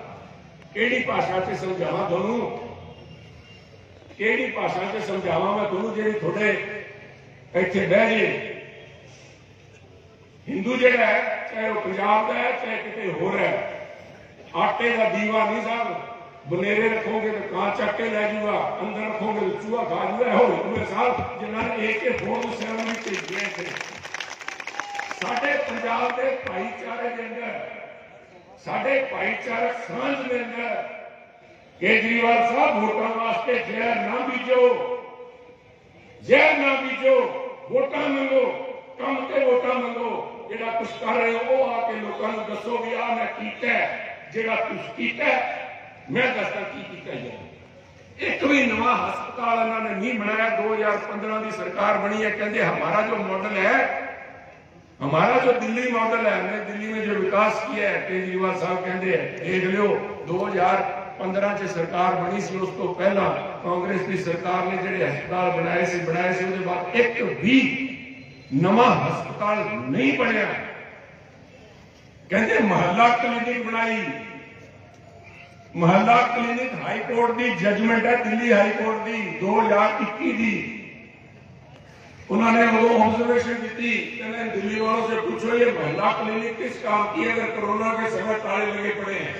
केड़ी भाषा से समझावा दोनों केड़ी भाषा से समझावा मैं दोनों जी थोड़े इतने बह जे हिंदू जो है चाहे वह पंजाब का है चाहे कितने होर है आटे का दीवा नहीं साहब बनेरे रखोगे तो कां चक के लै जूगा, अंदर रखोगे तो चूहा खा जूगा। हो साल जिन्होंने AK-47 भेजे थे साडे पंजाब के भाईचारे के अंदर, साडे भाईचारक सांझ के अंदर केजरीवाल साहब वोटां वास्ते जहर ना बीजो, जहर ना बीजो, वोटां मंगो, कम ते वोटां मंगो। जिहड़ा कुछ कर रहे हो वो आके लोगों को दसो भी आ मैं कीता है, जिहड़ा कुछ कीता मैं दसदा की कीता जाए। एक भी नवा हस्पताल इन्होंने नहीं बनाया। 2015 की सरकार बनी है, कहते हमारा जो मॉडल है, हमारा जो दिल्ली मॉडल है, हमने दिल्ली में जो विकास किया है, केजरीवाल साहब कहते हैं देख लो 2015 से सरकार बनी सी, उस तो पहला कांग्रेस की सरकार ने जो हस्पताल बनाए से उसके बाद एक भी नवा हस्पताल नहीं बनया। कहते महल्ला क्लिनिक बनाई, महल्ला क्लिनिक हाई कोर्ट की जजमेंट है, दिल्ली हाई कोर्ट की 2021 की। उन्होंने वो ऑब्जर्वेशन दी, कहते दिल्ली वालों से पूछो ये महल्ला क्लिनिक किस काम की है, अगर कोरोना के समय ताले लगे पड़े हैं।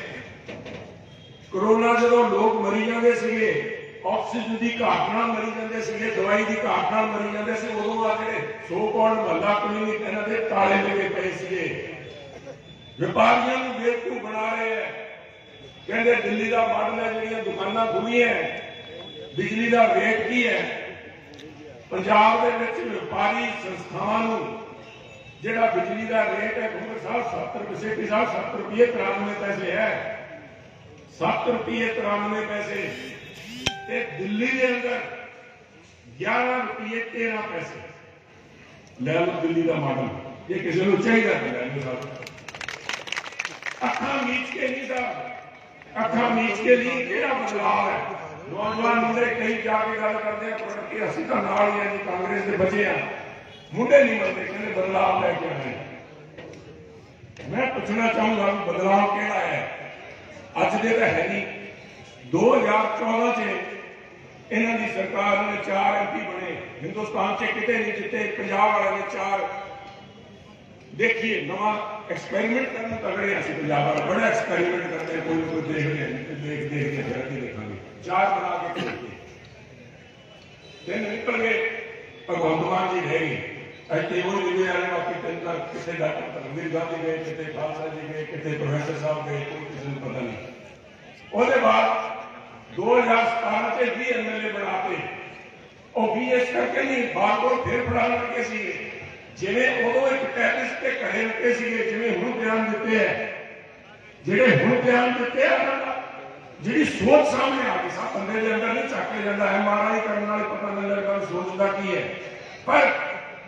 कोरोना जो लोग मरी जाते थे, ऑक्सीजन की घाट नाल मरी जाते थे, दवाई की घाट नाल मरी जाते थे, उदों आ जो सो कॉल्ड महल्ला क्लिनिक इन्होंने ताले लगे पे थे। व्यापारियों को बेवकूफ बना रहे हैं, कहते दिल्ली का मॉडल है, जो दुकाना खुलियां बिजली का रेट की है। पंजाब के व्यापारी संस्थावां जिहड़ा बिजली का रेट है घूमर साहब 70 साहब 7 रुपये 93 पैसे है, 7 रुपये 93 पैसे। ते दिल्ली के अंदर 11 रुपये 13 पैसे। लै लो दिल्ली का मॉडल, ये किसी को चाहिए। अखा मीच के नहीं साहब, अखा मीच के लिए केड़ा बदलाव है। नौजवान मुंडे कई जाके गल करते हैं कि असं तो नाल ही जी कांग्रेस के बचे हैं, मुंडे नहीं बनते, कहते बदलाव लैके आए। मैं पूछना चाहूंगा बदलाव केड़ा है, अज दे तो है नहीं। 2014 से इन्हों की सरकार ने 4 MP बने, हिंदुस्तान से कितने नहीं जिते, पंजाब वाले ने 4। देखिए नवा एक्सपेरिमेंट करने तगड़े हैं पंजाब वाले, बड़ा एक्सपेरिमेंट करते हैं, कोई कोई देख के देखेंगे 4 बना के दिन निकल गए। भगवंत मान जी रह गए, ऐसे वो मिले आने बाकी 3 लाख कितने डॉक्टर धर्मवीर गांधी गए, कितने खालसा जी गए, कितने प्रोफेसर साहब गए, कोई किसी को पता नहीं। उसके बाद 2017 से 20 MLA बनाते और 20 करके नहीं बार बार फिर बढ़ा लगे सी, जिन्हें उदों एक टेरिस पे खड़े होते थे, जिन्हें हुण बयान दिते हैं, जिहड़े हुण बयान दिते हैं, जी सोच सामने आ गई। सब बंदे के अंदर नहीं चक के जाता, MRI करने वाले पता नहीं लगता सोचता की है, पर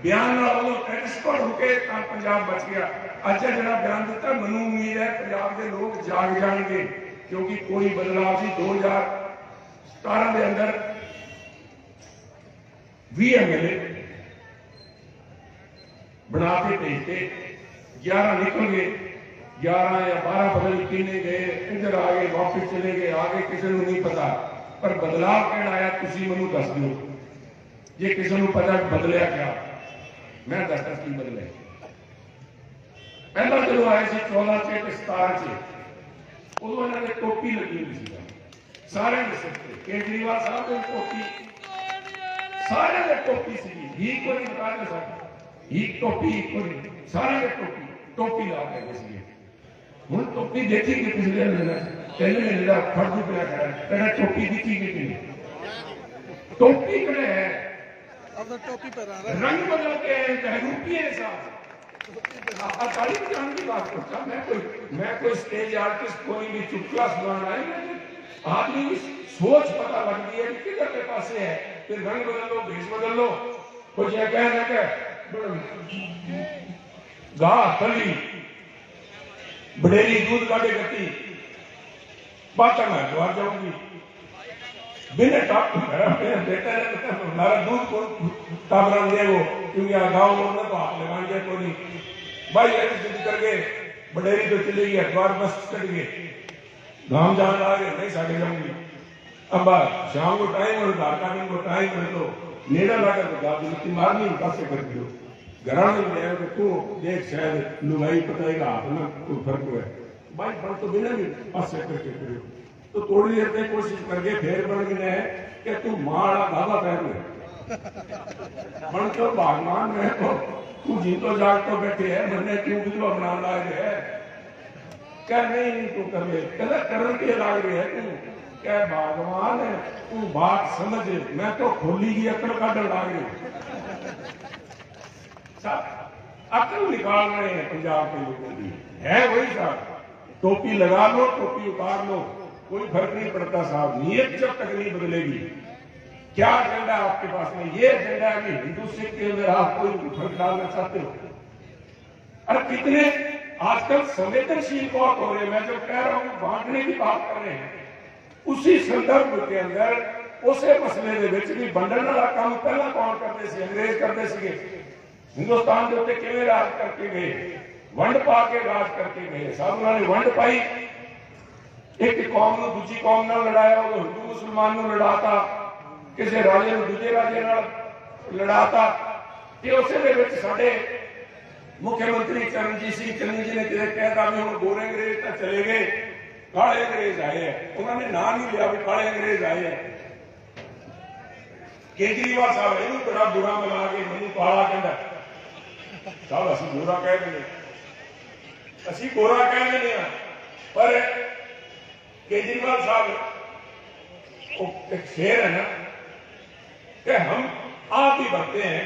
बयान वालों टेरिस पर रुके तो पंजाब बच गया। अज जो बयान दिता मैनूं उम्मीद है पंजाब के लोग जाग जाएंगे, क्योंकि कोई बदलाव नहीं। 2017 के अंदर 20 MLA बना के भेजते, 11 निकल गए, 11 या 12 पता नहीं कितने गए, इधर आ गए, वापिस चले गए, आगे किसी को नहीं पता। पर बदलाव कहना आया तुसी मैनूं दस दो, जे किसी को पता बदलिया क्या, मैं दसदा की बदलिया। पहला जो आए थे 14 से 17 से, उदों इन्होंने टोपी लगी हुई थी सारे के सिर पे, केजरीवाल साहब को टोपी, सारे ने टोपी सी, ही कोई बता नहीं सकता, ही टोपी कोई सारे ने टोपी ला के हूँ टोपी देखी कि पिछले महीने का फर्ज पे कहना टोपी दिखी कि टोपी कड़े है, रंग बदल के रूपी है साहब। अकाली जान की बात करता, मैं कोई स्टेज आर्टिस्ट कोई भी चुटकुला सुनाना है, आदमी सोच पता लगती है कि किधर के पास है, फिर रंग बदल लो, भेष बदल लो, कुछ यह कहना गा थली बड़ेरी दूध काटे गति बात मैं द्वार जाऊंगी बिना टाप बेटा हमारा दूध को ताबरा दे वो, क्योंकि गाँव लोग ने तो हाथ लगा दिया कोई नहीं भाई, ऐसे जिद करके बडेरी तो चली गई, अखबार बस चढ़ गए, गांव जान आ गए, नहीं सागे जाऊंगी। अब शाम को टाइम और घाटा को टाइम कर दो, नेड़ा लाकर तो गाती मारनी पासे कर दियो, घर में तो तू देख शायद लुगाई पता हाथ में कोई फर्क है भाई, फर्क तो बिना भी पासे करके करो। तो थोड़ी देर तक कोशिश करके फिर बन गए कि तू मां वाला दावा पहन ले बन तो भगवान में तो तू जी तो जाग तो बैठे है मैंने क्यों विधवा बना लाग है क्या नहीं तू कर ले कहना करन के लाग रही है तू क्या भगवान है तू बात समझ मैं तो खोली की अकल काटन लाग रही अकल निकाल रहे हैं पंजाब के लोगों की है वही साहब टोपी लगा लो टोपी उतार लो कोई फर्क नहीं पड़ता साहब नीयत जब तक नहीं बदलेगी क्या एजेंडा आपके पास में ये एजेंडा है कि हिंदू सिख के अंदर आप कोई फर्क डालना चाहते हो अरे कितने आजकल संवेदनशील बहुत हो रहे हैं मैं जो कह रहा हूं बांटने की बात कर रहे हैं उसी संदर्भ के अंदर उसे मसले दे विच भी वंडण वाला काम पहला कौन करते सी अंग्रेज करते सीगे हिंदुस्तान के उत्ते किवें राज करके गए वंड पा के राज करके गए सब उन्होंने वंड पाई एक कौम नूं दूजी कौम नाल लड़ाया वो हिंदू मुसलमान नूं लड़ाता किसी राजे नूं दूजे राजे नाल लड़ाता ये उसे दे विच साडे मुख्यमंत्री चरणजीत सिंह चन्नी जी ने किसी कहता भी हुण गोरे अंग्रेज तो चले गए काले अंग्रेज आए हैं उन्होंने ना नहीं लिया भी काले अंग्रेज आए हैं केजरीवाल साहब इनू बड़ा बुरा बना के मैनू काला कहता साहब असं गोरा कह देंगे असं गोरा कह देंगे पर केजरीवाल साहब एक शेर है ना कि हम आप ही बढ़ते हैं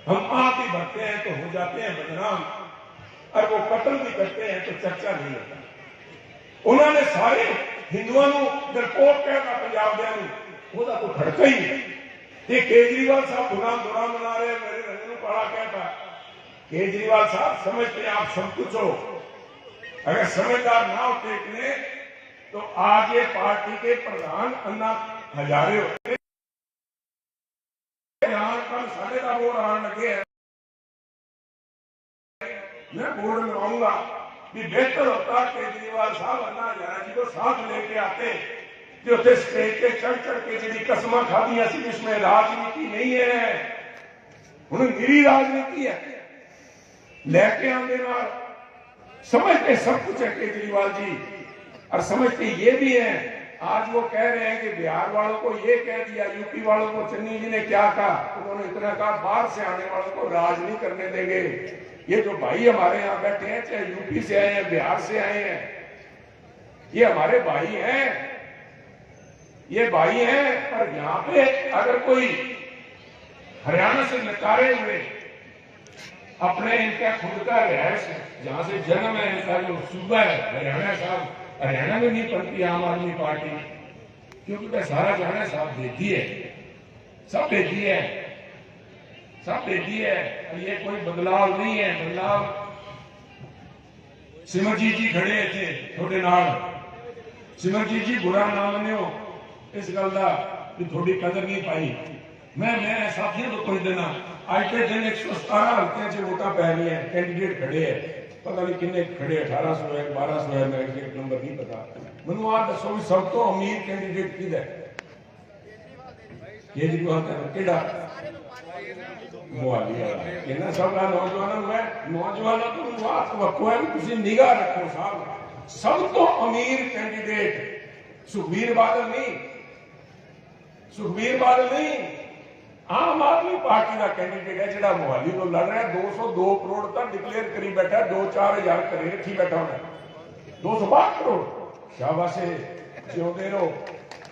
हम आप ही बढ़ते हैं तो हो जाते हैं बदनाम और वो कत्ल भी करते हैं तो चर्चा नहीं होता उन्होंने सारे हिंदुओं डरपोक कहता पंजाबियों को खड़का ही नहीं केजरीवाल साहब दुरान बना रहे मेरे रंग काला कहता केजरीवाल साहब समझते आप सब कुछ हो अगर समझदार ना होते इतने तो आज ये पार्टी के प्रधान अन्ना हजारे होते कल साढ़े का बोर्ड आने लगे हैं मैं बोर्ड लगाऊंगा कि बेहतर होता केजरीवाल साहब अन्ना हजारा जी को साथ लेके आते जो थे स्टेज पे चढ़ के जी कसम खादियां सी इसमें राजनीति नहीं है हुण निरी राजनीति है लेके आने नाल समझते सब कुछ है केजरीवाल जी और समझते ये भी है आज वो कह रहे हैं कि बिहार वालों को ये कह दिया यूपी वालों को चन्नी जी ने क्या कहा उन्होंने इतना कहा बाहर से आने वालों को राज नहीं करने देंगे ये जो भाई हमारे यहाँ बैठे हैं चाहे यूपी से आए हैं बिहार से आए हैं ये हमारे भाई हैं ये भाई हैं पर यहाँ पे अगर कोई हरियाणा से नकारे हुए अपने इनका खुद का रिहायश जहां से जन्म है इनका जो सूबा है हरियाणा साहब हरियाणा में नहीं पड़ती आम आदमी पार्टी क्योंकि वह सारा जाना साहब देती है सब देती है सब देती है ये कोई बदलाव नहीं है बदलाव सिमरजीत जी खड़े थे थोड़े नाल सिमरजीत जी बुरा ना मनियो इस गल का कि थोड़ी कदर नहीं पाई मैं साथियों को कुछ देना आज के दिन 117 हल्के से वोटा पै रही है कैंडिडेट खड़े है पता नहीं किन्ने खड़े 1800 है 1200 है मैं एग्जैक्ट नंबर नहीं पता मैनू आ दसो भी सब तो अमीर कैंडिडेट किहदा केजरीवाल का केड़ा मोहाली वाला इन्हां सब नौजवानों को बात वक्को है कि तुसीं निगाह रखो साहब सब तो अमीर कैंडिडेट सुखबीर बादल नहीं आम आदमी पार्टी का कैंडिडेट है जिहड़ा मोहाली तो लड़ रहा है 202 करोड़ तक डिक्लेयर करी बैठा 2-4 हजार घरे रखी बैठा होना 262 करोड़ शाबाश जिउंदे रहो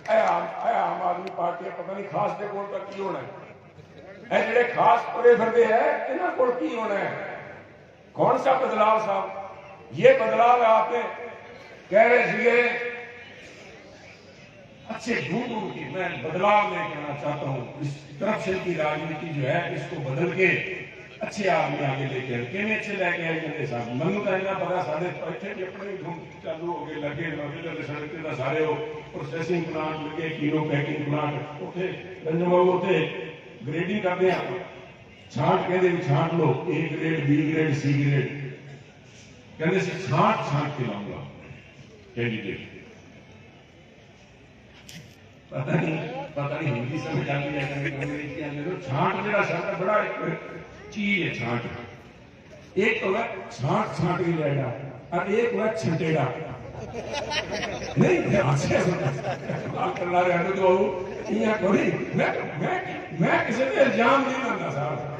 आम आदमी पार्टी पता नहीं खास के कोल तक की होना है जिहड़े खास तुरे फिरदे है इन्हां कोल की होना है कौन सा बदलाव साहब ये बदलाव आपने कह रहे थे अच्छे ढूंढ की मैं बदलाव लेके आना चाहता हूँ इस तरफ से की राजनीति जो है इसको बदल के अच्छे आदमी आगे लेके आए अच्छे लेके आए कहते साहब मनु का इन्ना पता सारे इतने भी अपने ढूंढ चालू हो गए लगे सड़क का सारे प्रोसेसिंग प्लांट लगे कीरो पैकिंग प्लांट उठे गंजमाऊ उठे ग्रेडिंग करते हैं छांट कहते छांट लो A grade B grade C grade कहते छांट के लाऊंगा कैंडिडेट पता नहीं हिंदी समझ आती है छांट जरा शब्द बड़ा एक चीज है छांट एक तो छांट की लेगा और एक वह छंटेड़ा नहीं ध्यान से बात करना रहे तो यहाँ कोई मैं किसी ने इल्जाम नहीं लाता साहब